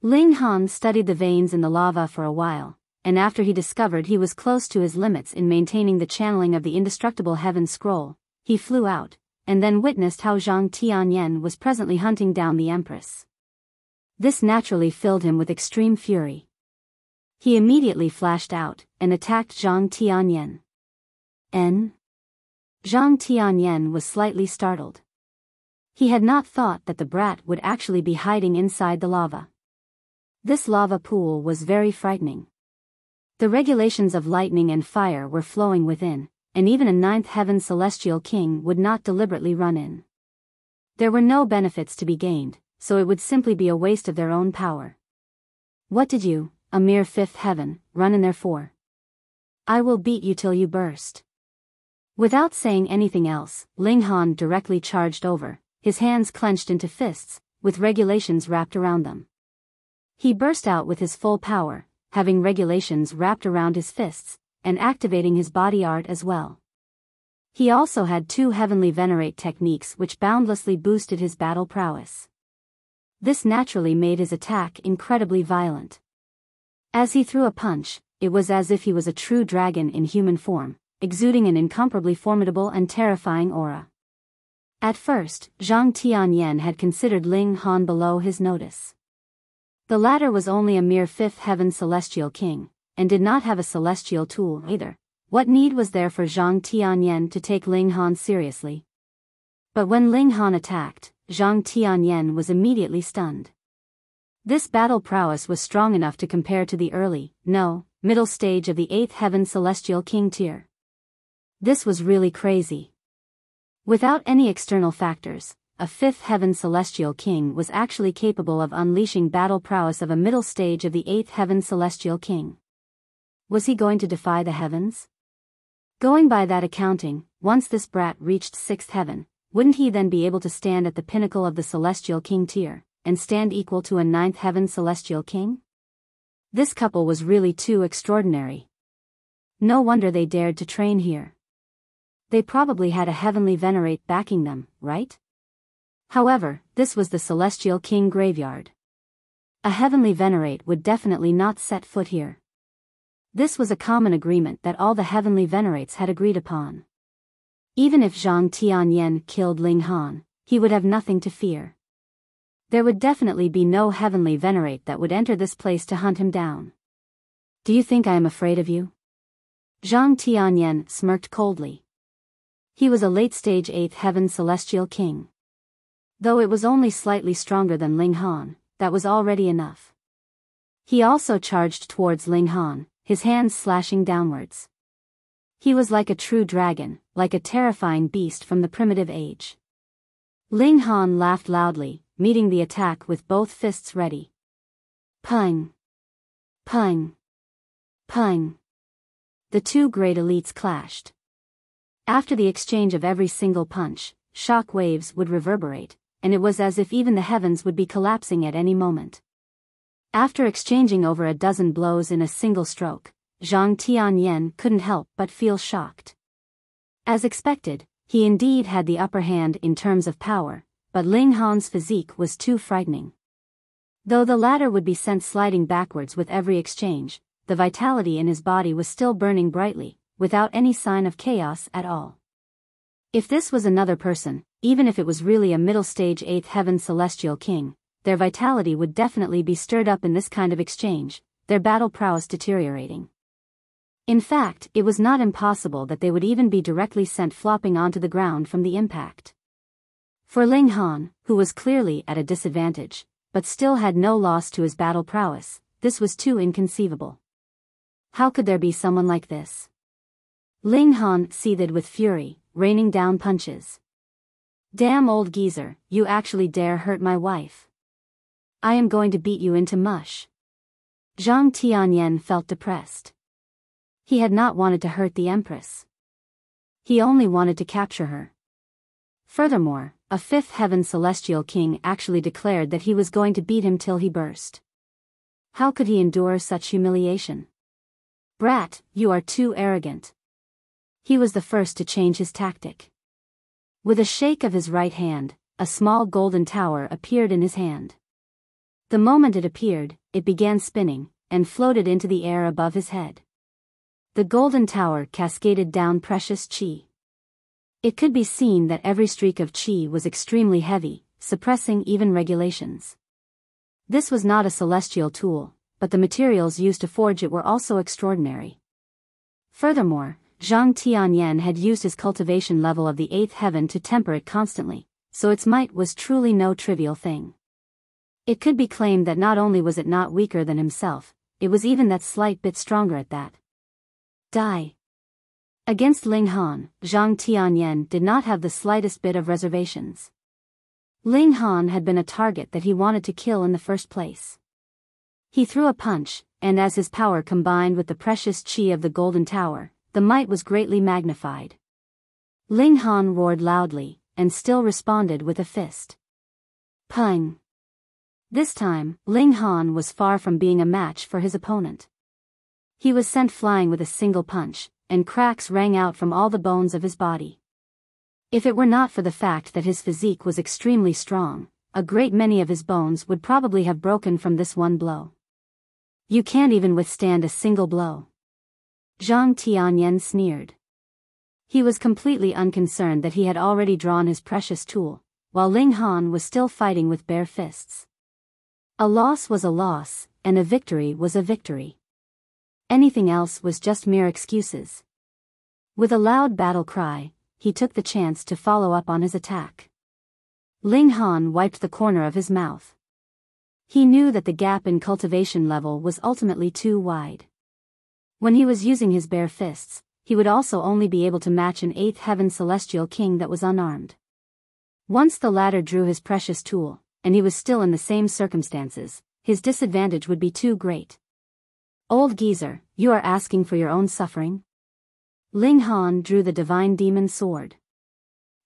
Ling Han studied the veins in the lava for a while, and after he discovered he was close to his limits in maintaining the channeling of the indestructible heaven scroll, he flew out, and then witnessed how Zhang Tianyan was presently hunting down the Empress. This naturally filled him with extreme fury. He immediately flashed out, and attacked Zhang Tianyan. Zhang Tianyan was slightly startled. He had not thought that the brat would actually be hiding inside the lava. This lava pool was very frightening. The regulations of lightning and fire were flowing within, and even a ninth heaven celestial king would not deliberately run in. There were no benefits to be gained, so it would simply be a waste of their own power. "What did you, a mere fifth heaven, run in there for? I will beat you till you burst." Without saying anything else, Ling Han directly charged over, his hands clenched into fists, with regulations wrapped around them. He burst out with his full power, having regulations wrapped around his fists, and activating his body art as well. He also had two heavenly venerate techniques which boundlessly boosted his battle prowess. This naturally made his attack incredibly violent. As he threw a punch, it was as if he was a true dragon in human form, exuding an incomparably formidable and terrifying aura. At first, Zhang Tianyan had considered Ling Han below his notice. The latter was only a mere fifth heaven celestial king, and did not have a celestial tool either. What need was there for Zhang Tianyan to take Ling Han seriously? But when Ling Han attacked, Zhang Tianyan was immediately stunned. This battle prowess was strong enough to compare to the middle stage of the 8th heaven celestial king tier. This was really crazy. Without any external factors, a 5th heaven celestial king was actually capable of unleashing battle prowess of a middle stage of the 8th heaven celestial king. Was he going to defy the heavens? Going by that accounting, once this brat reached 6th heaven, wouldn't he then be able to stand at the pinnacle of the celestial king tier, and stand equal to a 9th heaven celestial king? This couple was really too extraordinary. No wonder they dared to train here. They probably had a heavenly venerate backing them, right? However, this was the celestial king graveyard. A heavenly venerate would definitely not set foot here. This was a common agreement that all the heavenly venerates had agreed upon. Even if Zhang Tianyan killed Ling Han, he would have nothing to fear. There would definitely be no heavenly venerate that would enter this place to hunt him down. "Do you think I am afraid of you?" Zhang Tianyan smirked coldly. He was a late-stage 8th heaven celestial king. Though it was only slightly stronger than Ling Han, that was already enough. He also charged towards Ling Han, his hands slashing downwards. He was like a true dragon, like a terrifying beast from the primitive age. Ling Han laughed loudly, meeting the attack with both fists ready. Pung! Pung! Pung! The two great elites clashed. After the exchange of every single punch, shock waves would reverberate, and it was as if even the heavens would be collapsing at any moment. After exchanging over a dozen blows in a single stroke, Zhang Tianyan couldn't help but feel shocked. As expected, he indeed had the upper hand in terms of power, but Ling Han's physique was too frightening. Though the latter would be sent sliding backwards with every exchange, the vitality in his body was still burning brightly, without any sign of chaos at all. If this was another person, even if it was really a middle-stage 8th heaven celestial king, their vitality would definitely be stirred up in this kind of exchange, their battle prowess deteriorating. In fact, it was not impossible that they would even be directly sent flopping onto the ground from the impact. For Ling Han, who was clearly at a disadvantage, but still had no loss to his battle prowess, this was too inconceivable. How could there be someone like this? Ling Han seethed with fury, raining down punches. "Damn old geezer, you actually dare hurt my wife. I am going to beat you into mush." Zhang Tianyan felt depressed. He had not wanted to hurt the Empress. He only wanted to capture her. Furthermore, a fifth heaven celestial king actually declared that he was going to beat him till he burst. How could he endure such humiliation? Brat, you are too arrogant. He was the first to change his tactic. With a shake of his right hand, a small golden tower appeared in his hand. The moment it appeared, it began spinning, and floated into the air above his head. The golden tower cascaded down precious qi. It could be seen that every streak of qi was extremely heavy, suppressing even regulations. This was not a celestial tool, but the materials used to forge it were also extraordinary. Furthermore, Zhang Tianyan had used his cultivation level of the 8th heaven to temper it constantly, so its might was truly no trivial thing. It could be claimed that not only was it not weaker than himself, it was even that slight bit stronger at that. Die. Against Ling Han, Zhang Tianyan did not have the slightest bit of reservations. Ling Han had been a target that he wanted to kill in the first place. He threw a punch, and as his power combined with the precious qi of the golden tower, the might was greatly magnified. Ling Han roared loudly, and still responded with a fist. Pung! This time, Ling Han was far from being a match for his opponent. He was sent flying with a single punch, and cracks rang out from all the bones of his body. If it were not for the fact that his physique was extremely strong, a great many of his bones would probably have broken from this one blow. You can't even withstand a single blow. Zhang Tianyan sneered. He was completely unconcerned that he had already drawn his precious tool, while Ling Han was still fighting with bare fists. A loss was a loss, and a victory was a victory. Anything else was just mere excuses. With a loud battle cry, he took the chance to follow up on his attack. Ling Han wiped the corner of his mouth. He knew that the gap in cultivation level was ultimately too wide. When he was using his bare fists, he would also only be able to match an 8th heaven celestial king that was unarmed. Once the latter drew his precious tool, and he was still in the same circumstances, his disadvantage would be too great. Old geezer, you are asking for your own suffering? Ling Han drew the divine demon sword.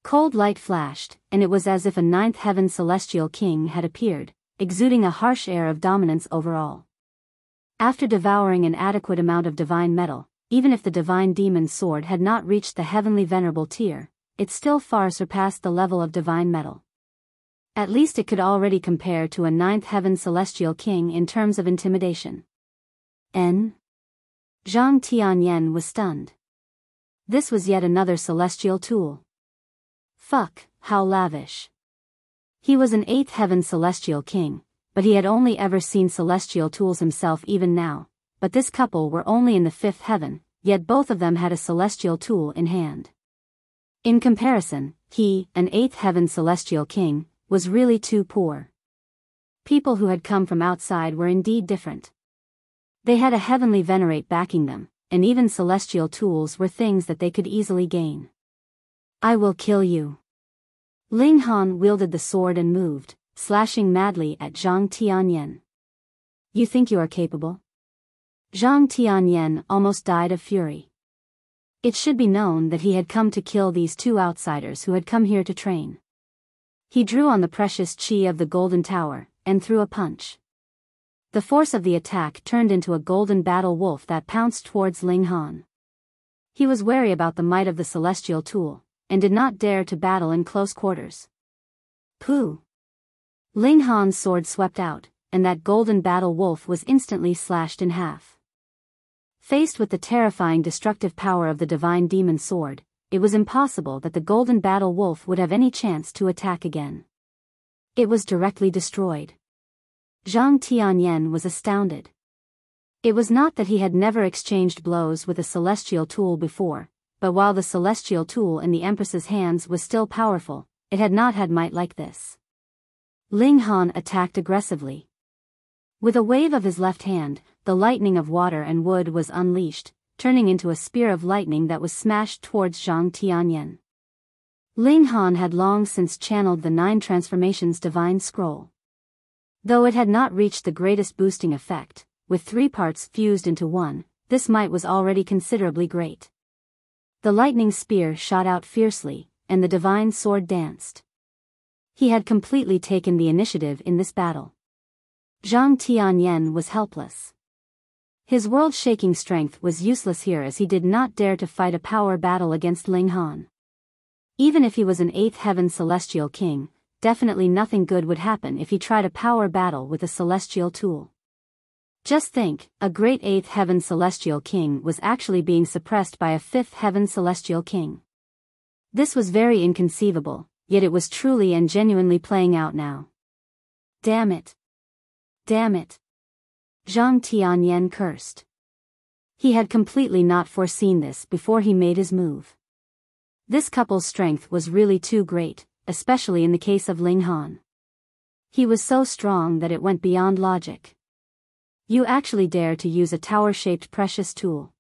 Cold light flashed, and it was as if a 9th heaven celestial king had appeared, exuding a harsh air of dominance over all. After devouring an adequate amount of divine metal, even if the divine demon sword had not reached the heavenly venerable tier, it still far surpassed the level of divine metal. At least it could already compare to a 9th heaven celestial king in terms of intimidation. Zhang Tianyan was stunned. This was yet another celestial tool. Fuck, how lavish. He was an 8th heaven celestial king, but he had only ever seen celestial tools himself even now, but this couple were only in the 5th heaven, yet both of them had a celestial tool in hand. In comparison, he, an 8th heaven celestial king, was really too poor. People who had come from outside were indeed different. They had a heavenly venerate backing them, and even celestial tools were things that they could easily gain. I will kill you. Ling Han wielded the sword and moved, slashing madly at Zhang Tianyan. You think you are capable? Zhang Tianyan almost died of fury. It should be known that he had come to kill these two outsiders who had come here to train. He drew on the precious qi of the golden tower, and threw a punch. The force of the attack turned into a golden battle wolf that pounced towards Ling Han. He was wary about the might of the celestial tool, and did not dare to battle in close quarters. Pooh! Ling Han's sword swept out, and that golden battle wolf was instantly slashed in half. Faced with the terrifying destructive power of the divine demon sword, it was impossible that the golden battle wolf would have any chance to attack again. It was directly destroyed. Zhang Tianyan was astounded. It was not that he had never exchanged blows with a celestial tool before, but while the celestial tool in the Empress's hands was still powerful, it had not had might like this. Ling Han attacked aggressively. With a wave of his left hand, the lightning of water and wood was unleashed, turning into a spear of lightning that was smashed towards Zhang Tianyan. Ling Han had long since channeled the 9 transformations divine scroll. Though it had not reached the greatest boosting effect, with 3 parts fused into one, this might was already considerably great. The lightning spear shot out fiercely, and the divine sword danced. He had completely taken the initiative in this battle. Zhang Tianyan was helpless. His world-shaking strength was useless here as he did not dare to fight a power battle against Ling Han. Even if he was an 8th heaven celestial king, definitely nothing good would happen if he tried a power battle with a celestial tool. Just think, a great 8th heaven celestial king was actually being suppressed by a 5th heaven celestial king. This was very inconceivable, yet it was truly and genuinely playing out now. Damn it. Damn it. Zhang Tianyan cursed. He had completely not foreseen this before he made his move. This couple's strength was really too great, especially in the case of Ling Han. He was so strong that it went beyond logic. You actually dare to use a tower-shaped precious tool.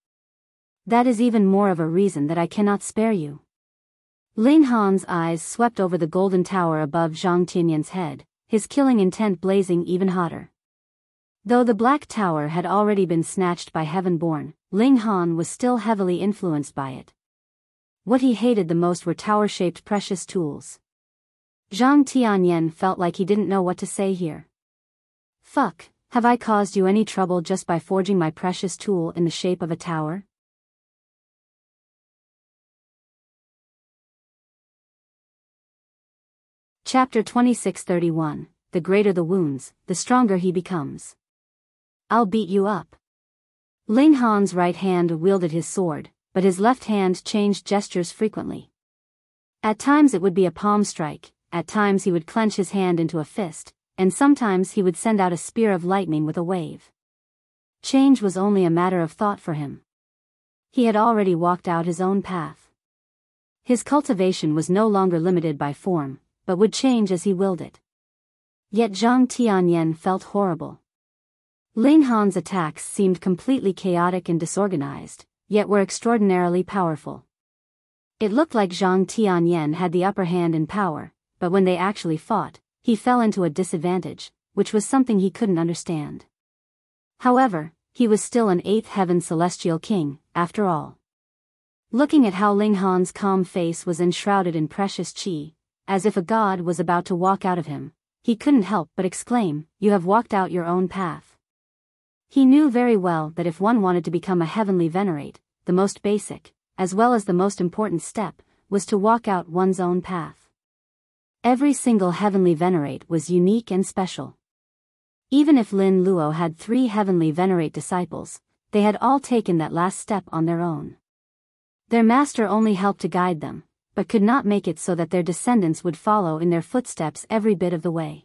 That is even more of a reason that I cannot spare you. Ling Han's eyes swept over the golden tower above Zhang Tianyan's head, his killing intent blazing even hotter. Though the black tower had already been snatched by Heavenborn, Ling Han was still heavily influenced by it. What he hated the most were tower-shaped precious tools. Zhang Tianyan felt like he didn't know what to say here. Fuck, have I caused you any trouble just by forging my precious tool in the shape of a tower? Chapter 2631, The greater the wounds, the stronger he becomes. I'll beat you up. Ling Han's right hand wielded his sword, but his left hand changed gestures frequently. At times it would be a palm strike, at times he would clench his hand into a fist, and sometimes he would send out a spear of lightning with a wave. Change was only a matter of thought for him. He had already walked out his own path. His cultivation was no longer limited by form, but would change as he willed it. Yet Zhang Tianyan felt horrible. Ling Han's attacks seemed completely chaotic and disorganized, yet were extraordinarily powerful. It looked like Zhang Tianyan had the upper hand in power, but when they actually fought, he fell into a disadvantage, which was something he couldn't understand. However, he was still an 8th heaven celestial king, after all. Looking at how Ling Han's calm face was enshrouded in precious qi, as if a god was about to walk out of him, he couldn't help but exclaim, "You have walked out your own path." He knew very well that if one wanted to become a heavenly venerate, the most basic, as well as the most important step, was to walk out one's own path. Every single heavenly venerate was unique and special. Even if Lin Luo had 3 heavenly venerate disciples, they had all taken that last step on their own. Their master only helped to guide them, but could not make it so that their descendants would follow in their footsteps every bit of the way.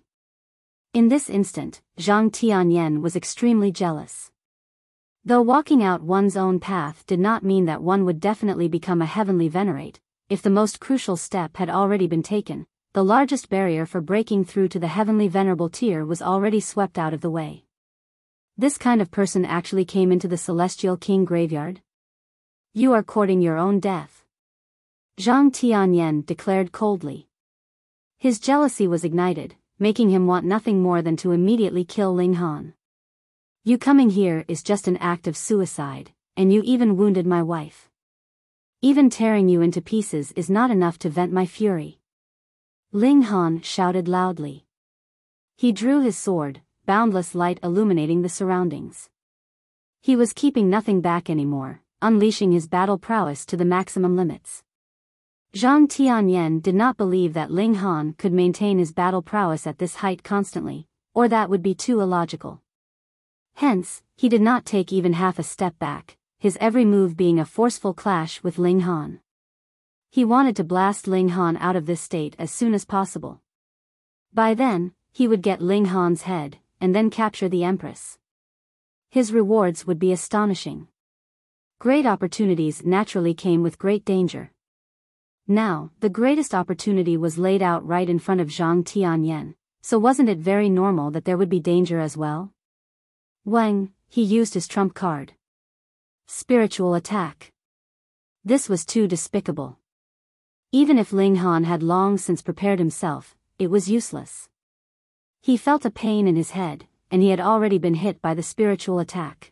In this instant, Zhang Tianyan was extremely jealous. Though walking out one's own path did not mean that one would definitely become a heavenly venerate, if the most crucial step had already been taken, the largest barrier for breaking through to the heavenly venerable tier was already swept out of the way. This kind of person actually came into the Celestial King graveyard? You are courting your own death. Zhang Tianyan declared coldly. His jealousy was ignited, making him want nothing more than to immediately kill Ling Han. You coming here is just an act of suicide, and you even wounded my wife. Even tearing you into pieces is not enough to vent my fury. Ling Han shouted loudly. He drew his sword, boundless light illuminating the surroundings. He was keeping nothing back anymore, unleashing his battle prowess to the maximum limits. Zhang Tianyan did not believe that Ling Han could maintain his battle prowess at this height constantly, or that would be too illogical. Hence, he did not take even half a step back, his every move being a forceful clash with Ling Han. He wanted to blast Ling Han out of this state as soon as possible. By then, he would get Ling Han's head, and then capture the Empress. His rewards would be astonishing. Great opportunities naturally came with great danger. Now, the greatest opportunity was laid out right in front of Zhang Tianyan, so wasn't it very normal that there would be danger as well? Wang, he used his trump card. Spiritual attack. This was too despicable. Even if Ling Han had long since prepared himself, it was useless. He felt a pain in his head, and he had already been hit by the spiritual attack.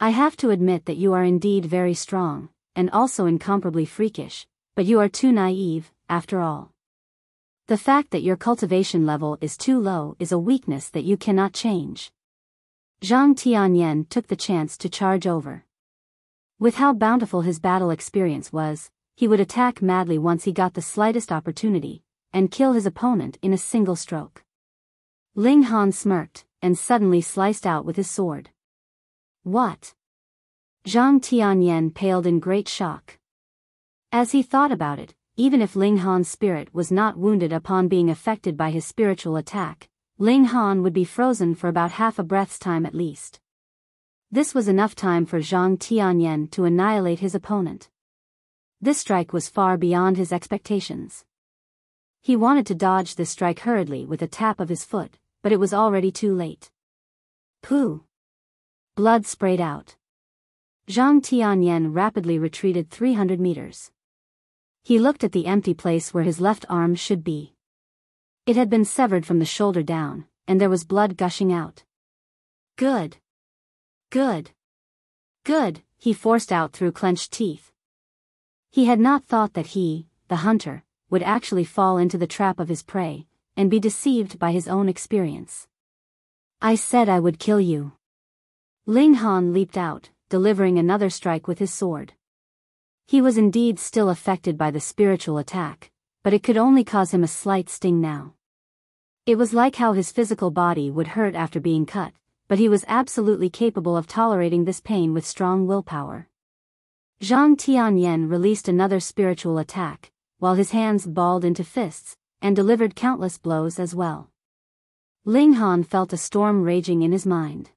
I have to admit that you are indeed very strong, and also incomparably freakish, but you are too naive, after all. The fact that your cultivation level is too low is a weakness that you cannot change. Zhang Tianyan took the chance to charge over. With how bountiful his battle experience was, he would attack madly once he got the slightest opportunity, and kill his opponent in a single stroke. Ling Han smirked, and suddenly sliced out with his sword. What? Zhang Tianyan paled in great shock. As he thought about it, even if Ling Han's spirit was not wounded upon being affected by his spiritual attack, Ling Han would be frozen for about half a breath's time at least. This was enough time for Zhang Tianyan to annihilate his opponent. This strike was far beyond his expectations. He wanted to dodge this strike hurriedly with a tap of his foot, but it was already too late. Pooh! Blood sprayed out. Zhang Tianyan rapidly retreated 300 meters. He looked at the empty place where his left arm should be. It had been severed from the shoulder down, and there was blood gushing out. Good. Good. Good, he forced out through clenched teeth. He had not thought that he, the hunter, would actually fall into the trap of his prey, and be deceived by his own experience. I said I would kill you. Ling Han leaped out, delivering another strike with his sword. He was indeed still affected by the spiritual attack, but it could only cause him a slight sting now. It was like how his physical body would hurt after being cut, but he was absolutely capable of tolerating this pain with strong willpower. Zhang Tianyan released another spiritual attack, while his hands balled into fists, and delivered countless blows as well. Ling Han felt a storm raging in his mind.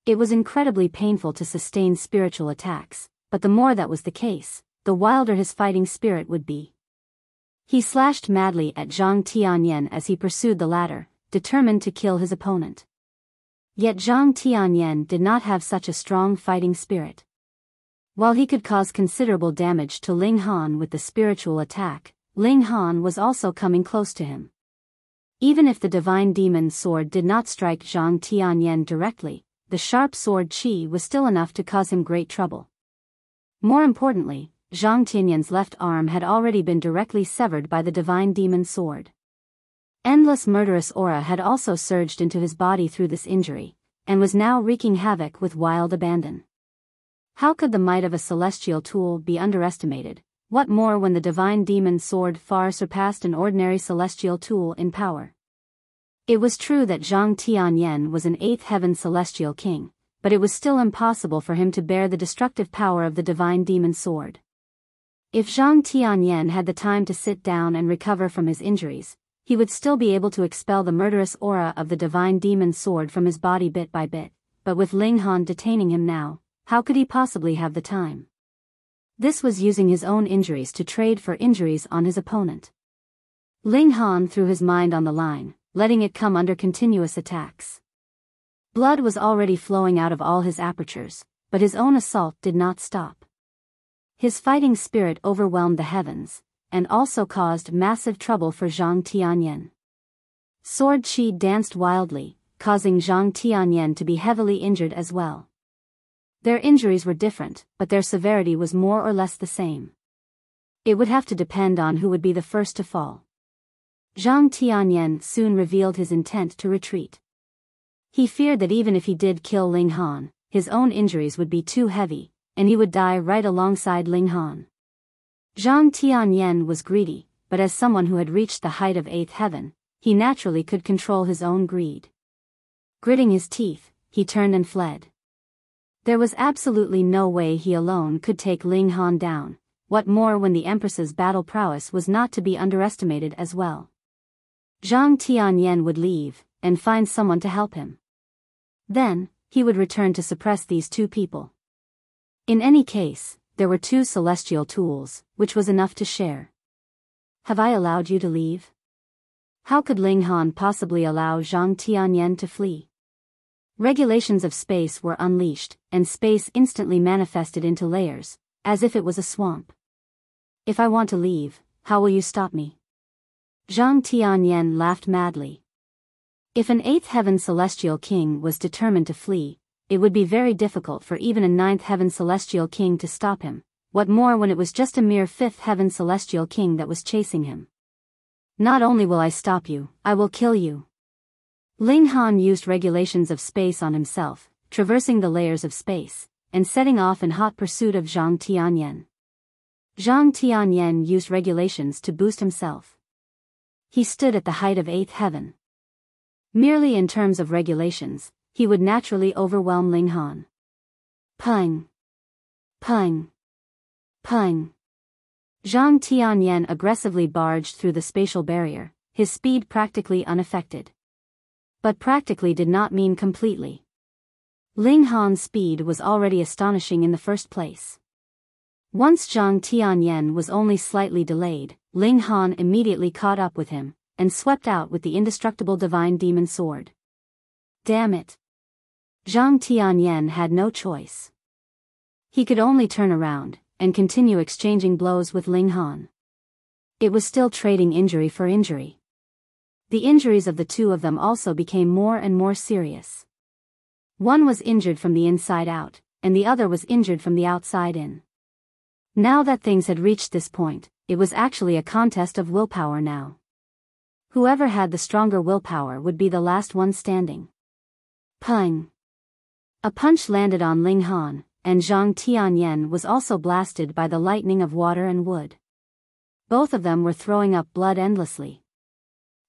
It was incredibly painful to sustain spiritual attacks, but the more that was the case, the wilder his fighting spirit would be. He slashed madly at Zhang Tianyan as he pursued the latter, determined to kill his opponent. Yet Zhang Tianyan did not have such a strong fighting spirit. While he could cause considerable damage to Ling Han with the spiritual attack, Ling Han was also coming close to him. Even if the divine demon sword did not strike Zhang Tianyan directly, the sharp sword qi was still enough to cause him great trouble. More importantly, Zhang Tianyan's left arm had already been directly severed by the divine demon sword. Endless murderous aura had also surged into his body through this injury, and was now wreaking havoc with wild abandon. How could the might of a celestial tool be underestimated, what more when the divine demon sword far surpassed an ordinary celestial tool in power? It was true that Zhang Tianyan was an 8th heaven celestial king, but it was still impossible for him to bear the destructive power of the divine demon sword. If Zhang Tianyan had the time to sit down and recover from his injuries, he would still be able to expel the murderous aura of the divine demon sword from his body bit by bit, but with Ling Han detaining him now, how could he possibly have the time? This was using his own injuries to trade for injuries on his opponent. Ling Han threw his mind on the line, letting it come under continuous attacks. Blood was already flowing out of all his apertures, but his own assault did not stop. His fighting spirit overwhelmed the heavens, and also caused massive trouble for Zhang Tianyan. Sword qi danced wildly, causing Zhang Tianyan to be heavily injured as well. Their injuries were different, but their severity was more or less the same. It would have to depend on who would be the first to fall. Zhang Tianyan soon revealed his intent to retreat. He feared that even if he did kill Ling Han, his own injuries would be too heavy, and he would die right alongside Ling Han. Zhang Tianyan was greedy, but as someone who had reached the height of 8th heaven, he naturally could control his own greed. Gritting his teeth, he turned and fled. There was absolutely no way he alone could take Ling Han down, what more when the Empress's battle prowess was not to be underestimated as well. Zhang Tianyan would leave, and find someone to help him. Then, he would return to suppress these two people. In any case, there were two celestial tools, which was enough to share. Have I allowed you to leave? How could Ling Han possibly allow Zhang Tianyan to flee? Regulations of space were unleashed, and space instantly manifested into layers, as if it was a swamp. If I want to leave, how will you stop me? Zhang Tianyan laughed madly. If an 8th heaven celestial king was determined to flee, it would be very difficult for even a 9th heaven celestial king to stop him, what more when it was just a mere 5th heaven celestial king that was chasing him. Not only will I stop you, I will kill you. Ling Han used regulations of space on himself, traversing the layers of space, and setting off in hot pursuit of Zhang Tianyan. Zhang Tianyan used regulations to boost himself. He stood at the height of 8th heaven. Merely in terms of regulations, he would naturally overwhelm Ling Han. Peng! Peng! Peng! Zhang Tianyan aggressively barged through the spatial barrier, his speed practically unaffected. But practically did not mean completely. Ling Han's speed was already astonishing in the first place. Once Zhang Tianyan was only slightly delayed, Ling Han immediately caught up with him, and swept out with the indestructible divine demon sword. Damn it! Zhang Tianyan had no choice. He could only turn around, and continue exchanging blows with Ling Han. It was still trading injury for injury. The injuries of the two of them also became more and more serious. One was injured from the inside out, and the other was injured from the outside in. Now that things had reached this point, it was actually a contest of willpower now. Whoever had the stronger willpower would be the last one standing. Peng! A punch landed on Ling Han, and Zhang Tianyan was also blasted by the lightning of water and wood. Both of them were throwing up blood endlessly.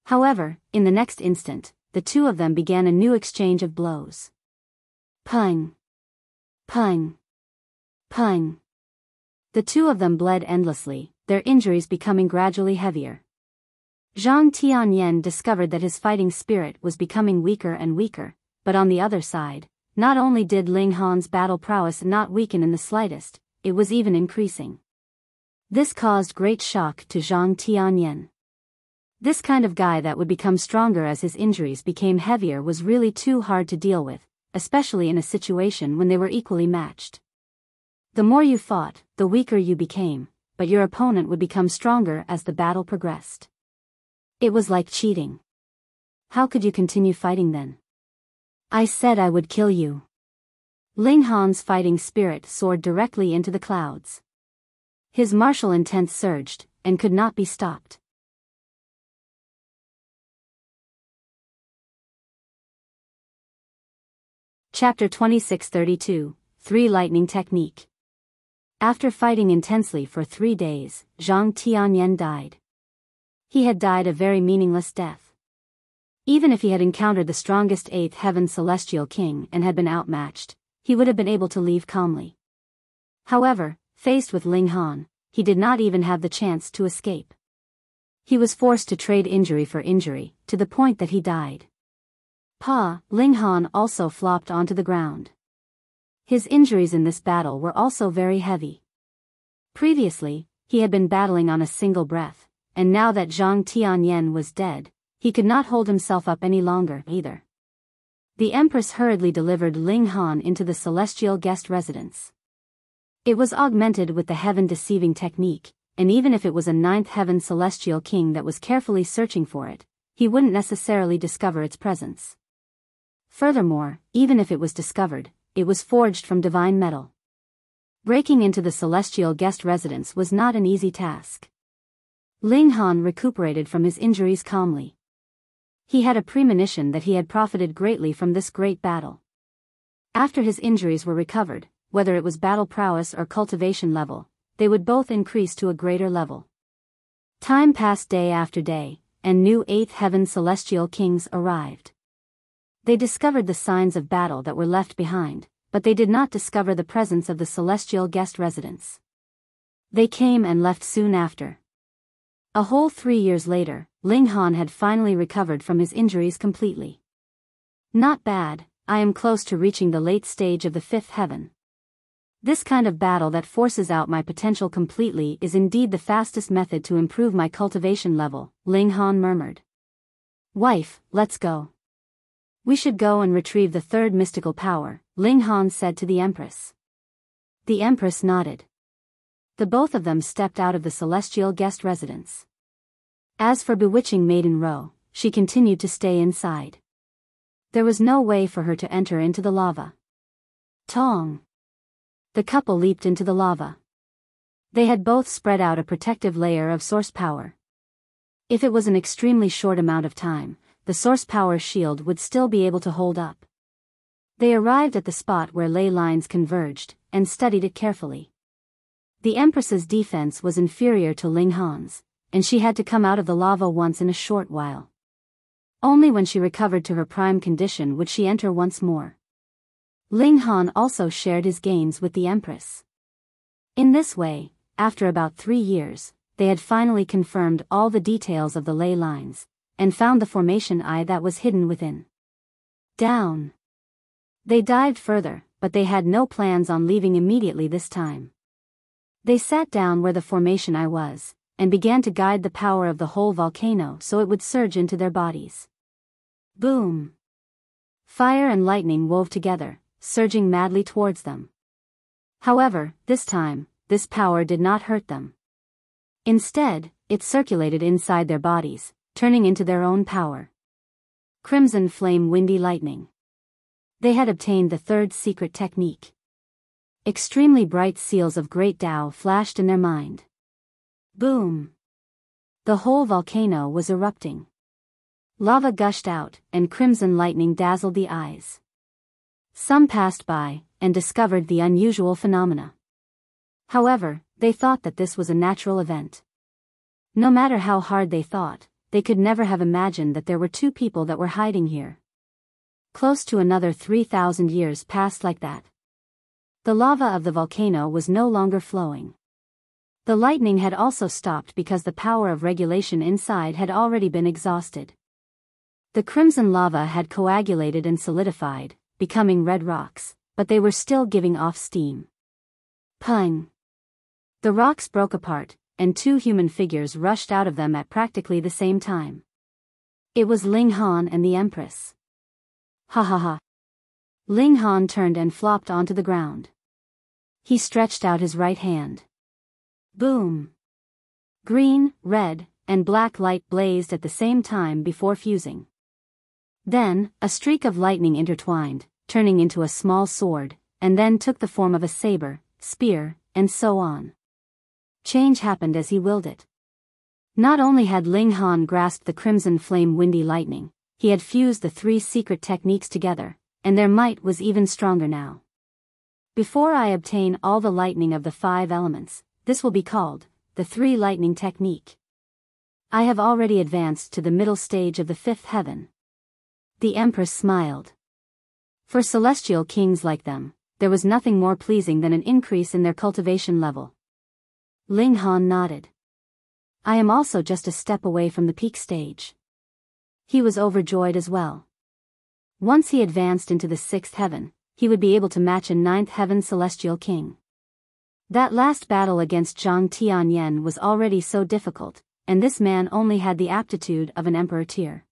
However, in the next instant, the two of them began a new exchange of blows. Peng! Peng! Peng! The two of them bled endlessly, their injuries becoming gradually heavier. Zhang Tianyan discovered that his fighting spirit was becoming weaker and weaker, but on the other side, not only did Ling Han's battle prowess not weaken in the slightest, it was even increasing. This caused great shock to Zhang Tianyan. This kind of guy that would become stronger as his injuries became heavier was really too hard to deal with, especially in a situation when they were equally matched. The more you fought, the weaker you became, but your opponent would become stronger as the battle progressed. It was like cheating. How could you continue fighting then? I said I would kill you. Ling Han's fighting spirit soared directly into the clouds. His martial intent surged, and could not be stopped. Chapter 2632, 3 Lightning Technique. After fighting intensely for 3 days, Zhang Tianyan died. He had died a very meaningless death. Even if he had encountered the strongest 8th heaven celestial king and had been outmatched, he would have been able to leave calmly. However, faced with Ling Han, he did not even have the chance to escape. He was forced to trade injury for injury, to the point that he died. Ling Han also flopped onto the ground. His injuries in this battle were also very heavy. Previously, he had been battling on a single breath, and now that Zhang Tianyan was dead, he could not hold himself up any longer either. The Empress hurriedly delivered Ling Han into the celestial guest residence. It was augmented with the heaven-deceiving technique, and even if it was a 9th heaven celestial king that was carefully searching for it, he wouldn't necessarily discover its presence. Furthermore, even if it was discovered, it was forged from divine metal. Breaking into the celestial guest residence was not an easy task. Ling Han recuperated from his injuries calmly. He had a premonition that he had profited greatly from this great battle. After his injuries were recovered, whether it was battle prowess or cultivation level, they would both increase to a greater level. Time passed day after day, and new 8th heaven celestial kings arrived. They discovered the signs of battle that were left behind, but they did not discover the presence of the celestial guest residence. They came and left soon after. A whole 3 years later, Ling Han had finally recovered from his injuries completely. Not bad, I am close to reaching the late stage of the 5th heaven. This kind of battle that forces out my potential completely is indeed the fastest method to improve my cultivation level, Ling Han murmured. Wife, let's go. We should go and retrieve the 3rd mystical power, Ling Han said to the Empress. The Empress nodded. The both of them stepped out of the celestial guest residence. As for bewitching Maiden Row, she continued to stay inside. There was no way for her to enter into the lava. Tong! The couple leaped into the lava. They had both spread out a protective layer of source power. If it was an extremely short amount of time, the source power shield would still be able to hold up. They arrived at the spot where ley lines converged, and studied it carefully. The Empress's defense was inferior to Ling Han's, and she had to come out of the lava once in a short while. Only when she recovered to her prime condition would she enter once more. Ling Han also shared his gains with the Empress. In this way, after about 3 years, they had finally confirmed all the details of the ley lines, and found the formation eye that was hidden within. Down. They dived further, but they had no plans on leaving immediately this time. They sat down where the formation eye was, and began to guide the power of the whole volcano so it would surge into their bodies. Boom! Fire and lightning wove together, surging madly towards them. However, this time, this power did not hurt them. Instead, it circulated inside their bodies, turning into their own power. Crimson flame windy lightning. They had obtained the third secret technique. Extremely bright seals of great Tao flashed in their mind. Boom! The whole volcano was erupting. Lava gushed out, and crimson lightning dazzled the eyes. Some passed by, and discovered the unusual phenomena. However, they thought that this was a natural event. No matter how hard they thought, they could never have imagined that there were 2 people that were hiding here. Close to another 3,000 years passed like that. The lava of the volcano was no longer flowing. The lightning had also stopped because the power of regulation inside had already been exhausted. The crimson lava had coagulated and solidified, becoming red rocks, but they were still giving off steam. Pung! The rocks broke apart, and 2 human figures rushed out of them at practically the same time. It was Ling Han and the Empress. Ha ha ha. Ling Han turned and flopped onto the ground. He stretched out his right hand. Boom! Green, red, and black light blazed at the same time before fusing. Then, a streak of lightning intertwined, turning into a small sword, and then took the form of a saber, spear, and so on. Change happened as he willed it. Not only had Ling Han grasped the crimson flame windy lightning, he had fused the 3 secret techniques together, and their might was even stronger now. Before I obtain all the lightning of the 5 elements, this will be called the 3 lightning technique. I have already advanced to the middle stage of the 5th heaven. The Empress smiled. For celestial kings like them, there was nothing more pleasing than an increase in their cultivation level. Ling Han nodded. I am also just a step away from the peak stage. He was overjoyed as well. Once he advanced into the 6th heaven, he would be able to match a 9th heaven celestial king. That last battle against Zhang Tianyan was already so difficult, and this man only had the aptitude of an emperor tier.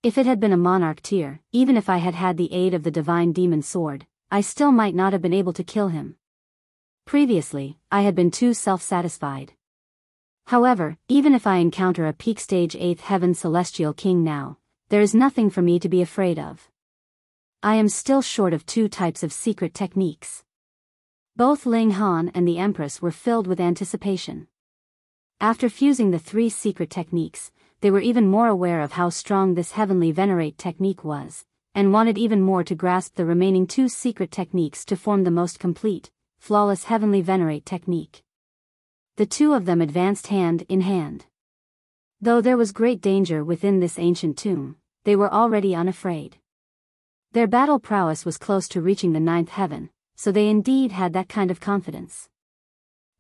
If it had been a monarch tier, even if I had had the aid of the divine demon sword, I still might not have been able to kill him. Previously, I had been too self-satisfied. However, even if I encounter a peak stage 8th heaven celestial king now, there is nothing for me to be afraid of. I am still short of 2 types of secret techniques. Both Ling Han and the Empress were filled with anticipation. After fusing the 3 secret techniques, they were even more aware of how strong this heavenly venerate technique was, and wanted even more to grasp the remaining 2 secret techniques to form the most complete, flawless heavenly venerate technique. The 2 of them advanced hand in hand. Though there was great danger within this ancient tomb, they were already unafraid. Their battle prowess was close to reaching the 9th heaven, so they indeed had that kind of confidence.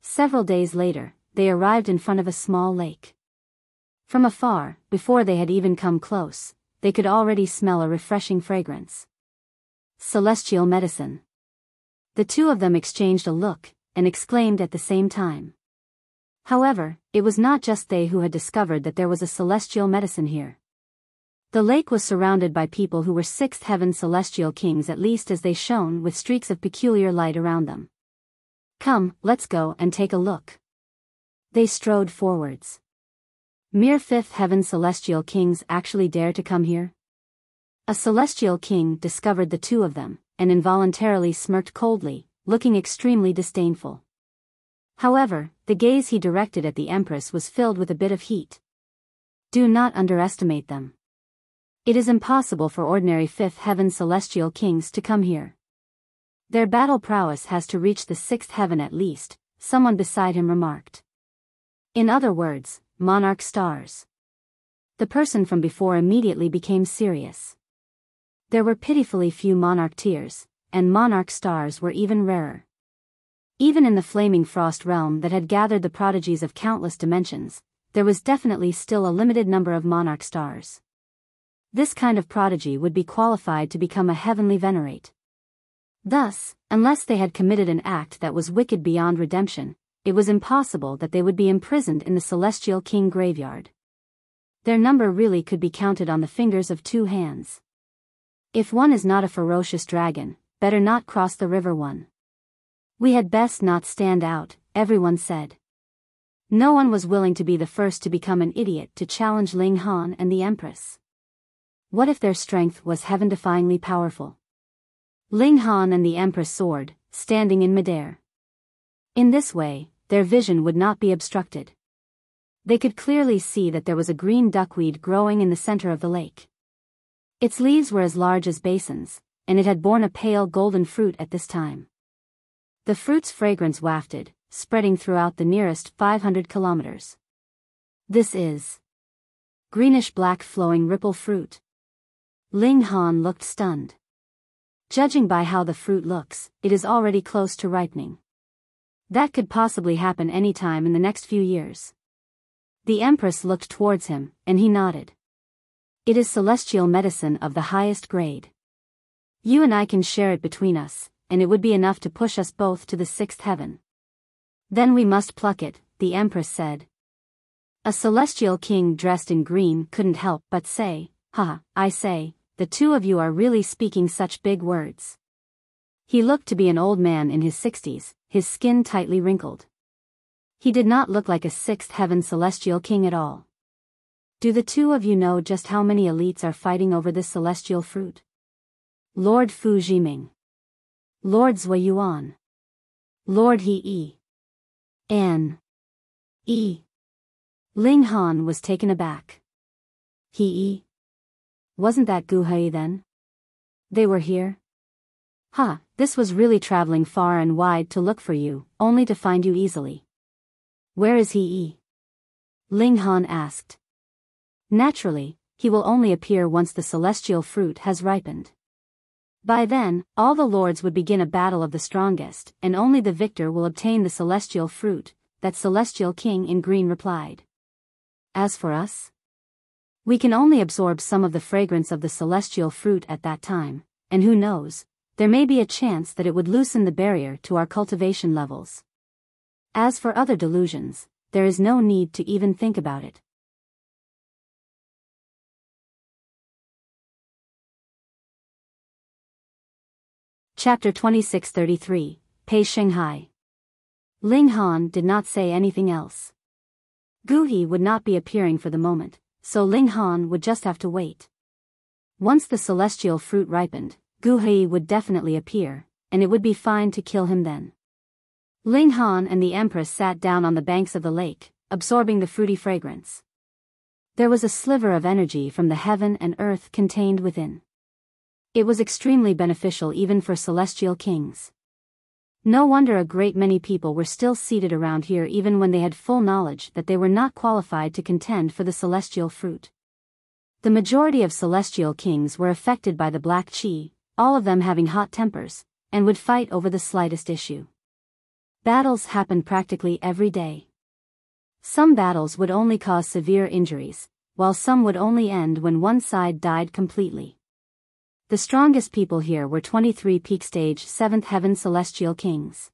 Several days later, they arrived in front of a small lake. From afar, before they had even come close, they could already smell a refreshing fragrance. Celestial medicine. The 2 of them exchanged a look, and exclaimed at the same time. However, it was not just they who had discovered that there was a celestial medicine here. The lake was surrounded by people who were 6th heaven celestial kings, at least, as they shone with streaks of peculiar light around them. Come, let's go and take a look. They strode forwards. Mere 5th heaven celestial kings actually dare to come here? A celestial king discovered the 2 of them, and involuntarily smirked coldly, looking extremely disdainful. However, the gaze he directed at the Empress was filled with a bit of heat. Do not underestimate them. It is impossible for ordinary fifth heaven celestial kings to come here. Their battle prowess has to reach the sixth heaven at least, someone beside him remarked. In other words, monarch stars. The person from before immediately became serious. There were pitifully few monarch tiers, and monarch stars were even rarer. Even in the flaming frost realm that had gathered the prodigies of countless dimensions, there was definitely still a limited number of monarch stars. This kind of prodigy would be qualified to become a heavenly venerate. Thus, unless they had committed an act that was wicked beyond redemption, it was impossible that they would be imprisoned in the Celestial King graveyard. Their number really could be counted on the fingers of two hands. If one is not a ferocious dragon, better not cross the river one. We had best not stand out, everyone said. No one was willing to be the first to become an idiot to challenge Ling Han and the Empress. What if their strength was heaven-defyingly powerful? Ling Han and the Empress soared, standing in midair. In this way, their vision would not be obstructed. They could clearly see that there was a green duckweed growing in the center of the lake. Its leaves were as large as basins, and it had borne a pale golden fruit at this time. The fruit's fragrance wafted, spreading throughout the nearest 500 kilometers. This is greenish-black flowing ripple fruit. Ling Han looked stunned. Judging by how the fruit looks, it is already close to ripening. That could possibly happen any time in the next few years. The Empress looked towards him, and he nodded. It is celestial medicine of the highest grade. You and I can share it between us, and it would be enough to push us both to the sixth heaven. Then we must pluck it, the Empress said. A celestial king dressed in green couldn't help but say, "Ha, I say, the two of you are really speaking such big words." He looked to be an old man in his 60s, his skin tightly wrinkled. He did not look like a sixth heaven celestial king at all. Do the two of you know just how many elites are fighting over this celestial fruit? Lord Fu Jiming, Lord Zui Yuan, Lord He An E. Ling Han was taken aback. He wasn't that Gu Hei then? They were here? Ha, this was really traveling far and wide to look for you, only to find you easily. Where is He? Ling Han asked. Naturally, he will only appear once the celestial fruit has ripened. By then, all the lords would begin a battle of the strongest, and only the victor will obtain the celestial fruit, that celestial king in green replied. As for us, we can only absorb some of the fragrance of the celestial fruit at that time, and who knows, there may be a chance that it would loosen the barrier to our cultivation levels. As for other delusions, there is no need to even think about it. Chapter 2633, Pei Shenghai. Ling Han did not say anything else. Gu He would not be appearing for the moment, so Ling Han would just have to wait. Once the celestial fruit ripened, Gu He would definitely appear, and it would be fine to kill him then. Ling Han and the Empress sat down on the banks of the lake, absorbing the fruity fragrance. There was a sliver of energy from the heaven and earth contained within. It was extremely beneficial even for celestial kings. No wonder a great many people were still seated around here even when they had full knowledge that they were not qualified to contend for the celestial fruit. The majority of celestial kings were affected by the black qi, all of them having hot tempers, and would fight over the slightest issue. Battles happened practically every day. Some battles would only cause severe injuries, while some would only end when one side died completely. The strongest people here were 23 peak stage 7th heaven celestial kings.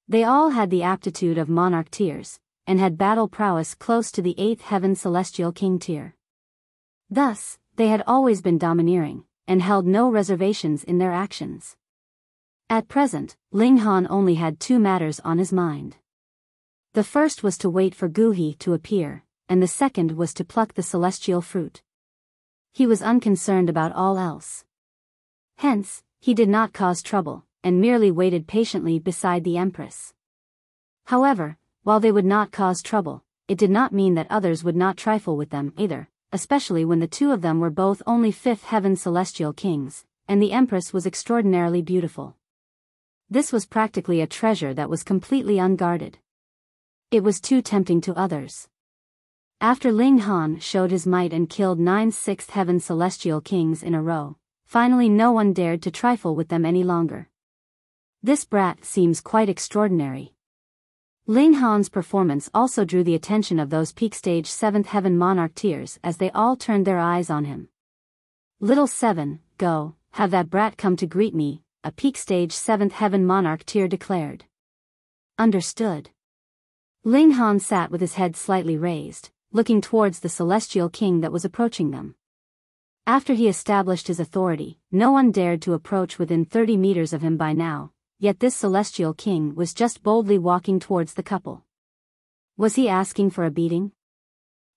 They all had the aptitude of monarch tiers, and had battle prowess close to the 8th heaven celestial king tier. Thus, they had always been domineering, and held no reservations in their actions. At present, Ling Han only had two matters on his mind. The first was to wait for Gu He to appear, and the second was to pluck the celestial fruit. He was unconcerned about all else. Hence, he did not cause trouble, and merely waited patiently beside the Empress. However, while they would not cause trouble, it did not mean that others would not trifle with them either, especially when the two of them were both only fifth heaven celestial kings, and the Empress was extraordinarily beautiful. This was practically a treasure that was completely unguarded. It was too tempting to others. After Ling Han showed his might and killed 9 sixth heaven celestial kings in a row, finally no one dared to trifle with them any longer. This brat seems quite extraordinary. Ling Han's performance also drew the attention of those peak stage 7th heaven monarch tiers as they all turned their eyes on him. Little 7, go, have that brat come to greet me, a peak stage 7th heaven monarch tier declared. Understood. Ling Han sat with his head slightly raised, looking towards the celestial king that was approaching them. After he established his authority, no one dared to approach within 30 meters of him by now, yet this celestial king was just boldly walking towards the couple. Was he asking for a beating?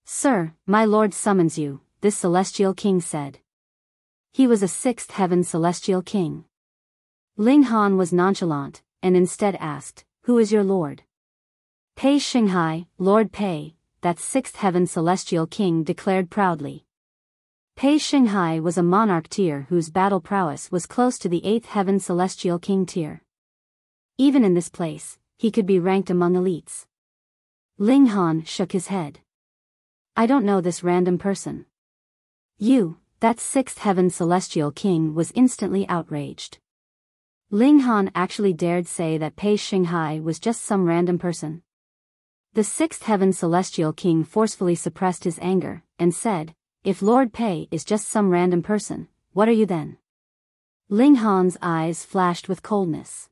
Sir, my lord summons you, this celestial king said. He was a 6th heaven celestial king. Ling Han was nonchalant, and instead asked, who is your lord? Pei Shenghai, Lord Pei, that 6th heaven celestial king declared proudly. Pei Shenghai was a monarch tier whose battle prowess was close to the 8th heaven celestial king tier. Even in this place, he could be ranked among elites. Ling Han shook his head. I don't know this random person. You, that 6th heaven celestial king was instantly outraged. Ling Han actually dared say that Pei Shenghai was just some random person. The 6th heaven celestial king forcefully suppressed his anger, and said, if Lord Pei is just some random person, what are you then? Ling Han's eyes flashed with coldness.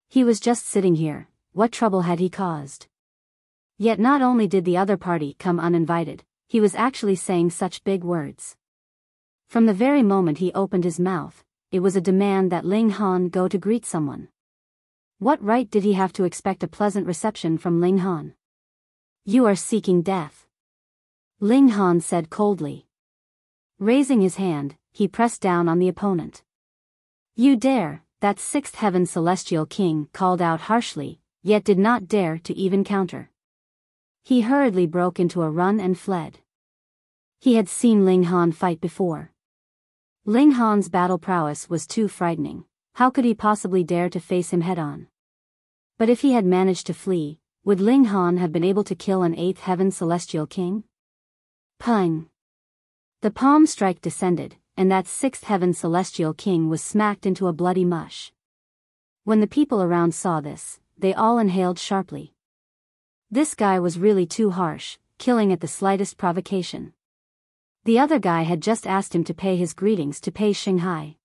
He was just sitting here, what trouble had he caused? Yet not only did the other party come uninvited, he was actually saying such big words. From the very moment he opened his mouth, it was a demand that Ling Han go to greet someone. What right did he have to expect a pleasant reception from Ling Han? You are seeking death. Ling Han said coldly. Raising his hand, he pressed down on the opponent. You dare, that 6th heaven celestial king called out harshly, yet did not dare to even counter. He hurriedly broke into a run and fled. He had seen Ling Han fight before. Ling Han's battle prowess was too frightening, how could he possibly dare to face him head-on? But if he had managed to flee, would Ling Han have been able to kill an 8th heaven celestial king? Pung! The palm strike descended, and that 6th heaven celestial king was smacked into a bloody mush. When the people around saw this, they all inhaled sharply. This guy was really too harsh, killing at the slightest provocation. The other guy had just asked him to pay his greetings to Pei Shenghai.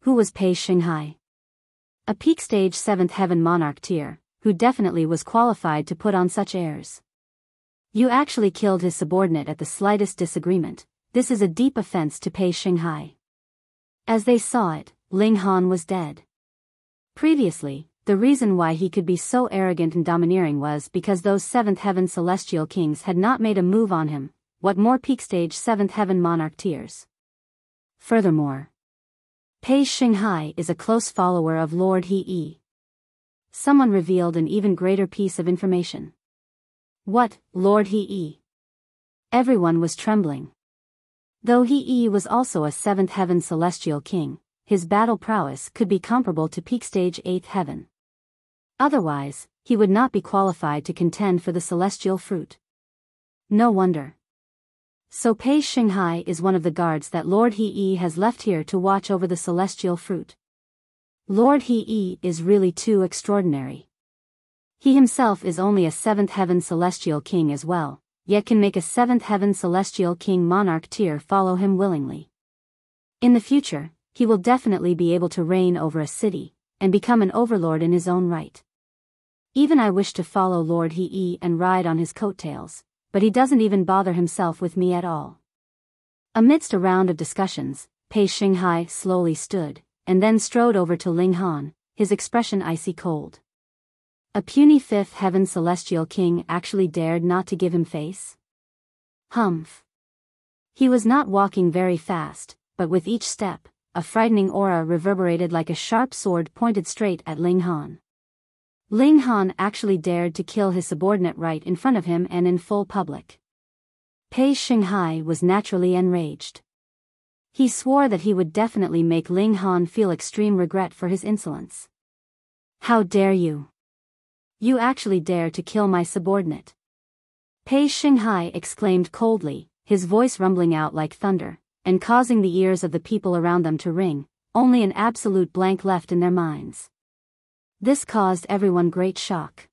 Who was Pei Shenghai? A peak stage 7th heaven monarch tier, who definitely was qualified to put on such airs. You actually killed his subordinate at the slightest disagreement. This is a deep offense to Pei Shenghai. As they saw it, Ling Han was dead. Previously, the reason why he could be so arrogant and domineering was because those 7th heaven celestial kings had not made a move on him, what more peak stage 7th heaven monarch tiers. Furthermore, Pei Shenghai is a close follower of Lord He. Someone revealed an even greater piece of information. What, Lord He? Everyone was trembling. Though He was also a 7th heaven celestial king, his battle prowess could be comparable to peak stage 8th heaven. Otherwise, he would not be qualified to contend for the celestial fruit. No wonder. So Pei Shenghai is one of the guards that Lord He has left here to watch over the celestial fruit. Lord He is really too extraordinary. He himself is only a 7th heaven celestial king as well, yet can make a 7th heaven celestial king monarch tier follow him willingly. In the future, he will definitely be able to reign over a city, and become an overlord in his own right. Even I wish to follow Lord He and ride on his coattails, but he doesn't even bother himself with me at all. Amidst a round of discussions, Pei Shenghai slowly stood, and then strode over to Ling Han, his expression icy cold. A puny 5th heaven celestial king actually dared not to give him face? Humph. He was not walking very fast, but with each step, a frightening aura reverberated like a sharp sword pointed straight at Ling Han. Ling Han actually dared to kill his subordinate right in front of him and in full public. Pei Shenghai was naturally enraged. He swore that he would definitely make Ling Han feel extreme regret for his insolence. How dare you? You actually dare to kill my subordinate. Pei Shenghai exclaimed coldly, his voice rumbling out like thunder, and causing the ears of the people around them to ring, only an absolute blank left in their minds. This caused everyone great shock.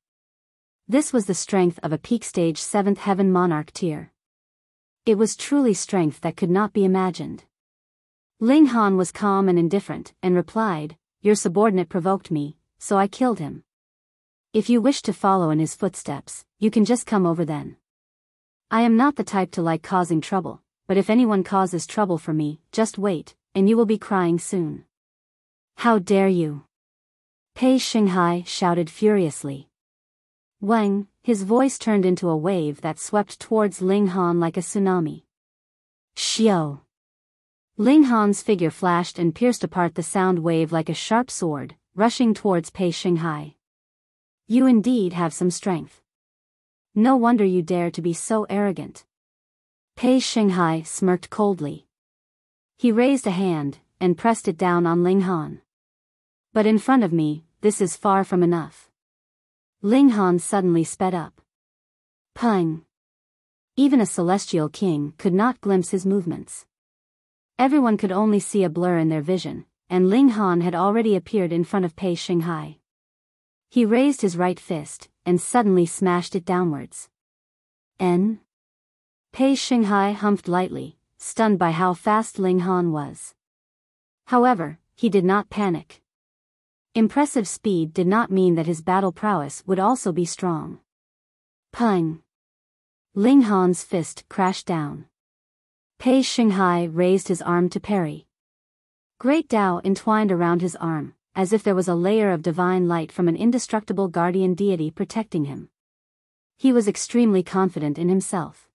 This was the strength of a peak stage 7th heaven monarch tier. It was truly strength that could not be imagined. Ling Han was calm and indifferent, and replied, "Your subordinate provoked me, so I killed him. If you wish to follow in his footsteps, you can just come over then. I am not the type to like causing trouble, but if anyone causes trouble for me, just wait, and you will be crying soon." How dare you? Pei Shenghai shouted furiously. Wang, his voice turned into a wave that swept towards Ling Han like a tsunami. Xiao. Ling Han's figure flashed and pierced apart the sound wave like a sharp sword, rushing towards Pei Shenghai. You indeed have some strength. No wonder you dare to be so arrogant. Pei Shenghai smirked coldly. He raised a hand, and pressed it down on Ling Han. But in front of me, this is far from enough. Ling Han suddenly sped up. Pung. Even a celestial king could not glimpse his movements. Everyone could only see a blur in their vision, and Ling Han had already appeared in front of Pei Shenghai. He raised his right fist, and suddenly smashed it downwards. N. Pei Shenghai humphed lightly, stunned by how fast Ling Han was. However, he did not panic. Impressive speed did not mean that his battle prowess would also be strong. Pung. Ling Han's fist crashed down. Pei Shenghai raised his arm to parry. Great Tao entwined around his arm, as if there was a layer of divine light from an indestructible guardian deity protecting him. He was extremely confident in himself.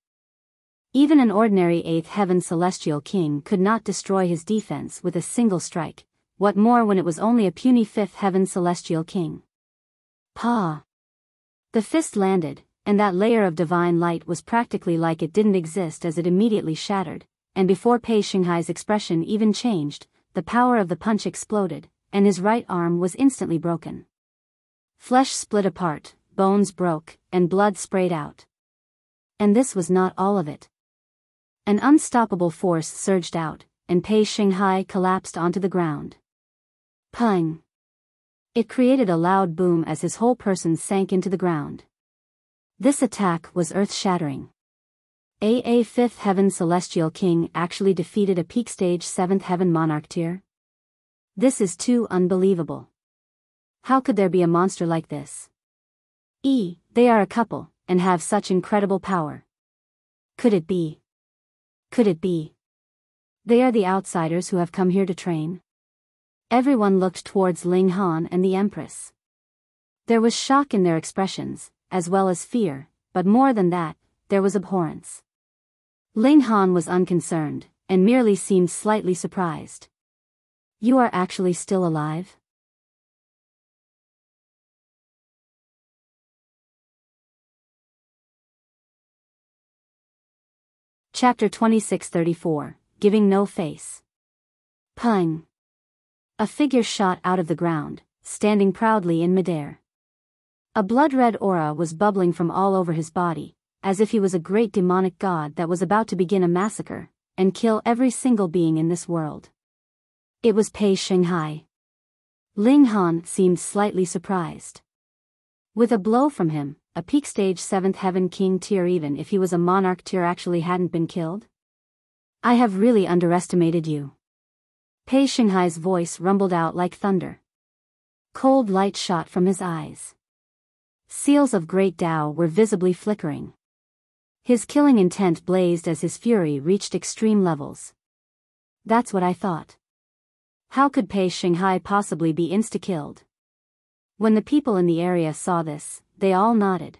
Even an ordinary 8th heaven celestial king could not destroy his defense with a single strike, what more when it was only a puny 5th heaven celestial king. Pa! The fist landed, and that layer of divine light was practically like it didn't exist as it immediately shattered, and before Pei Shenghai's expression even changed, the power of the punch exploded, and his right arm was instantly broken. Flesh split apart, bones broke, and blood sprayed out. And this was not all of it. An unstoppable force surged out, and Pei Shenghai collapsed onto the ground. Pung! It created a loud boom as his whole person sank into the ground. This attack was earth-shattering. A 5th heaven celestial king actually defeated a peak stage 7th heaven monarch tier? This is too unbelievable. How could there be a monster like this? They are a couple, and have such incredible power. Could it be? Could it be? They are the outsiders who have come here to train? Everyone looked towards Ling Han and the Empress. There was shock in their expressions, as well as fear, but more than that, there was abhorrence. Ling Han was unconcerned, and merely seemed slightly surprised. You are actually still alive? Chapter 2634, Giving No Face. Pung. A figure shot out of the ground, standing proudly in midair. A blood-red aura was bubbling from all over his body, as if he was a great demonic god that was about to begin a massacre, and kill every single being in this world. It was Pei Shenghai. Ling Han seemed slightly surprised. With a blow from him, a peak stage 7th heaven king tier even if he was a monarch tier actually hadn't been killed? I have really underestimated you. Pei Shenghai's voice rumbled out like thunder. Cold light shot from his eyes. Seals of great Tao were visibly flickering. His killing intent blazed as his fury reached extreme levels. That's what I thought. How could Pei Shenghai possibly be insta-killed? When the people in the area saw this, they all nodded.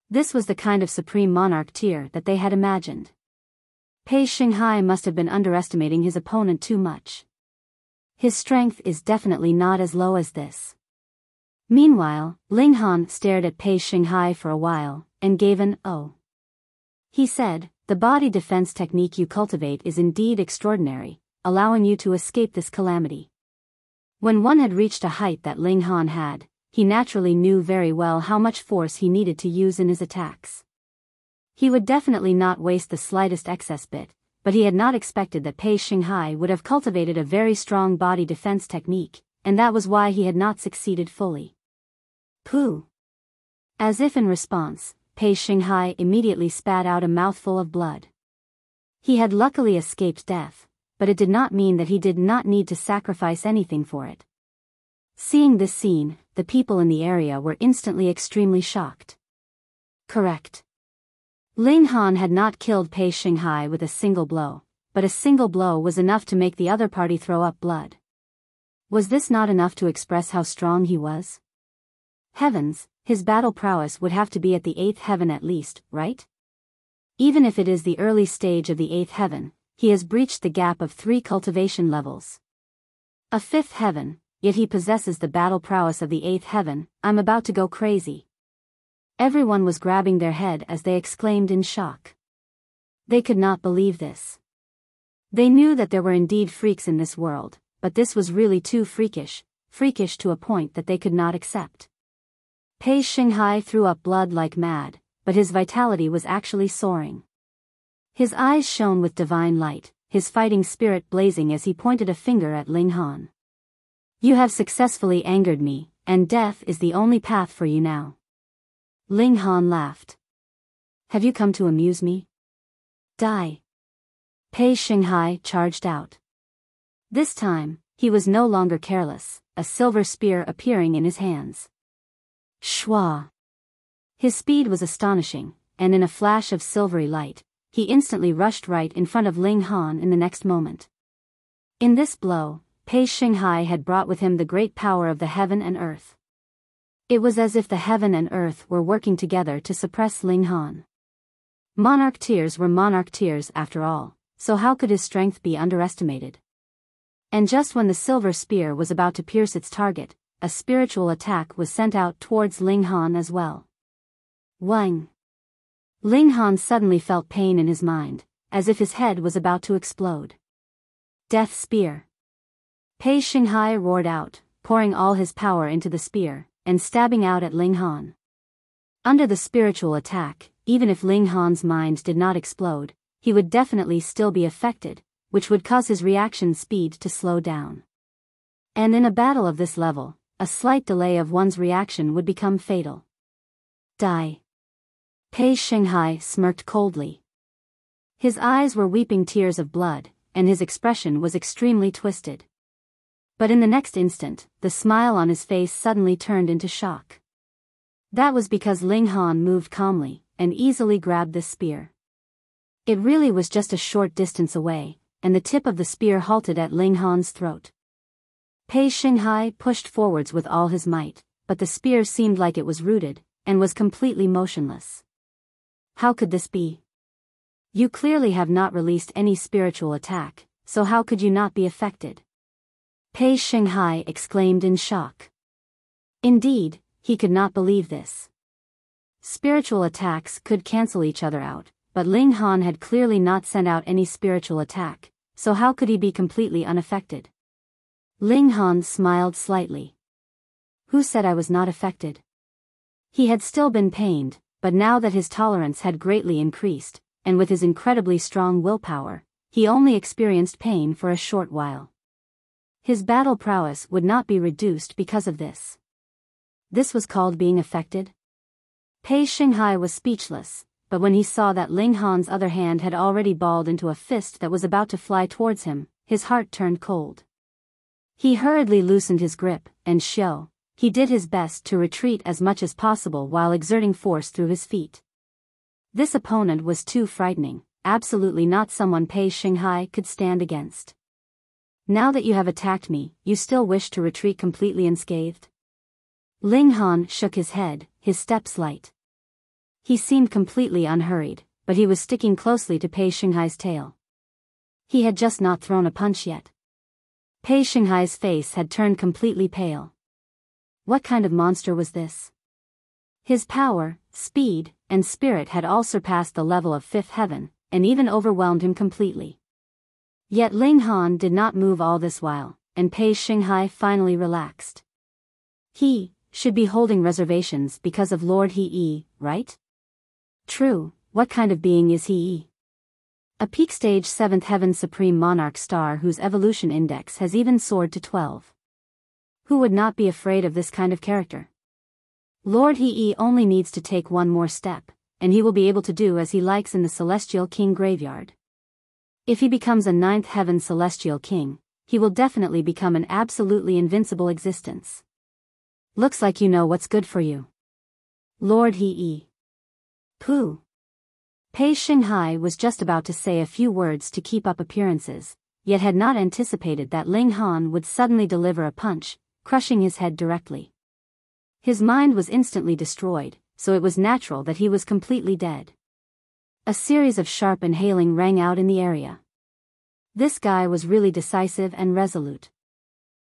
This was the kind of supreme monarch tier that they had imagined. Pei Shenghai must have been underestimating his opponent too much. His strength is definitely not as low as this. Meanwhile, Ling Han stared at Pei Shenghai for a while, and gave an "oh." He said, "The body defense technique you cultivate is indeed extraordinary, allowing you to escape this calamity." When one had reached a height that Ling Han had, he naturally knew very well how much force he needed to use in his attacks. He would definitely not waste the slightest excess bit, but he had not expected that Pei Shenghai would have cultivated a very strong body defense technique, and that was why he had not succeeded fully. Pooh! As if in response, Pei Shenghai immediately spat out a mouthful of blood. He had luckily escaped death, but it did not mean that he did not need to sacrifice anything for it. Seeing this scene, the people in the area were instantly extremely shocked. Correct. Ling Han had not killed Pei Shenghai with a single blow, but a single blow was enough to make the other party throw up blood. Was this not enough to express how strong he was? Heavens, his battle prowess would have to be at the 8th heaven at least, right? Even if it is the early stage of the 8th heaven, he has breached the gap of 3 cultivation levels. A 5th heaven, yet he possesses the battle prowess of the 8th heaven. I'm about to go crazy. Everyone was grabbing their head as they exclaimed in shock. They could not believe this. They knew that there were indeed freaks in this world, but this was really too freakish to a point that they could not accept. Pei Shenghai threw up blood like mad, but his vitality was actually soaring. His eyes shone with divine light, his fighting spirit blazing as he pointed a finger at Ling Han. You have successfully angered me, and death is the only path for you now. Ling Han laughed. Have you come to amuse me? Die. Pei Shenghai charged out. This time, he was no longer careless, a silver spear appearing in his hands. Shwa! His speed was astonishing, and in a flash of silvery light, he instantly rushed right in front of Ling Han in the next moment. In this blow, Pei Shenghai had brought with him the great power of the heaven and earth. It was as if the heaven and earth were working together to suppress Ling Han. Monarch tears were monarch tears after all, so how could his strength be underestimated? And just when the silver spear was about to pierce its target, a spiritual attack was sent out towards Ling Han as well. Wang! Ling Han suddenly felt pain in his mind, as if his head was about to explode. Death spear! Pei Shenghai roared out, pouring all his power into the spear, and stabbing out at Ling Han. Under the spiritual attack, even if Ling Han's mind did not explode, he would definitely still be affected, which would cause his reaction speed to slow down. And in a battle of this level, a slight delay of one's reaction would become fatal. Die. Pei Shenghai smirked coldly. His eyes were weeping tears of blood, and his expression was extremely twisted. But in the next instant, the smile on his face suddenly turned into shock. That was because Ling Han moved calmly, and easily grabbed this spear. It really was just a short distance away, and the tip of the spear halted at Ling Han's throat. Pei Shenghai pushed forwards with all his might, but the spear seemed like it was rooted, and was completely motionless. How could this be? You clearly have not released any spiritual attack, so how could you not be affected? Pei Shenghai exclaimed in shock. Indeed, he could not believe this. Spiritual attacks could cancel each other out, but Ling Han had clearly not sent out any spiritual attack, so how could he be completely unaffected? Ling Han smiled slightly. Who said I was not affected? He had still been pained, but now that his tolerance had greatly increased, and with his incredibly strong willpower, he only experienced pain for a short while. His battle prowess would not be reduced because of this. This was called being affected? Pei Shenghai was speechless, but when he saw that Ling Han's other hand had already balled into a fist that was about to fly towards him, his heart turned cold. He hurriedly loosened his grip, and he did his best to retreat as much as possible while exerting force through his feet. This opponent was too frightening, absolutely not someone Pei Shenghai could stand against. Now that you have attacked me, you still wish to retreat completely unscathed? Ling Han shook his head, his steps light. He seemed completely unhurried, but he was sticking closely to Pei Shenghai's tail. He had just not thrown a punch yet. Pei Shenghai's face had turned completely pale. What kind of monster was this? His power, speed, and spirit had all surpassed the level of fifth heaven, and even overwhelmed him completely. Yet Ling Han did not move all this while, and Pei Shenghai finally relaxed. He should be holding reservations because of Lord He, right? True, what kind of being is He? A peak stage 7th heaven supreme monarch star whose evolution index has even soared to 12. Who would not be afraid of this kind of character? Lord He only needs to take one more step, and he will be able to do as he likes in the Celestial King graveyard. If he becomes a 9th heaven Celestial King, he will definitely become an absolutely invincible existence. Looks like you know what's good for you. Lord He. Pooh. Pei Shenghai was just about to say a few words to keep up appearances, yet had not anticipated that Ling Han would suddenly deliver a punch, crushing his head directly. His mind was instantly destroyed, so it was natural that he was completely dead. A series of sharp inhaling rang out in the area. This guy was really decisive and resolute.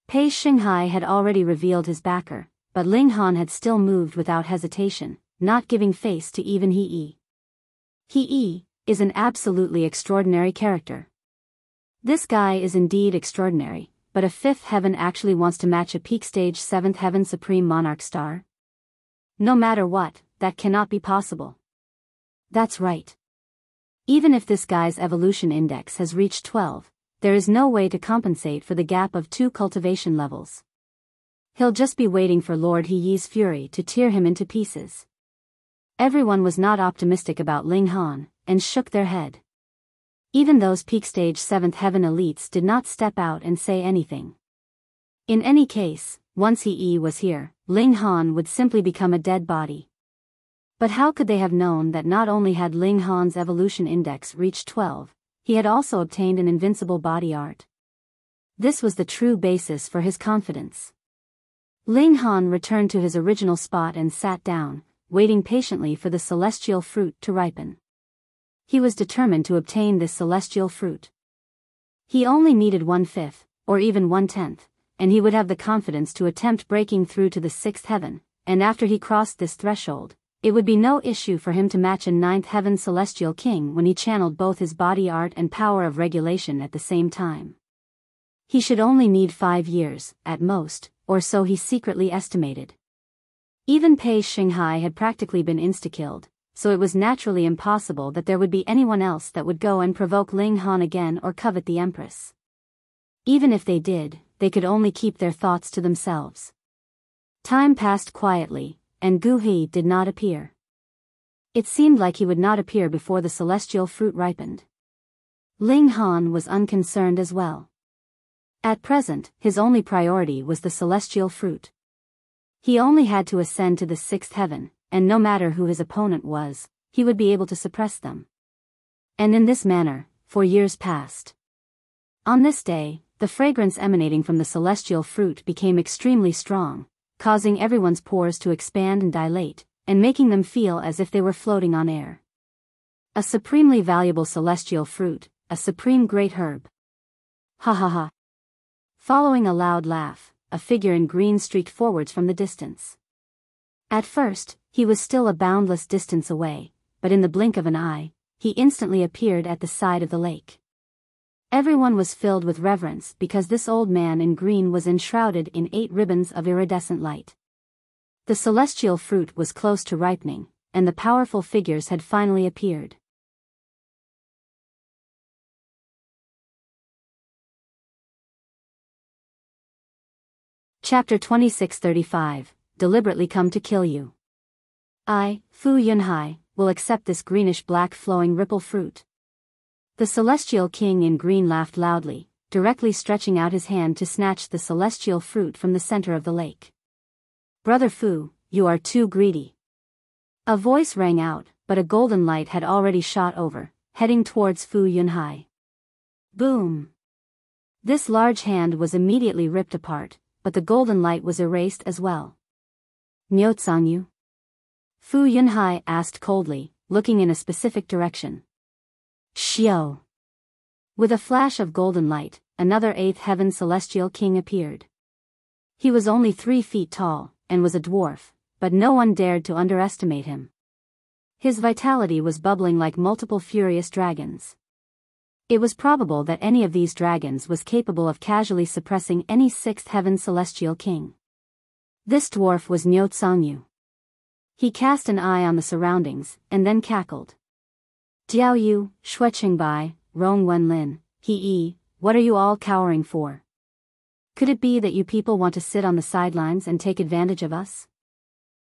Pei Shenghai had already revealed his backer, but Ling Han had still moved without hesitation, not giving face to even He. He is an absolutely extraordinary character. This guy is indeed extraordinary, but a 5th heaven actually wants to match a peak stage 7th heaven supreme monarch star? No matter what, that cannot be possible. That's right. Even if this guy's evolution index has reached 12, there is no way to compensate for the gap of 2 cultivation levels. He'll just be waiting for Lord He's fury to tear him into pieces. Everyone was not optimistic about Ling Han, and shook their head. Even those peak stage 7th heaven elites did not step out and say anything. In any case, once He was here, Ling Han would simply become a dead body. But how could they have known that not only had Ling Han's evolution index reached 12, he had also obtained an invincible body art? This was the true basis for his confidence. Ling Han returned to his original spot and sat down, waiting patiently for the celestial fruit to ripen. He was determined to obtain this celestial fruit. He only needed 1/5, or even 1/10, and he would have the confidence to attempt breaking through to the 6th heaven, and after he crossed this threshold, it would be no issue for him to match a 9th heaven Celestial King when he channeled both his body art and power of regulation at the same time. He should only need 5 years, at most, or so he secretly estimated. Even Pei Shenghai had practically been insta-killed, so it was naturally impossible that there would be anyone else that would go and provoke Ling Han again or covet the Empress. Even if they did, they could only keep their thoughts to themselves. Time passed quietly, and Gu He did not appear. It seemed like he would not appear before the celestial fruit ripened. Ling Han was unconcerned as well. At present, his only priority was the celestial fruit. He only had to ascend to the 6th heaven, and no matter who his opponent was, he would be able to suppress them. And in this manner, for years passed. On this day, the fragrance emanating from the celestial fruit became extremely strong, causing everyone's pores to expand and dilate, and making them feel as if they were floating on air. A supremely valuable celestial fruit, a supreme great herb. Ha ha ha. Following a loud laugh, a figure in green streaked forwards from the distance. At first, he was still a boundless distance away, but in the blink of an eye, he instantly appeared at the side of the lake. Everyone was filled with reverence because this old man in green was enshrouded in 8 ribbons of iridescent light. The celestial fruit was close to ripening, and the powerful figures had finally appeared. Chapter 2635, Deliberately Come to Kill You. I, Fu Yunhai, will accept this greenish-black flowing ripple fruit. The celestial king in green laughed loudly, directly stretching out his hand to snatch the celestial fruit from the center of the lake. Brother Fu, you are too greedy. A voice rang out, but a golden light had already shot over, heading towards Fu Yunhai. Boom! This large hand was immediately ripped apart, but the golden light was erased as well. Niuzangyu? Fu Yunhai asked coldly, looking in a specific direction. Xiao. With a flash of golden light, another 8th heaven celestial king appeared. He was only 3 feet tall, and was a dwarf, but no one dared to underestimate him. His vitality was bubbling like multiple furious dragons. It was probable that any of these dragons was capable of casually suppressing any sixth heaven celestial king. This dwarf was Miao. He cast an eye on the surroundings, and then cackled. Jiao Yu, Shui Qingbai, Rong Wenlin, what are you all cowering for? Could it be that you people want to sit on the sidelines and take advantage of us?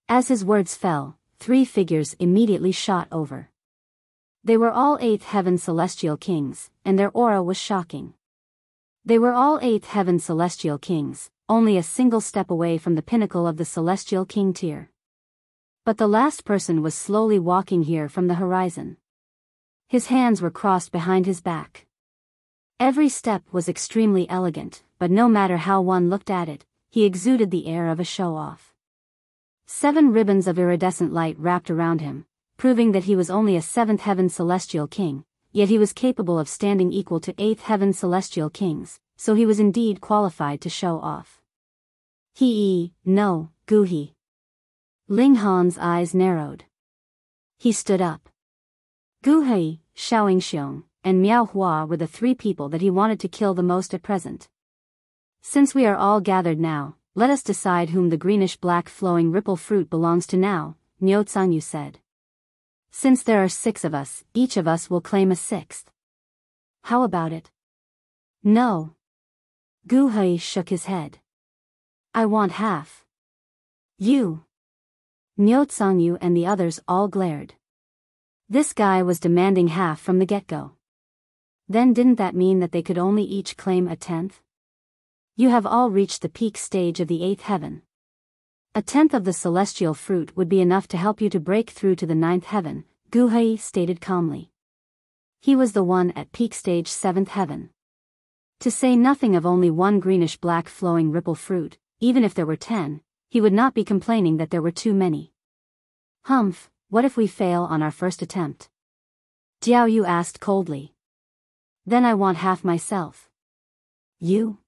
As his words fell, 3 figures immediately shot over. They were all 8th heaven celestial kings, and their aura was shocking. They were all 8th heaven celestial kings, only a single step away from the pinnacle of the celestial king tier. But the last person was slowly walking here from the horizon. His hands were crossed behind his back. Every step was extremely elegant, but no matter how one looked at it, he exuded the air of a show-off. 7 ribbons of iridescent light wrapped around him, proving that he was only a 7th heaven celestial king, yet he was capable of standing equal to 8th heaven celestial kings, so he was indeed qualified to show off. No, Gu. Ling Han's eyes narrowed. He stood up. Gu He, Xiaoingxiong, and Miao Hua were the 3 people that he wanted to kill the most at present. Since we are all gathered now, let us decide whom the greenish-black flowing ripple fruit belongs to now, Miao Zhangyu said. Since there are 6 of us, each of us will claim a 6th. How about it? No. Gu He shook his head. I want half. You. Miao Zhangyu and the others all glared. This guy was demanding half from the get-go. Then didn't that mean that they could only each claim a 10th? You have all reached the peak stage of the 8th heaven. A 10th of the celestial fruit would be enough to help you to break through to the 9th heaven, Gu He stated calmly. He was the one at peak stage 7th heaven. To say nothing of only 1 greenish-black flowing ripple fruit, even if there were 10, he would not be complaining that there were too many. Humph, what if we fail on our first attempt? Jiao Yu asked coldly. Then I want half myself. You?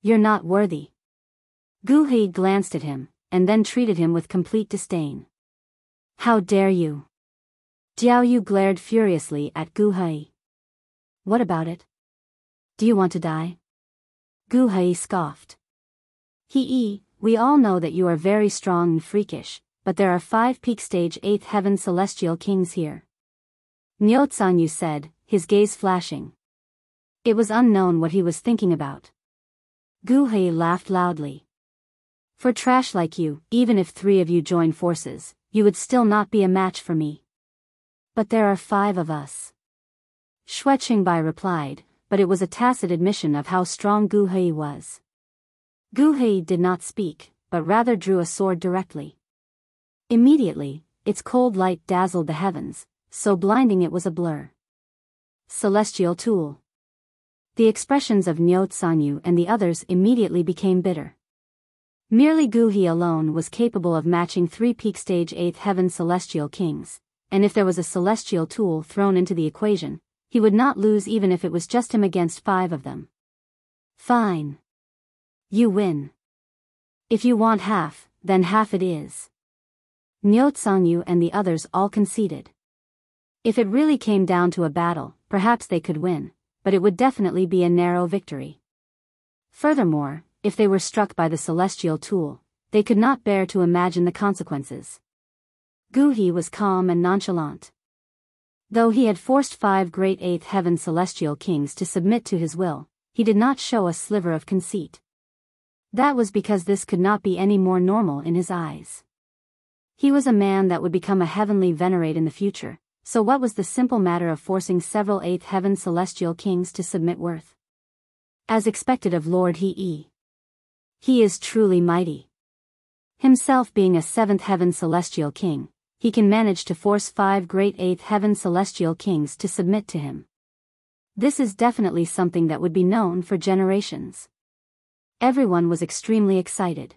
You're not worthy. Gu He glanced at him, and then treated him with complete disdain. How dare you? Jiao Yu glared furiously at Gu He. What about it? Do you want to die? Gu He scoffed. We all know that you are very strong and freakish, but there are 5 peak stage 8th heaven celestial kings here. Miao Zhangyu said, his gaze flashing. It was unknown what he was thinking about. Gu He laughed loudly. For trash like you, even if 3 of you join forces, you would still not be a match for me. But there are 5 of us. Shui Qingbai replied, but it was a tacit admission of how strong Gu He was. Gu He did not speak, but rather drew a sword directly. Immediately, its cold light dazzled the heavens, so blinding it was a blur. Celestial tool. The expressions of Miao Zhangyu and the others immediately became bitter. Merely Gu He alone was capable of matching 3 peak stage 8th heaven celestial kings, and if there was a celestial tool thrown into the equation, he would not lose even if it was just him against 5 of them. Fine. You win. If you want half, then half it is. Miao Zhangyu and the others all conceded. If it really came down to a battle, perhaps they could win, but it would definitely be a narrow victory. Furthermore, if they were struck by the celestial tool, they could not bear to imagine the consequences. Gu He was calm and nonchalant. Though he had forced 5 great 8th heaven celestial kings to submit to his will, he did not show a sliver of conceit. That was because this could not be any more normal in his eyes. He was a man that would become a heavenly venerate in the future, so what was the simple matter of forcing several 8th heaven celestial kings to submit worth? As expected of Lord He is truly mighty. Himself being a 7th heaven celestial king, he can manage to force 5 great 8th heaven celestial kings to submit to him. This is definitely something that would be known for generations. Everyone was extremely excited.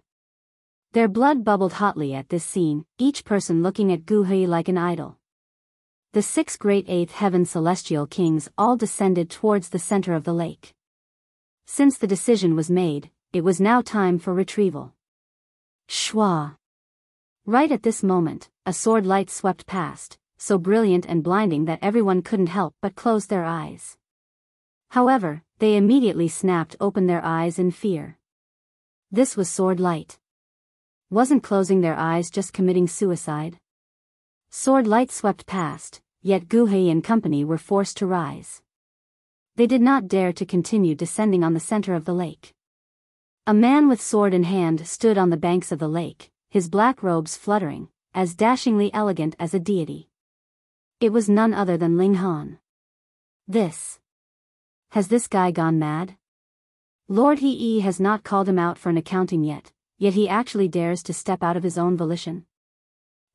Their blood bubbled hotly at this scene, each person looking at Gu He like an idol. The 6 great 8th heaven celestial kings all descended towards the center of the lake. Since the decision was made, it was now time for retrieval. Shwa! Right at this moment, a sword light swept past, so brilliant and blinding that everyone couldn't help but close their eyes. However, they immediately snapped open their eyes in fear. This was sword light. Wasn't closing their eyes just committing suicide? Sword light swept past, yet Gu Hei and company were forced to rise. They did not dare to continue descending on the center of the lake. A man with sword in hand stood on the banks of the lake, his black robes fluttering, as dashingly elegant as a deity. It was none other than Ling Han. Has this guy gone mad? Lord He has not called him out for an accounting yet he actually dares to step out of his own volition.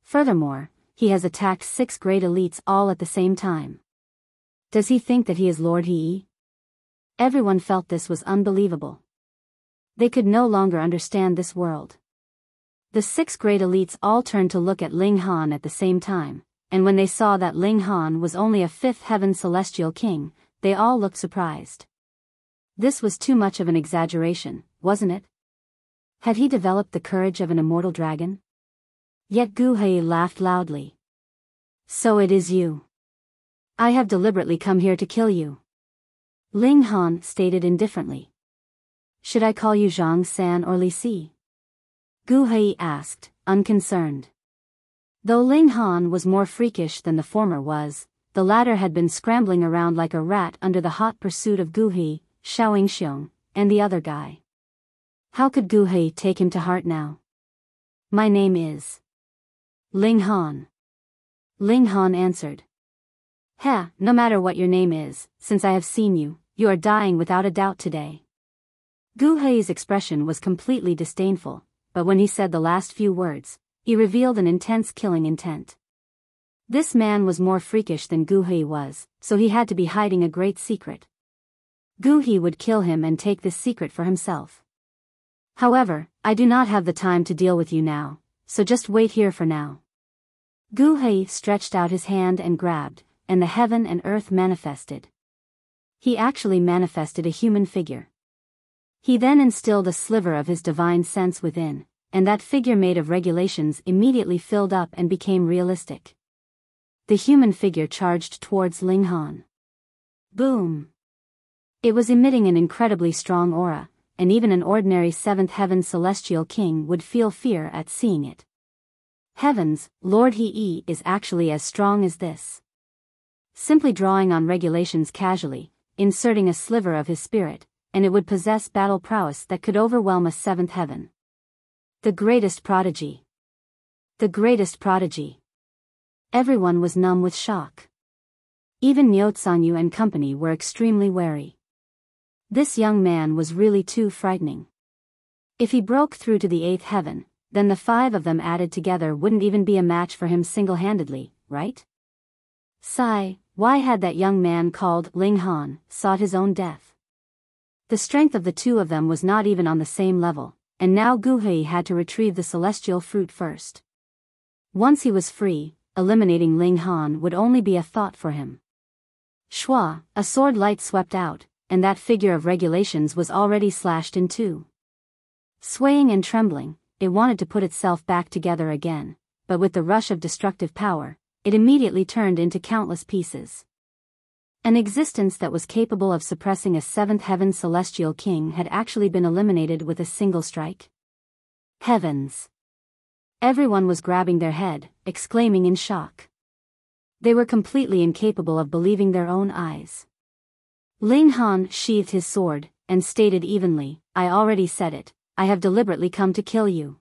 Furthermore, he has attacked 6 great elites all at the same time. Does he think that he is Lord He? Everyone felt this was unbelievable. They could no longer understand this world. The 6 great elites all turned to look at Ling Han at the same time, and when they saw that Ling Han was only a 5th heaven celestial king, they all looked surprised. This was too much of an exaggeration, wasn't it? Had he developed the courage of an immortal dragon? Yet Gu Hei laughed loudly. So it is you. I have deliberately come here to kill you. Ling Han stated indifferently. Should I call you Zhang San or Li Si? Gu Hei asked, unconcerned. Though Ling Han was more freakish than the former was, the latter had been scrambling around like a rat under the hot pursuit of Gu Hei, Xiaoying Xiong, and the other guy. How could Gu Hei take him to heart now? My name is Ling Han. Ling Han answered. No matter what your name is, since I have seen you, you are dying without a doubt today. Gu Hei's expression was completely disdainful, but when he said the last few words, he revealed an intense killing intent. This man was more freakish than Gu Hei was, so he had to be hiding a great secret. Gu Hei would kill him and take this secret for himself. However, I do not have the time to deal with you now, so just wait here for now. Gu Hei stretched out his hand and grabbed, and the heaven and earth manifested. He actually manifested a human figure. He then instilled a sliver of his divine sense within, and that figure made of regulations immediately filled up and became realistic. The human figure charged towards Ling Han. Boom! It was emitting an incredibly strong aura, and even an ordinary 7th heaven celestial king would feel fear at seeing it. Heavens, Lord He is actually as strong as this. Simply drawing on regulations casually, inserting a sliver of his spirit, and it would possess battle prowess that could overwhelm a 7th heaven. The greatest prodigy. The greatest prodigy. Everyone was numb with shock. Even Miao and company were extremely wary. This young man was really too frightening. If he broke through to the 8th heaven, then the 5 of them added together wouldn't even be a match for him single-handedly, right? Why had that young man called Ling Han sought his own death? The strength of the 2 of them was not even on the same level, and now Gu Hei had to retrieve the celestial fruit first. Once he was free, eliminating Ling Han would only be a thought for him. Shwa, a sword light swept out, and that figure of regulations was already slashed in 2. Swaying and trembling, it wanted to put itself back together again, but with the rush of destructive power, it immediately turned into countless pieces. An existence that was capable of suppressing a 7th heaven celestial king had actually been eliminated with a single strike. Heavens! Everyone was grabbing their head, exclaiming in shock. They were completely incapable of believing their own eyes. Ling Han sheathed his sword, and stated evenly, I already said it, I have deliberately come to kill you.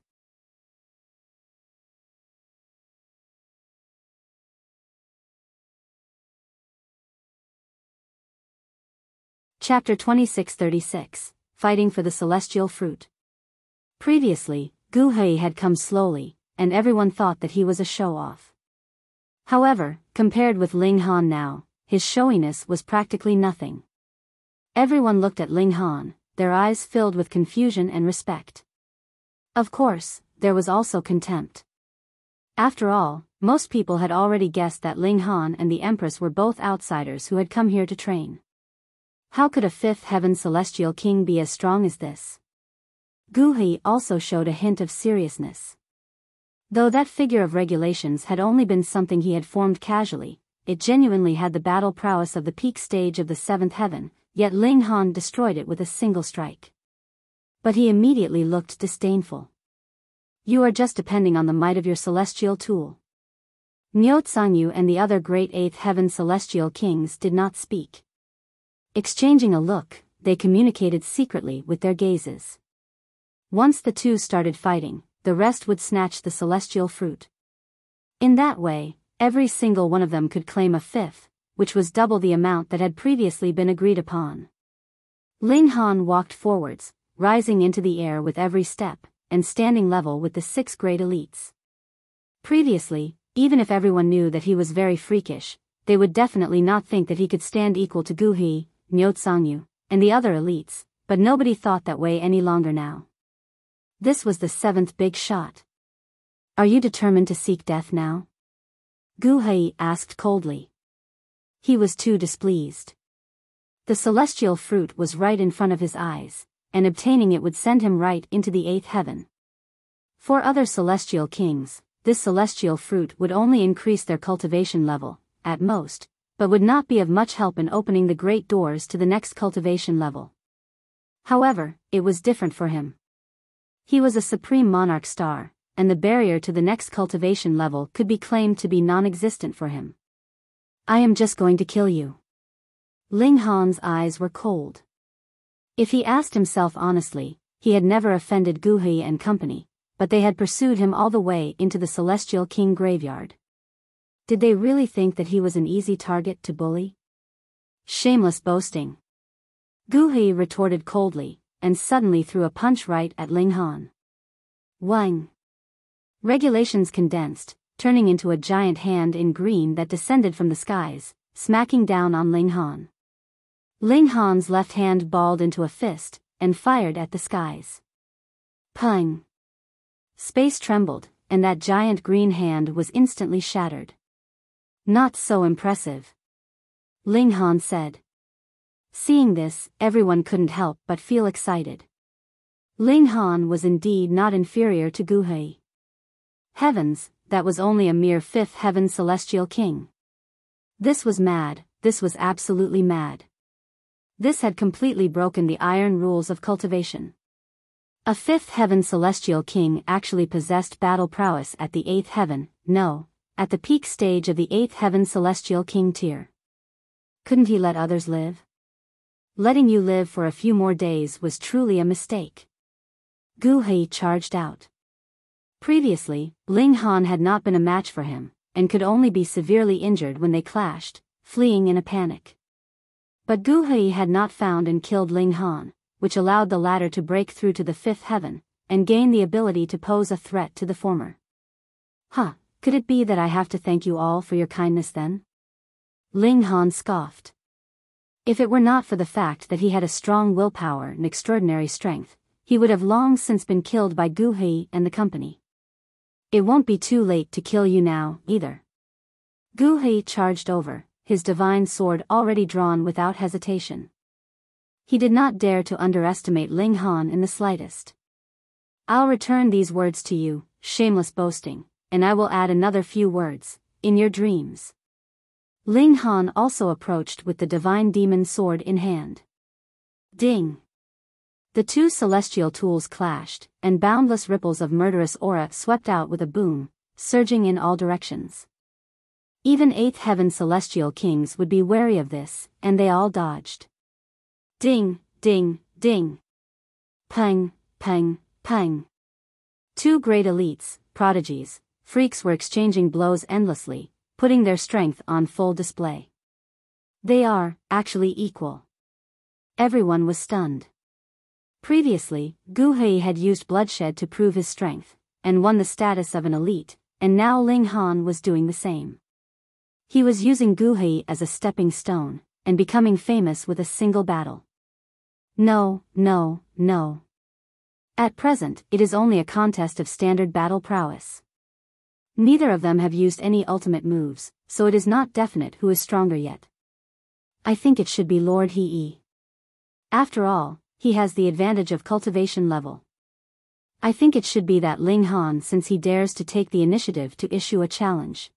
Chapter 2636, Fighting for the Celestial Fruit. Previously, Gu Hei had come slowly, and everyone thought that he was a show-off. However, compared with Ling Han now, his showiness was practically nothing. Everyone looked at Ling Han, their eyes filled with confusion and respect. Of course, there was also contempt. After all, most people had already guessed that Ling Han and the Empress were both outsiders who had come here to train. How could a 5th heaven celestial king be as strong as this? Gu He also showed a hint of seriousness. Though that figure of regulations had only been something he had formed casually, it genuinely had the battle prowess of the peak stage of the seventh heaven, yet Ling Han destroyed it with a single strike. But he immediately looked disdainful. You are just depending on the might of your celestial tool. Miao and the other great eighth heaven celestial kings did not speak. Exchanging a look, they communicated secretly with their gazes. Once the two started fighting, the rest would snatch the celestial fruit. In that way, every single one of them could claim a fifth, which was double the amount that had previously been agreed upon. Ling Han walked forwards, rising into the air with every step, and standing level with the 6 great elites. Previously, even if everyone knew that he was very freakish, they would definitely not think that he could stand equal to Gu He, Miao and the other elites, but nobody thought that way any longer now. This was the 7th big shot. Are you determined to seek death now? Gu He asked coldly. He was too displeased. The celestial fruit was right in front of his eyes, and obtaining it would send him right into the 8th heaven. For other celestial kings, this celestial fruit would only increase their cultivation level, at most, but would not be of much help in opening the great doors to the next cultivation level. However, it was different for him. He was a supreme monarch star, and the barrier to the next cultivation level could be claimed to be non-existent for him. I am just going to kill you. Ling Han's eyes were cold. If he asked himself honestly, he had never offended Gu He and company, but they had pursued him all the way into the Celestial King graveyard. Did they really think that he was an easy target to bully? Shameless boasting. Gu He retorted coldly, and suddenly threw a punch right at Ling Han. Wang! Regulations condensed, turning into a giant hand in green that descended from the skies, smacking down on Ling Han. Ling Han's left hand balled into a fist, and fired at the skies. Pung! Space trembled, and that giant green hand was instantly shattered. Not so impressive, Ling Han said. Seeing this, everyone couldn't help but feel excited. Ling Han was indeed not inferior to Gu He. Heavens, that was only a mere 5th heaven celestial king. This was mad, this was absolutely mad. This had completely broken the iron rules of cultivation. A 5th heaven celestial king actually possessed battle prowess at the 8th heaven, no, at the peak stage of the 8th heaven celestial king tier. Couldn't he let others live? Letting you live for a few more days was truly a mistake. Gu He charged out. Previously, Ling Han had not been a match for him, and could only be severely injured when they clashed, fleeing in a panic. But Gu He had not found and killed Ling Han, which allowed the latter to break through to the 5th heaven, and gain the ability to pose a threat to the former. Could it be that I have to thank you all for your kindness then? Ling Han scoffed. If it were not for the fact that he had a strong willpower and extraordinary strength, he would have long since been killed by Gu He and the company. It won't be too late to kill you now, either. Gu He charged over, his divine sword already drawn without hesitation. He did not dare to underestimate Ling Han in the slightest. I'll return these words to you, shameless boasting, and I will add another few words, in your dreams. Ling Han also approached with the divine demon sword in hand. Ding! The two celestial tools clashed, and boundless ripples of murderous aura swept out with a boom, surging in all directions. Even 8th heaven celestial kings would be wary of this, and they all dodged. Ding, ding, ding. Pang, pang, pang. 2 great elites, prodigies, freaks were exchanging blows endlessly, putting their strength on full display. They are, actually equal. Everyone was stunned. Previously, Gu He had used bloodshed to prove his strength, and won the status of an elite, and now Ling Han was doing the same. He was using Gu He as a stepping stone, and becoming famous with a single battle. No, no, no. At present, it is only a contest of standard battle prowess. Neither of them have used any ultimate moves, so it is not definite who is stronger yet. I think it should be Lord He. After all, he has the advantage of cultivation level. I think it should be that Ling Han, since he dares to take the initiative to issue a challenge.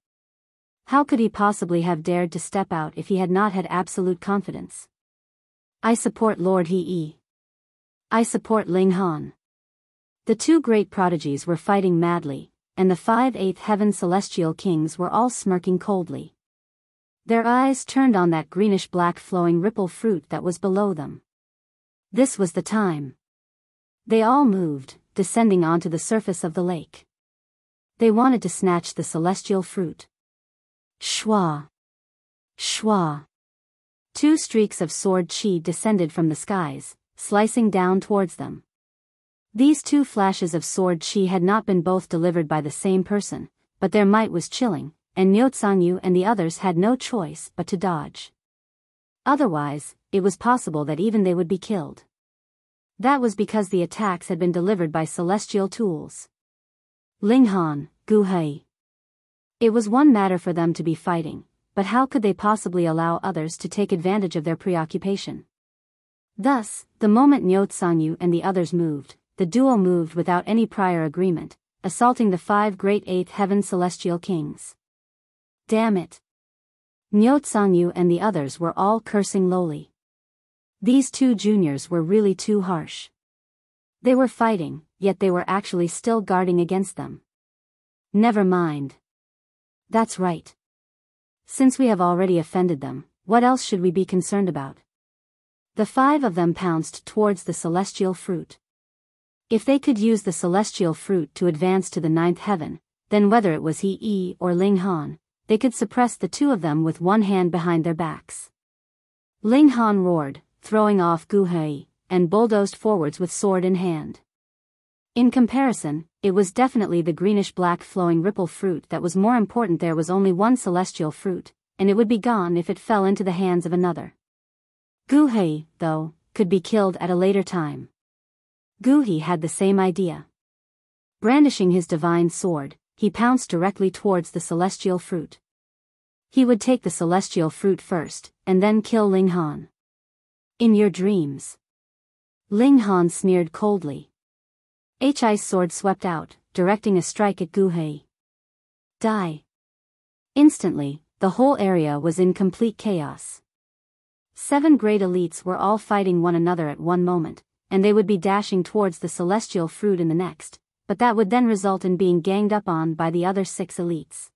How could he possibly have dared to step out if he had not had absolute confidence? I support Lord He. I support Ling Han. The two great prodigies were fighting madly, and the 5/8 heaven celestial kings were all smirking coldly. Their eyes turned on that greenish-black flowing ripple fruit that was below them. This was the time. They all moved, descending onto the surface of the lake. They wanted to snatch the celestial fruit. Shwa! Shwa! Two streaks of sword chi descended from the skies, slicing down towards them. These two flashes of sword chi had not been both delivered by the same person, but their might was chilling, and Niuzangyu and the others had no choice but to dodge. Otherwise, it was possible that even they would be killed. That was because the attacks had been delivered by celestial tools. Ling Han, Gu Hei. It was one matter for them to be fighting, but how could they possibly allow others to take advantage of their preoccupation? Thus, the moment Niuzangyu and the others moved, the duo moved without any prior agreement, assaulting the 5 great 8th heaven celestial kings. Damn it! Niuzangyu and the others were all cursing lowly. These two juniors were really too harsh. They were fighting, yet they were actually still guarding against them. Never mind. That's right. Since we have already offended them, what else should we be concerned about? The 5 of them pounced towards the celestial fruit. If they could use the celestial fruit to advance to the 9th heaven, then whether it was He or Ling Han, they could suppress the two of them with one hand behind their backs. Ling Han roared, throwing off Gu Hei, and bulldozed forwards with sword in hand. In comparison, it was definitely the greenish-black flowing ripple fruit that was more important. There was only one celestial fruit, and it would be gone if it fell into the hands of another. Gu Hei, though, could be killed at a later time. Gu Hei had the same idea. Brandishing his divine sword, he pounced directly towards the celestial fruit. He would take the celestial fruit first, and then kill Ling Han. In your dreams. Ling Han sneered coldly. Hi's sword swept out, directing a strike at Gu Hei. Die. Instantly, the whole area was in complete chaos. 7 great elites were all fighting one another at one moment, and they would be dashing towards the celestial fruit in the next, but that would then result in being ganged up on by the other 6 elites.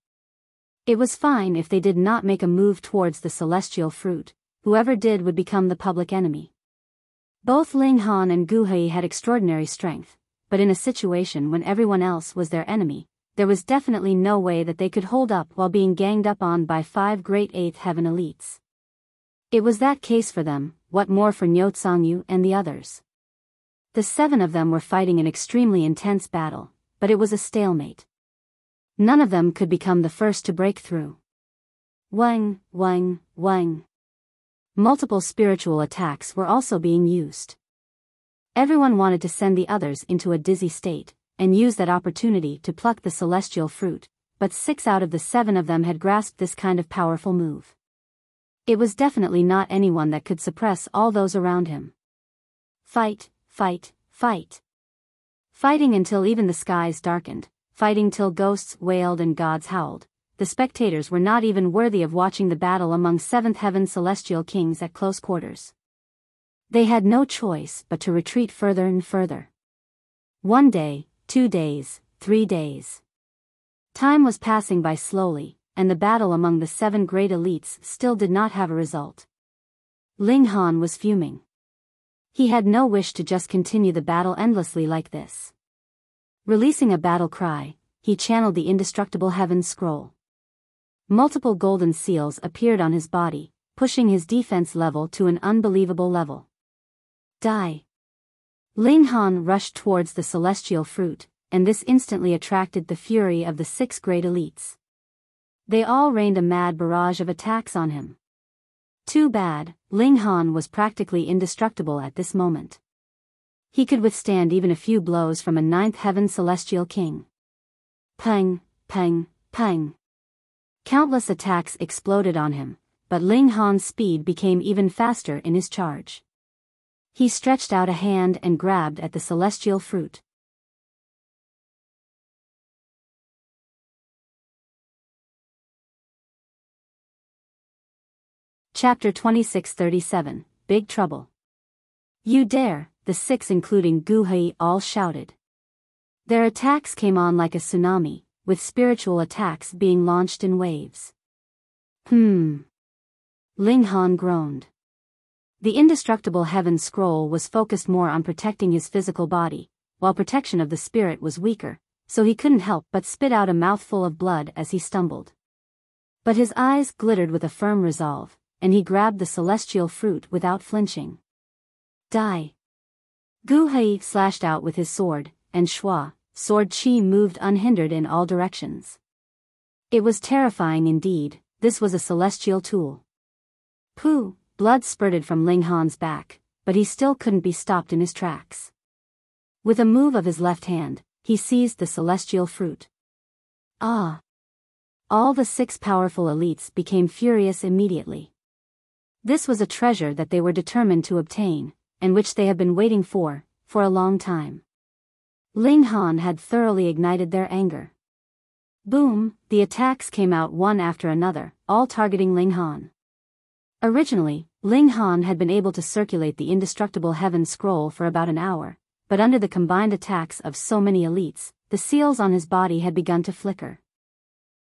It was fine if they did not make a move towards the celestial fruit. Whoever did would become the public enemy. Both Ling Han and Gu Hei had extraordinary strength, but in a situation when everyone else was their enemy, there was definitely no way that they could hold up while being ganged up on by 5 great 8th heaven elites. It was that case for them, what more for Niuzangyu and the others. The 7 of them were fighting an extremely intense battle, but it was a stalemate. None of them could become the first to break through. Wang, wang, wang. Multiple spiritual attacks were also being used. Everyone wanted to send the others into a dizzy state, and use that opportunity to pluck the celestial fruit, but 6 out of the 7 of them had grasped this kind of powerful move. It was definitely not anyone that could suppress all those around him. Fight, fight, fight. Fighting until even the skies darkened, fighting till ghosts wailed and gods howled. The spectators were not even worthy of watching the battle among 7th heaven celestial kings at close quarters. They had no choice but to retreat further and further. 1 day, 2 days, 3 days. Time was passing by slowly, and the battle among the 7 great elites still did not have a result. Ling Han was fuming. He had no wish to just continue the battle endlessly like this. Releasing a battle cry, he channeled the indestructible heaven scroll. Multiple golden seals appeared on his body, pushing his defense level to an unbelievable level. Die. Ling Han rushed towards the celestial fruit, and this instantly attracted the fury of the 6 great elites. They all rained a mad barrage of attacks on him. Too bad, Ling Han was practically indestructible at this moment. He could withstand even a few blows from a 9th heaven celestial king. Pang, pang, pang. Countless attacks exploded on him, but Ling Han's speed became even faster in his charge. He stretched out a hand and grabbed at the celestial fruit. Chapter 2637, Big Trouble. You dare, the six including Gu Hei all shouted. Their attacks came on like a tsunami, with spiritual attacks being launched in waves. Ling Han groaned. The indestructible heaven scroll was focused more on protecting his physical body, while protection of the spirit was weaker, so he couldn't help but spit out a mouthful of blood as he stumbled. But his eyes glittered with a firm resolve, and he grabbed the celestial fruit without flinching. Die! Gu Hei slashed out with his sword, and Shua, sword chi moved unhindered in all directions. It was terrifying indeed, this was a celestial tool. Pooh! Blood spurted from Ling Han's back, but he still couldn't be stopped in his tracks. With a move of his left hand, he seized the celestial fruit. Ah! All the six powerful elites became furious immediately. This was a treasure that they were determined to obtain, and which they had been waiting for a long time. Ling Han had thoroughly ignited their anger. Boom, the attacks came out one after another, all targeting Ling Han. Originally, Ling Han had been able to circulate the indestructible heaven scroll for about an hour, but under the combined attacks of so many elites, the seals on his body had begun to flicker.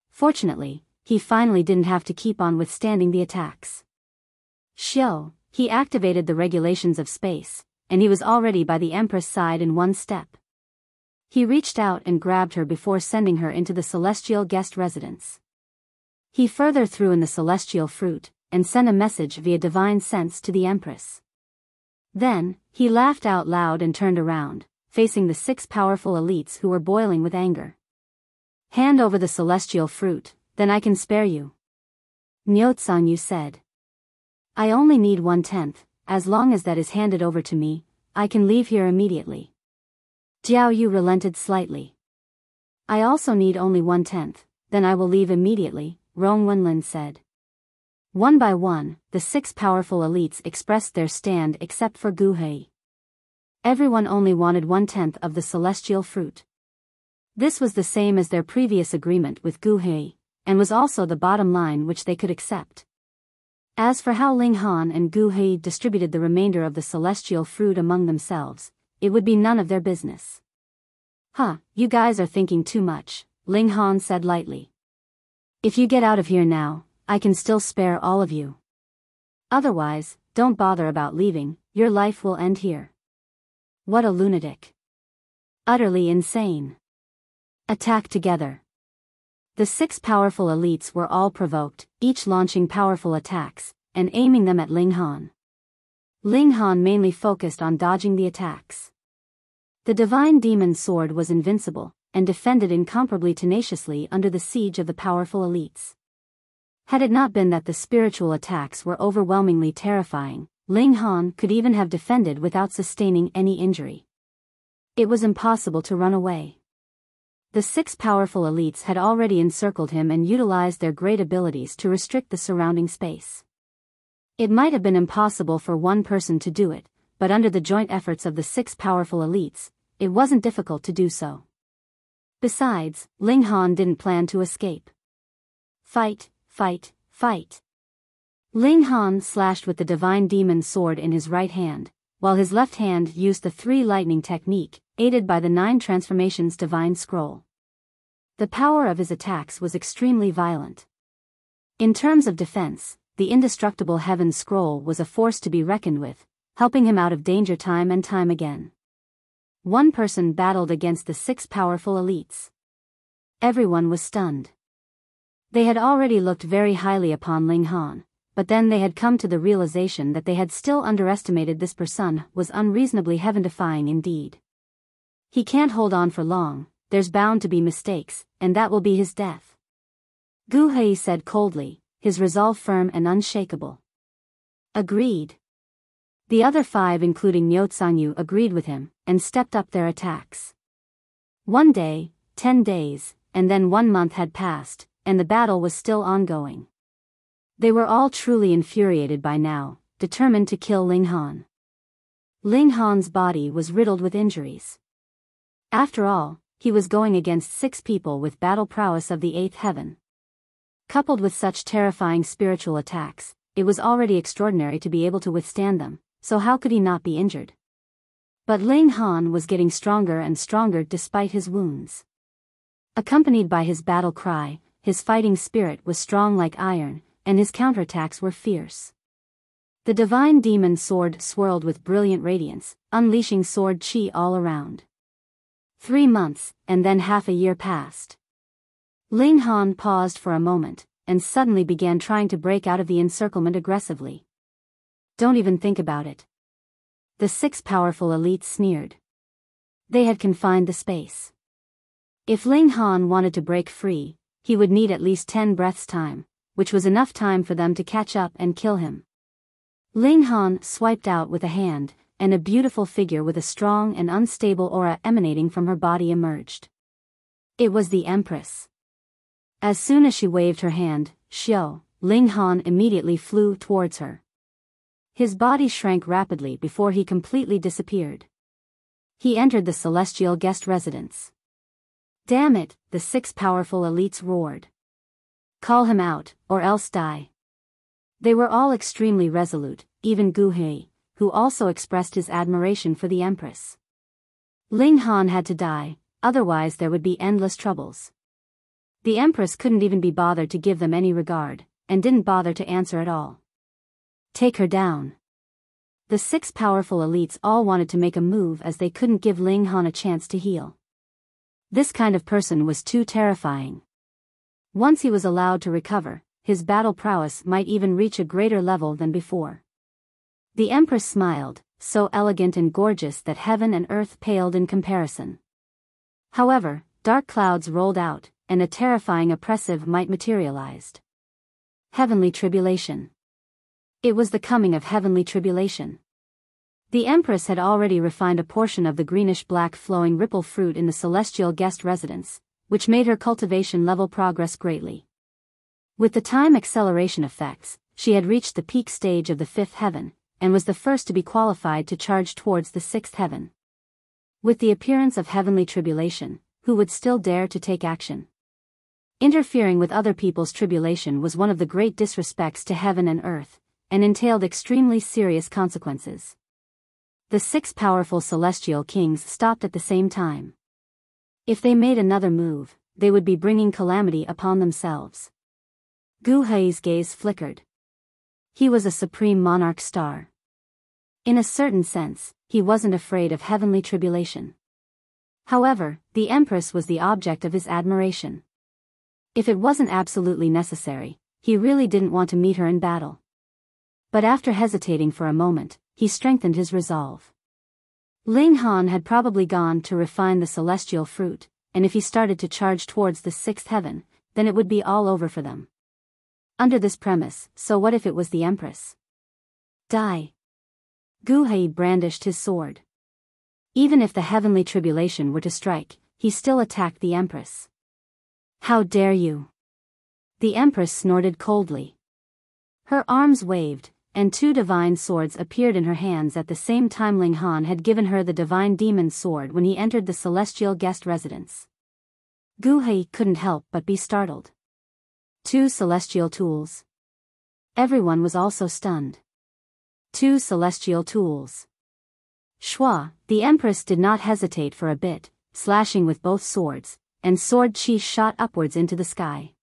Fortunately, he finally didn't have to keep on withstanding the attacks. Xiao, he activated the regulations of space, and he was already by the Empress' side in one step. He reached out and grabbed her before sending her into the celestial guest residence. He further threw in the celestial fruit, and sent a message via divine sense to the Empress. Then, he laughed out loud and turned around, facing the six powerful elites who were boiling with anger. Hand over the celestial fruit, then I can spare you. Nyotsangyu said. I only need 1/10, as long as that is handed over to me, I can leave here immediately. Jiao Yu relented slightly. I also need only 1/10, then I will leave immediately, Rong Wenlin said. One by one, the six powerful elites expressed their stand except for Gu Hei. Everyone only wanted 1/10 of the celestial fruit. This was the same as their previous agreement with Gu Hei, and was also the bottom line which they could accept. As for how Ling Han and Gu Hei distributed the remainder of the celestial fruit among themselves, it would be none of their business. You guys are thinking too much, Ling Han said lightly. If you get out of here now, I can still spare all of you. Otherwise, don't bother about leaving, your life will end here. What a lunatic. Utterly insane. Attack together. The six powerful elites were all provoked, each launching powerful attacks, and aiming them at Ling Han. Ling Han mainly focused on dodging the attacks. The divine demon sword was invincible, and defended incomparably tenaciously under the siege of the powerful elites. Had it not been that the spiritual attacks were overwhelmingly terrifying, Ling Han could even have defended without sustaining any injury. It was impossible to run away. The six powerful elites had already encircled him and utilized their great abilities to restrict the surrounding space. It might have been impossible for one person to do it, but under the joint efforts of the six powerful elites, it wasn't difficult to do so. Besides, Ling Han didn't plan to escape. Fight, fight, fight. Ling Han slashed with the divine demon sword in his right hand, while his left hand used the three lightning technique, aided by the 9 transformations divine scroll. The power of his attacks was extremely violent. In terms of defense, the indestructible heaven scroll was a force to be reckoned with, helping him out of danger time and time again. One person battled against the 6 powerful elites. Everyone was stunned. They had already looked very highly upon Ling Han, but then they had come to the realization that they had still underestimated this person was unreasonably heaven-defying indeed. He can't hold on for long, there's bound to be mistakes, and that will be his death. Gu Hei said coldly, his resolve firm and unshakable. Agreed. The other 5 including Nyotsangyu agreed with him, and stepped up their attacks. 1 day, 10 days, and then 1 month had passed, and the battle was still ongoing. They were all truly infuriated by now, determined to kill Ling Han. Ling Han's body was riddled with injuries. After all, he was going against 6 people with battle prowess of the 8th heaven. Coupled with such terrifying spiritual attacks, it was already extraordinary to be able to withstand them, so how could he not be injured? But Ling Han was getting stronger and stronger despite his wounds. Accompanied by his battle cry, his fighting spirit was strong like iron, and his counterattacks were fierce. The divine demon sword swirled with brilliant radiance, unleashing sword chi all around. 3 months, and then half a year passed. Ling Han paused for a moment, and suddenly began trying to break out of the encirclement aggressively. Don't even think about it. The 6 powerful elites sneered. They had confined the space. If Ling Han wanted to break free, he would need at least 10 breaths' time, which was enough time for them to catch up and kill him. Ling Han swiped out with a hand, and a beautiful figure with a strong and unstable aura emanating from her body emerged. It was the Empress. As soon as she waved her hand, Ling Han immediately flew towards her. His body shrank rapidly before he completely disappeared. He entered the celestial guest residence. Damn it, the 6 powerful elites roared. Call him out, or else die. They were all extremely resolute, even Gu He, who also expressed his admiration for the Empress. Ling Han had to die, otherwise there would be endless troubles. The Empress couldn't even be bothered to give them any regard, and didn't bother to answer at all. Take her down. The 6 powerful elites all wanted to make a move as they couldn't give Ling Han a chance to heal. This kind of person was too terrifying. Once he was allowed to recover, his battle prowess might even reach a greater level than before. The Empress smiled, so elegant and gorgeous that heaven and earth paled in comparison. However, dark clouds rolled out, and a terrifying oppressive might materialized. Heavenly tribulation. It was the coming of heavenly tribulation. The Empress had already refined a portion of the greenish-black flowing ripple fruit in the celestial guest residence, which made her cultivation level progress greatly. With the time acceleration effects, she had reached the peak stage of the 5th heaven, and was the first to be qualified to charge towards the 6th heaven. With the appearance of heavenly tribulation, who would still dare to take action? Interfering with other people's tribulation was one of the great disrespects to heaven and earth, and entailed extremely serious consequences. The 6 powerful celestial kings stopped at the same time. If they made another move, they would be bringing calamity upon themselves. Gu Hei's gaze flickered. He was a supreme monarch star. In a certain sense, he wasn't afraid of heavenly tribulation. However, the Empress was the object of his admiration. If it wasn't absolutely necessary, he really didn't want to meet her in battle. But after hesitating for a moment, he strengthened his resolve. Ling Han had probably gone to refine the celestial fruit, and if he started to charge towards the 6th heaven, then it would be all over for them. Under this premise, so what if it was the Empress? Die. Gu He brandished his sword. Even if the heavenly tribulation were to strike, he still attacked the Empress. How dare you? The Empress snorted coldly. Her arms waved, and 2 divine swords appeared in her hands at the same time. Ling Han had given her the divine demon sword when he entered the celestial guest residence. Gu He couldn't help but be startled. 2 celestial tools. Everyone was also stunned. 2 celestial tools. Shua, the Empress did not hesitate for a bit, slashing with both swords, and sword chi shot upwards into the sky.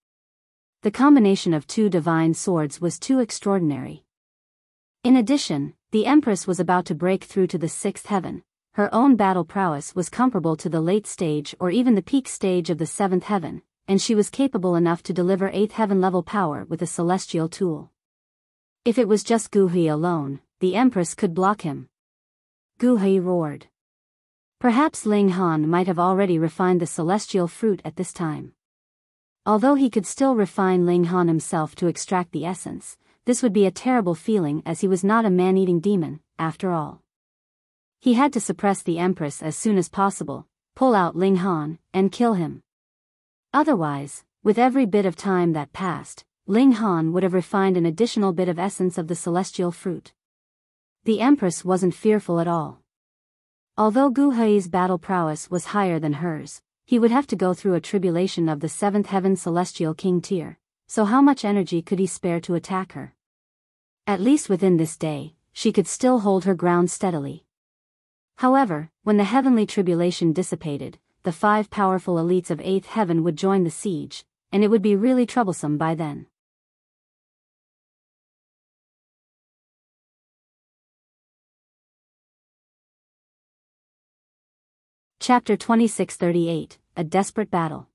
The combination of 2 divine swords was too extraordinary. In addition, the Empress was about to break through to the 6th heaven. Her own battle prowess was comparable to the late stage or even the peak stage of the 7th heaven, and she was capable enough to deliver 8th heaven level power with a celestial tool. If it was just Gu He alone, the Empress could block him. Gu He roared. Perhaps Ling Han might have already refined the celestial fruit at this time. Although he could still refine Ling Han himself to extract the essence, this would be a terrible feeling as he was not a man-eating demon, after all. He had to suppress the Empress as soon as possible, pull out Ling Han, and kill him. Otherwise, with every bit of time that passed, Ling Han would have refined an additional bit of essence of the celestial fruit. The Empress wasn't fearful at all. Although Gu Hei's battle prowess was higher than hers, he would have to go through a tribulation of the 7th heaven celestial king tier, so how much energy could he spare to attack her? At least within this day, she could still hold her ground steadily. However, when the heavenly tribulation dissipated, the 5 powerful elites of 8th heaven would join the siege, and it would be really troublesome by then. Chapter 2638, A Desperate Battle.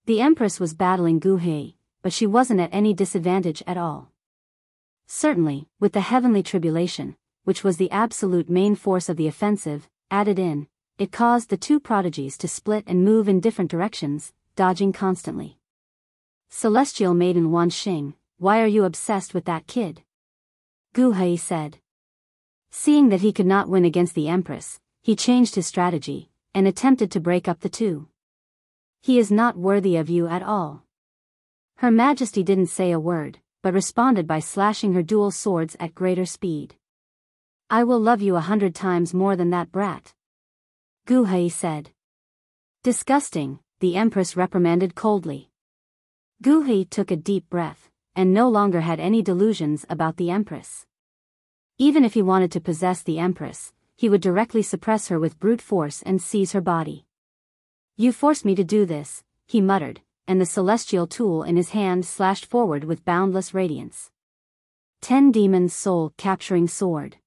The Empress was battling Gu He, but she wasn't at any disadvantage at all. Certainly, with the heavenly tribulation, which was the absolute main force of the offensive, added in, it caused the 2 prodigies to split and move in different directions, dodging constantly. Celestial Maiden Wan Xing, why are you obsessed with that kid? Gu He said. Seeing that he could not win against the Empress, he changed his strategy, and attempted to break up the 2. He is not worthy of you at all. Her Majesty didn't say a word, but responded by slashing her dual swords at greater speed. I will love you 100 times more than that brat. Gu He said. Disgusting, the Empress reprimanded coldly. Gu He took a deep breath, and no longer had any delusions about the Empress. Even if he wanted to possess the Empress, he would directly suppress her with brute force and seize her body. You forced me to do this, he muttered, and the celestial tool in his hand slashed forward with boundless radiance. 10 Demons Soul Capturing Sword.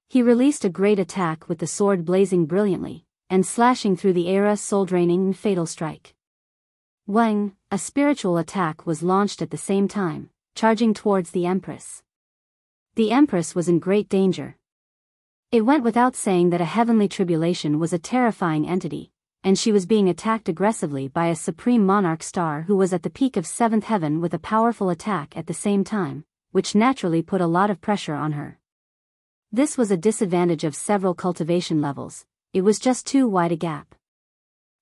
He released a great attack with the sword blazing brilliantly, and slashing through the air, a soul-draining and fatal strike. Wang, a spiritual attack was launched at the same time, charging towards the Empress. The Empress was in great danger. It went without saying that a heavenly tribulation was a terrifying entity, and she was being attacked aggressively by a supreme monarch star who was at the peak of 7th heaven with a powerful attack at the same time, which naturally put a lot of pressure on her. This was a disadvantage of several cultivation levels, it was just too wide a gap.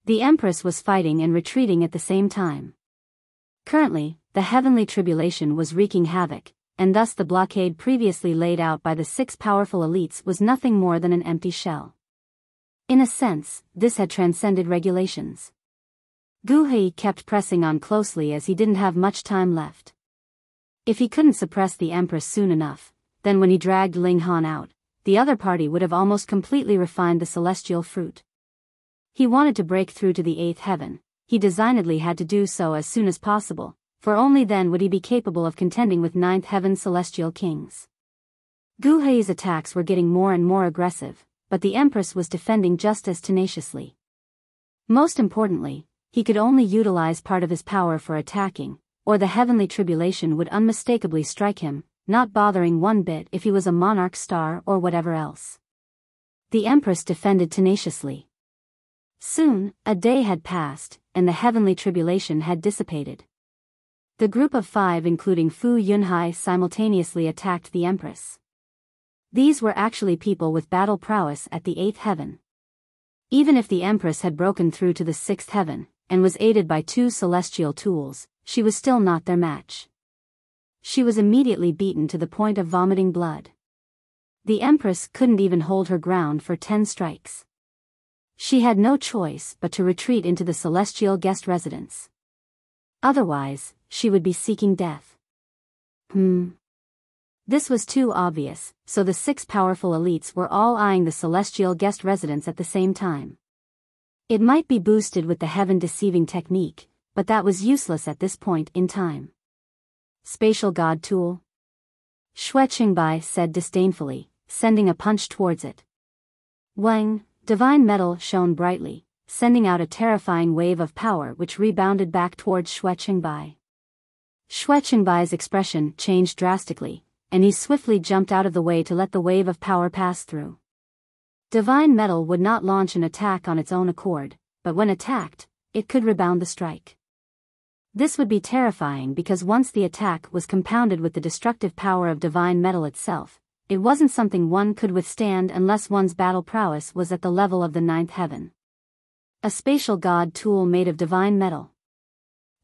The Empress was fighting and retreating at the same time. Currently, the heavenly tribulation was wreaking havoc, and thus the blockade previously laid out by the 6 powerful elites was nothing more than an empty shell. In a sense, this had transcended regulations. Gu He kept pressing on closely as he didn't have much time left. If he couldn't suppress the Empress soon enough, then when he dragged Ling Han out, the other party would have almost completely refined the celestial fruit. He wanted to break through to the 8th heaven, he designedly had to do so as soon as possible, for only then would he be capable of contending with 9th heaven celestial kings. Gu He's attacks were getting more and more aggressive, but the Empress was defending just as tenaciously. Most importantly, he could only utilize part of his power for attacking, or the heavenly tribulation would unmistakably strike him, not bothering one bit if he was a monarch star or whatever else. The Empress defended tenaciously. Soon, a day had passed, and the heavenly tribulation had dissipated. The group of 5 including Fu Yunhai simultaneously attacked the Empress. These were actually people with battle prowess at the 8th heaven. Even if the Empress had broken through to the 6th heaven, and was aided by 2 celestial tools, she was still not their match. She was immediately beaten to the point of vomiting blood. The Empress couldn't even hold her ground for 10 strikes. She had no choice but to retreat into the celestial guest residence. Otherwise, she would be seeking death. This was too obvious, so the 6 powerful elites were all eyeing the celestial guest residence at the same time. It might be boosted with the heaven-deceiving technique, but that was useless at this point in time. Spatial God Tool? Xue Qingbai said disdainfully, sending a punch towards it. Wang, divine metal shone brightly, sending out a terrifying wave of power which rebounded back towards Xue Qingbai. Xue Qingbai's expression changed drastically, and he swiftly jumped out of the way to let the wave of power pass through. Divine metal would not launch an attack on its own accord, but when attacked, it could rebound the strike. This would be terrifying because once the attack was compounded with the destructive power of divine metal itself, it wasn't something one could withstand unless one's battle prowess was at the level of the 9th heaven. A spatial god tool made of divine metal.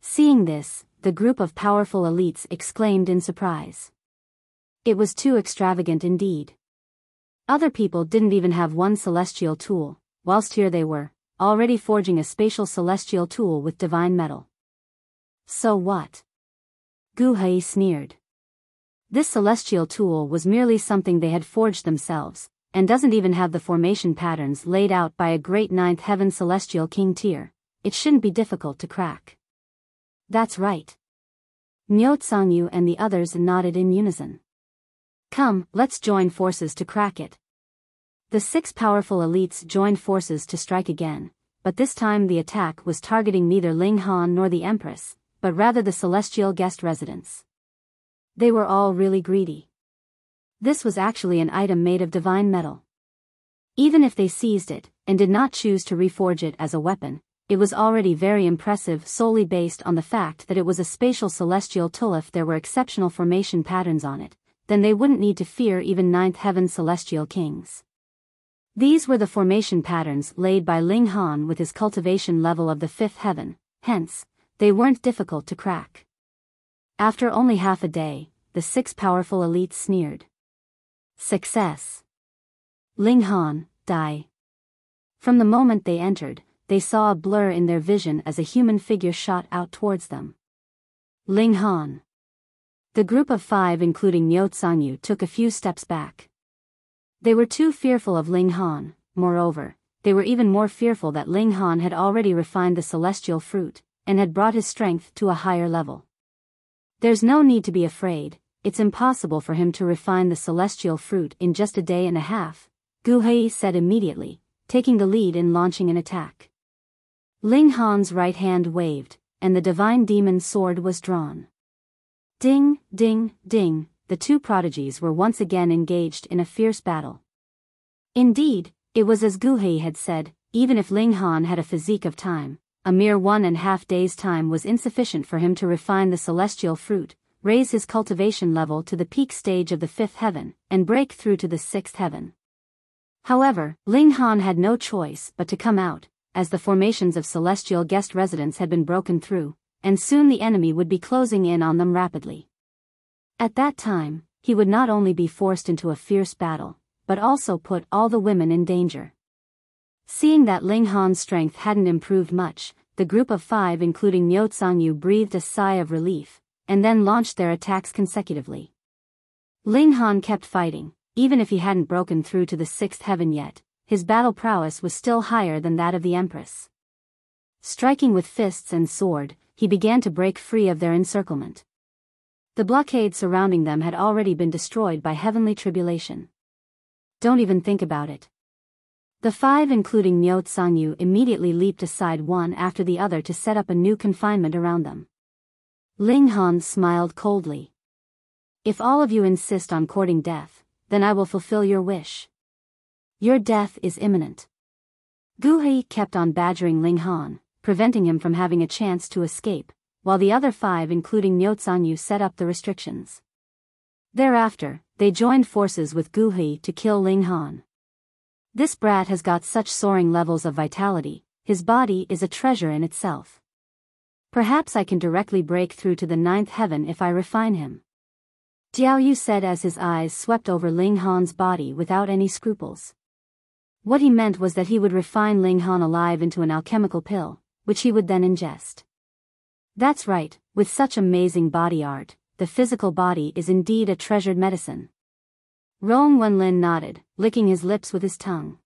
Seeing this, the group of powerful elites exclaimed in surprise. It was too extravagant indeed. Other people didn't even have one celestial tool, whilst here they were, already forging a spatial celestial tool with divine metal. So what? Gu He sneered. This celestial tool was merely something they had forged themselves, and doesn't even have the formation patterns laid out by a great ninth heaven celestial king tier. It shouldn't be difficult to crack. That's right. Miao and the others nodded in unison. Come, let's join forces to crack it. The 6 powerful elites joined forces to strike again, but this time the attack was targeting neither Ling Han nor the Empress, but rather the celestial guest residence. They were all really greedy. This was actually an item made of divine metal. Even if they seized it, and did not choose to reforge it as a weapon, it was already very impressive solely based on the fact that it was a spatial celestial tool. If there were exceptional formation patterns on it, then they wouldn't need to fear even ninth heaven celestial kings. These were the formation patterns laid by Ling Han with his cultivation level of the 5th heaven, hence, they weren't difficult to crack. After only half a day, the 6 powerful elites sneered. Success. Ling Han, die. From the moment they entered, they saw a blur in their vision as a human figure shot out towards them. Ling Han. The group of 5 including Miao took a few steps back. They were too fearful of Ling Han. Moreover, they were even more fearful that Ling Han had already refined the celestial fruit, and had brought his strength to a higher level. There's no need to be afraid, it's impossible for him to refine the celestial fruit in just a day and a half, Gu Hei said immediately, taking the lead in launching an attack. Ling Han's right hand waved, and the divine demon sword was drawn. Ding, ding, ding. The 2 prodigies were once again engaged in a fierce battle. Indeed, it was as Gu Hei had said, even if Ling Han had a physique of time, a mere 1.5 days' time was insufficient for him to refine the celestial fruit, raise his cultivation level to the peak stage of the 5th heaven, and break through to the 6th heaven. However, Ling Han had no choice but to come out, as the formations of celestial guest residents had been broken through, and soon the enemy would be closing in on them rapidly. At that time, he would not only be forced into a fierce battle, but also put all the women in danger. Seeing that Ling Han's strength hadn't improved much, the group of 5 including Miao breathed a sigh of relief, and then launched their attacks consecutively. Ling Han kept fighting, even if he hadn't broken through to the 6th heaven yet, his battle prowess was still higher than that of the Empress. Striking with fists and sword, he began to break free of their encirclement. The blockade surrounding them had already been destroyed by heavenly tribulation. Don't even think about it. The 5 including Miao immediately leaped aside one after the other to set up a new confinement around them. Ling Han smiled coldly. If all of you insist on courting death, then I will fulfill your wish. Your death is imminent. Gu Hei kept on badgering Ling Han, preventing him from having a chance to escape, while the other 5 including Miao set up the restrictions. Thereafter, they joined forces with Gu Hei to kill Ling Han. This brat has got such soaring levels of vitality, his body is a treasure in itself. Perhaps I can directly break through to the 9th heaven if I refine him. Jiao Yu said as his eyes swept over Ling Han's body without any scruples. What he meant was that he would refine Ling Han alive into an alchemical pill, which he would then ingest. That's right, with such amazing body art, the physical body is indeed a treasured medicine. Rong Wenlin nodded, licking his lips with his tongue.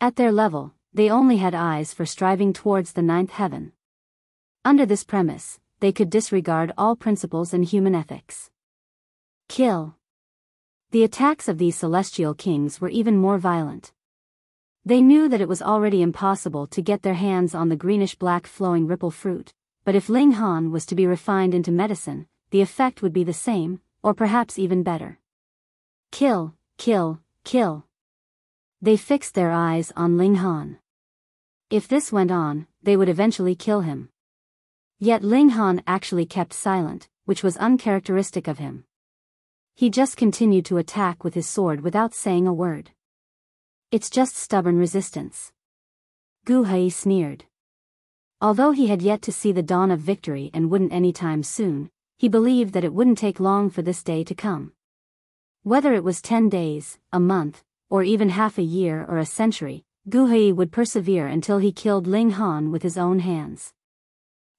At their level, they only had eyes for striving towards the 9th heaven. Under this premise, they could disregard all principles in human ethics. Kill. The attacks of these celestial kings were even more violent. They knew that it was already impossible to get their hands on the greenish-black flowing ripple fruit, but if Ling Han was to be refined into medicine, the effect would be the same, or perhaps even better. Kill, kill, kill. They fixed their eyes on Ling Han. If this went on, they would eventually kill him. Yet Ling Han actually kept silent, which was uncharacteristic of him. He just continued to attack with his sword without saying a word. It's just stubborn resistance. Gu Hei sneered. Although he had yet to see the dawn of victory and wouldn't anytime soon, he believed that it wouldn't take long for this day to come. Whether it was 10 days, a month, or even half a year or a century, Gu Hei would persevere until he killed Ling Han with his own hands.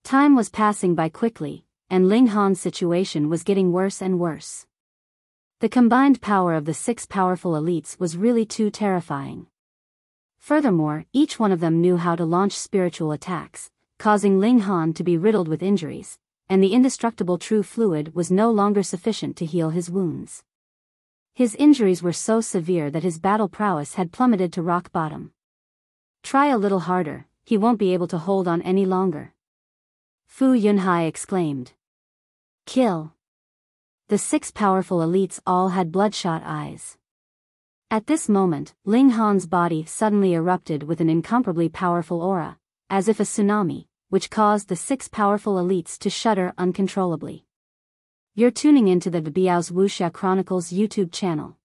Time was passing by quickly, and Ling Han's situation was getting worse and worse. The combined power of the 6 powerful elites was really too terrifying. Furthermore, each one of them knew how to launch spiritual attacks, causing Ling Han to be riddled with injuries, and the indestructible true fluid was no longer sufficient to heal his wounds. His injuries were so severe that his battle prowess had plummeted to rock bottom. Try a little harder, he won't be able to hold on any longer. Fu Yunhai exclaimed. Kill. The 6 powerful elites all had bloodshot eyes. At this moment, Ling Han's body suddenly erupted with an incomparably powerful aura, as if a tsunami, which caused the 6 powerful elites to shudder uncontrollably. You're tuning into the Biyao's Wuxia Chronicles YouTube channel.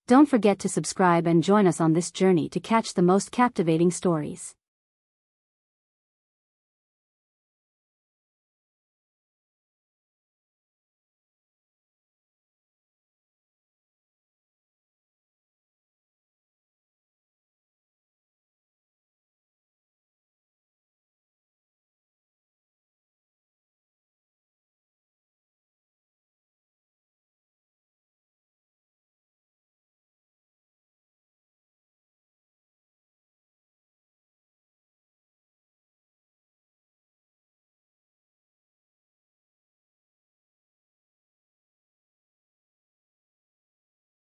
Don't forget to subscribe and join us on this journey to catch the most captivating stories.